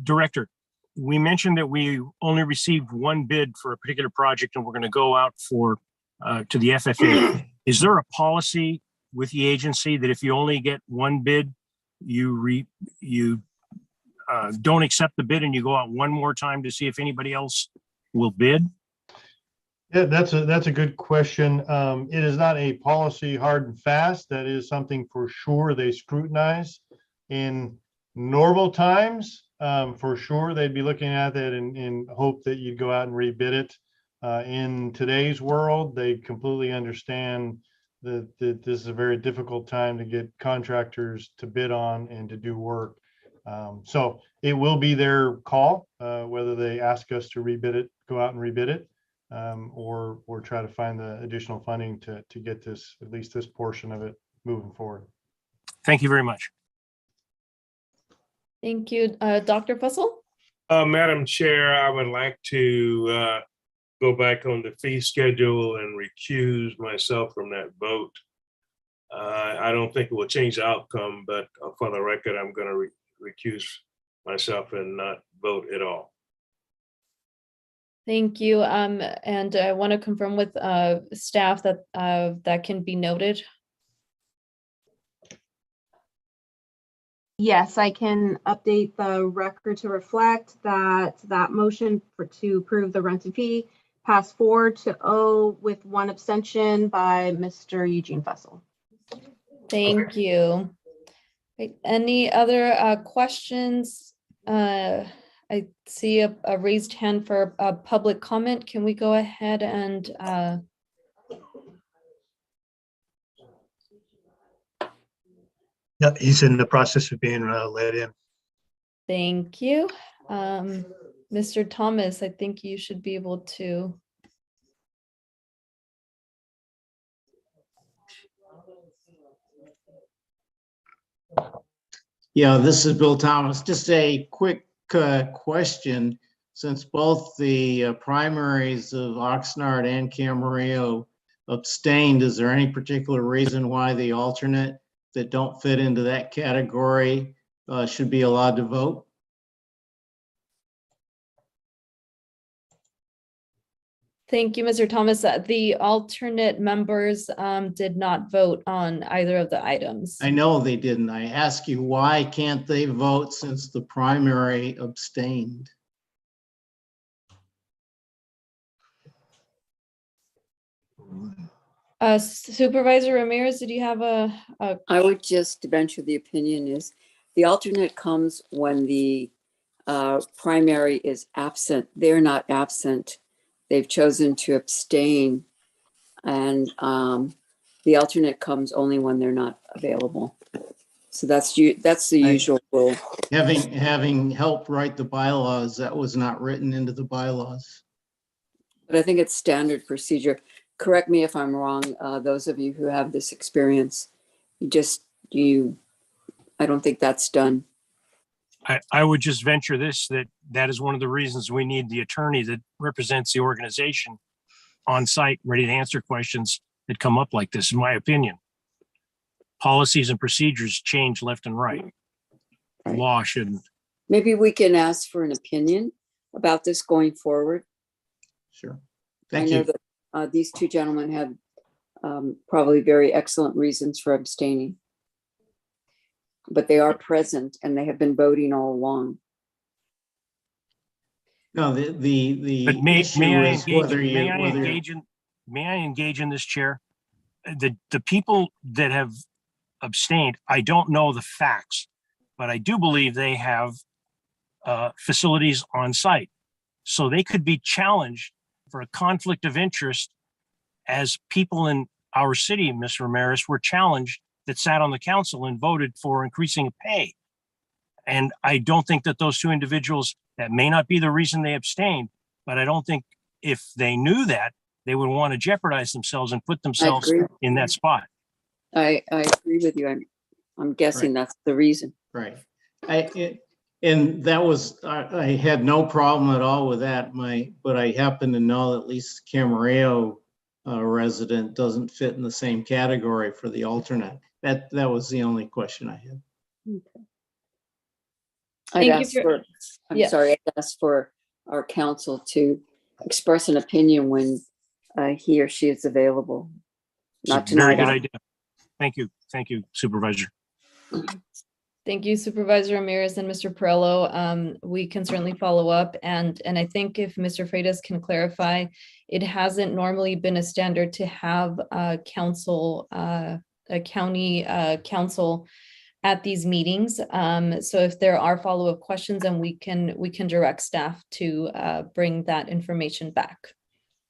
Director, we mentioned that we only received one bid for a particular project and we're going to go out for to the FFA. Is there a policy with the agency that if you only get one bid, you don't accept the bid and you go out one more time to see if anybody else will bid? Yeah, that's a good question. It is not a policy hard and fast. That is something for sure they scrutinize. In normal times, for sure, they'd be looking at that and hope that you'd go out and rebid it. In today's world, they completely understand that this is a very difficult time to get contractors to bid on and to do work. So it will be their call, whether they ask us to rebid it, go out and rebid it, or try to find the additional funding to get this, at least this portion of it, moving forward. Thank you very much. Thank you. Dr. Fussell? Madam Chair, I would like to go back on the fee schedule and recuse myself from that vote. I don't think it will change the outcome, but for the record, I'm going to recuse myself and not vote at all. Thank you. And I want to confirm with staff that that can be noted. Yes, I can update the record to reflect that motion to approve the rent and fee passed 4-0 with one abstention by Mr. Eugene Fussell. Thank you. Right, any other questions? I see a raised hand for a public comment. Can we go ahead and Yeah, he's in the process of being let in. thank you. Mr. Thomas, I think you should be able to. Yeah, this is Bill Thomas. Just a quick question. Since both the primaries of Oxnard and Camarillo abstained, is there any particular reason why the alternate that don't fit into that category should be allowed to vote? Thank you, Mr. Thomas. The alternate members did not vote on either of the items. I know they didn't. I ask you, why can't they vote since the primary abstained? Supervisor Ramirez, did you have a? I would just venture the opinion is the alternate comes when the primary is absent. They're not absent. They've chosen to abstain. And the alternate comes only when they're not available. So that's the usual rule. Having helped write the bylaws, that was not written into the bylaws. But I think it's standard procedure. Correct me if I'm wrong, those of you who have this experience, I don't think that's done. I would just venture this, that is one of the reasons we need the attorney that represents the organization on site, ready to answer questions that come up like this, in my opinion. Policies and procedures change left and right. Law shouldn't. Maybe we can ask for an opinion about this going forward. Sure. Thank you. I know that these two gentlemen had probably very excellent reasons for abstaining. But they are present and they have been voting all along. No, the issue is whether may I engage in this, Chair? The people that have abstained, I don't know the facts, but I do believe they have facilities on site. So they could be challenged for a conflict of interest as people in our city, Ms. Ramirez, were challenged that sat on the council and voted for increasing pay. And I don't think that those two individuals, that may not be the reason they abstained, but I don't think if they knew that, they would want to jeopardize themselves and put themselves in that spot. I agree with you. I'm guessing that's the reason. Right. And that was, I had no problem at all with that. But I happen to know that at least Camarillo resident doesn't fit in the same category for the alternate. That was the only question I had. I'd ask for our council to express an opinion when he or she is available. Not tonight. Very good idea. Thank you, Supervisor. Thank you, Supervisor Ramirez and Mr. Perello. We can certainly follow up, and I think if Mr. Freitas can clarify, it hasn't normally been a standard to have a county council at these meetings. So if there are follow-up questions, then we can direct staff to bring that information back.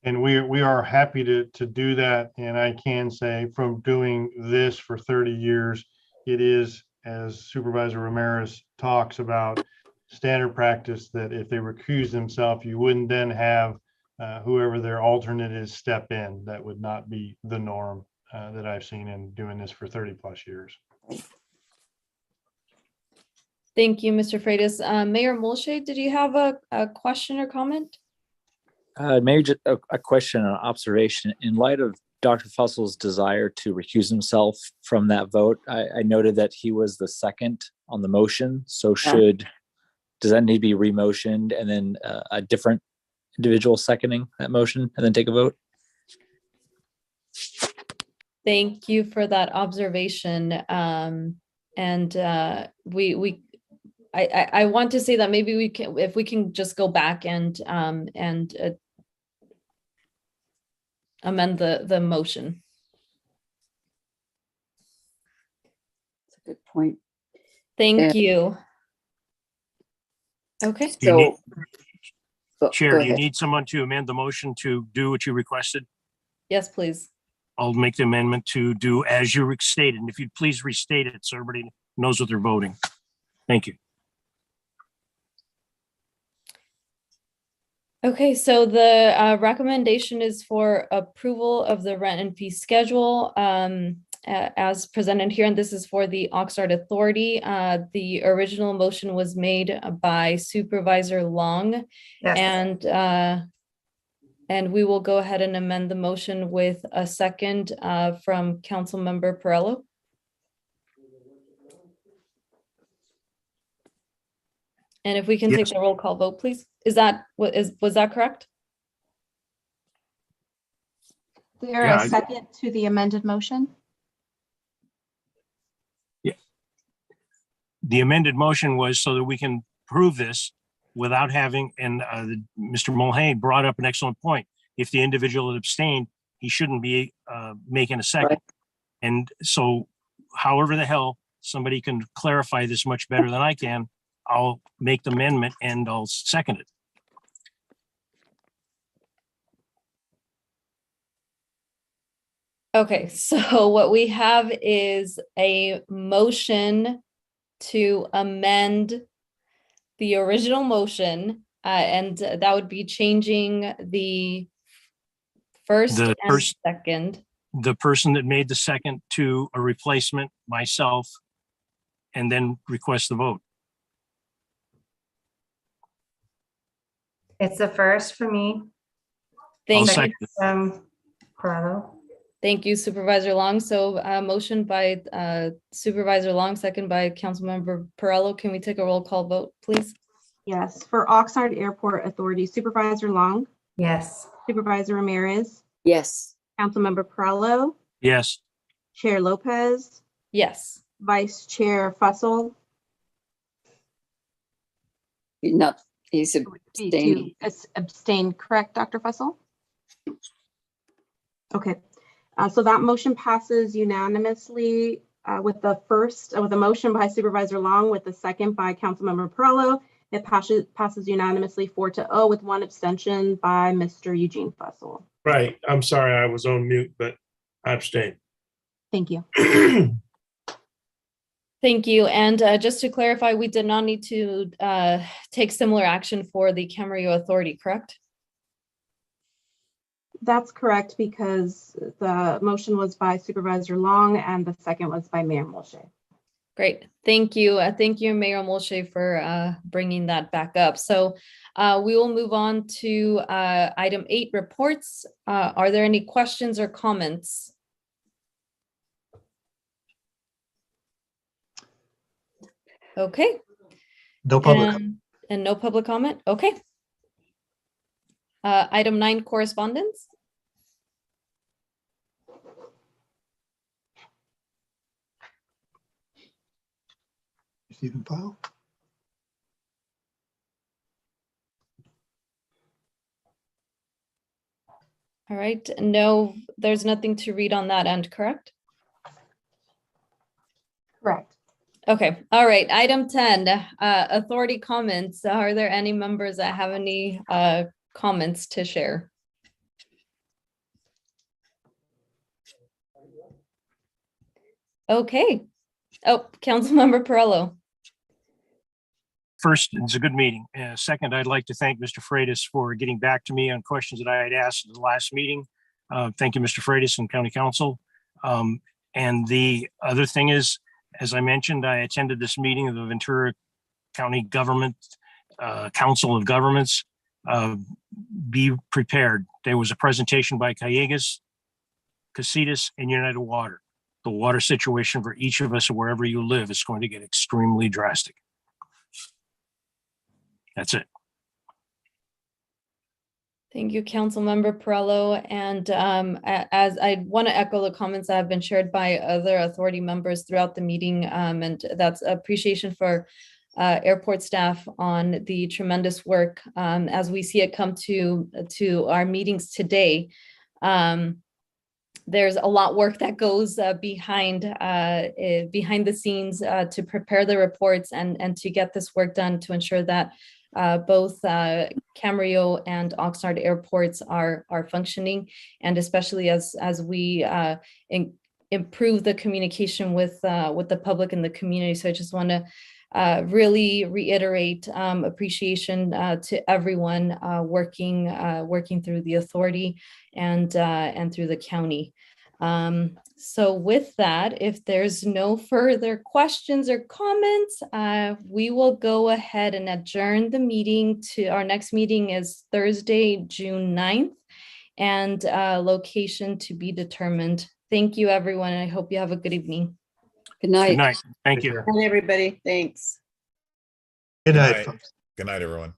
And we are happy to do that. And I can say from doing this for 30 years, it is, as Supervisor Ramirez talks about, standard practice that if they recuse themselves, you wouldn't then have whoever their alternate is step in. That would not be the norm that I've seen in doing this for 30 plus years. Thank you, Mr. Freitas. Mayor Molshay, did you have a question or comment? Maybe just a question or observation. In light of Dr. Fussel's desire to recuse himself from that vote, I noted that he was the second on the motion. So does that need to be remotioned and then a different individual seconding that motion and then take a vote? Thank you for that observation. I want to say that maybe we can, if we can just go back and amend the motion. That's a good point. Thank you. Okay. So, Chair, do you need someone to amend the motion to do what you requested? Yes, please. I'll make the amendment to do as you stated. And if you'd please restate it so everybody knows what they're voting. Thank you. Okay, so the recommendation is for approval of the rent and fee schedule as presented here, and this is for the Oxnard Authority. The original motion was made by Supervisor Long, and we will go ahead and amend the motion with a second from Councilmember Perello. And if we can take the roll call vote, please. Was that correct? Is there a second to the amended motion? Yeah. The amended motion was so that we can prove this without having, and Mr. Mulhane brought up an excellent point. If the individual had abstained, he shouldn't be making a second. Right. And so however the hell somebody can clarify this much better than I can, I'll make the amendment and I'll second it. Okay, so what we have is a motion to amend the original motion, and that would be changing the first and second. The person that made the second to a replacement, myself, and then request the vote. It's the first for me. Thank you. Thank you, Supervisor Long. So motion by Supervisor Long, second by Councilmember Perello. Can we take a roll call vote, please? Yes, for Oxnard Airport Authority, Supervisor Long. Yes. Supervisor Ramirez. Yes. Councilmember Perello. Yes. Chair Lopez. Yes. Vice Chair Fussell. He's abstaining. Abstained, correct, Dr. Fussell? Okay, so that motion passes unanimously with the motion by Supervisor Long, with the second by Councilmember Perello. It passes unanimously 4-0 with one abstention by Mr. Eugene Fussell. Right. I'm sorry I was on mute, but I abstained. Thank you. Thank you. And just to clarify, we did not need to take similar action for the Camarillo Authority, correct? That's correct, because the motion was by Supervisor Long and the second was by Mayor Molche. Great. Thank you. Thank you, Mayor Molche, for bringing that back up. So we will move on to item 8, reports. Are there any questions or comments? Okay. No public. And no public comment? Okay. Item 9, correspondence. Receive and file. All right. No, there's nothing to read on that end, correct? Correct. Okay. All right. Item 10, authority comments. Are there any members that have any comments to share? Okay. Oh, Councilmember Perello. First, it's a good meeting. Second, I'd like to thank Mr. Freitas for getting back to me on questions that I had asked at the last meeting. Thank you, Mr. Freitas and County Council. And the other thing is, as I mentioned, I attended this meeting of the Ventura County Government Council of Governments. Be prepared. There was a presentation by Callegas, Casitas, and United Water. The water situation for each of us, wherever you live, is going to get extremely drastic. That's it. Thank you, Councilmember Perello. And as I want to echo the comments that have been shared by other authority members throughout the meeting, and that's appreciation for airport staff on the tremendous work as we see it come to our meetings today. There's a lot of work that goes behind the scenes to prepare the reports and to get this work done to ensure that both Camarillo and Oxnard airports are functioning, and especially as we improve the communication with the public and the community. So I just want to really reiterate appreciation to everyone working through the authority and through the county. So with that, if there's no further questions or comments, we will go ahead and adjourn the meeting. To our next meeting is Thursday, June 9th, and location to be determined. Thank you, everyone, and I hope you have a good evening. Good night. Good night. Thank you. Good night, everybody. Thanks. Good night, folks. Good night, everyone.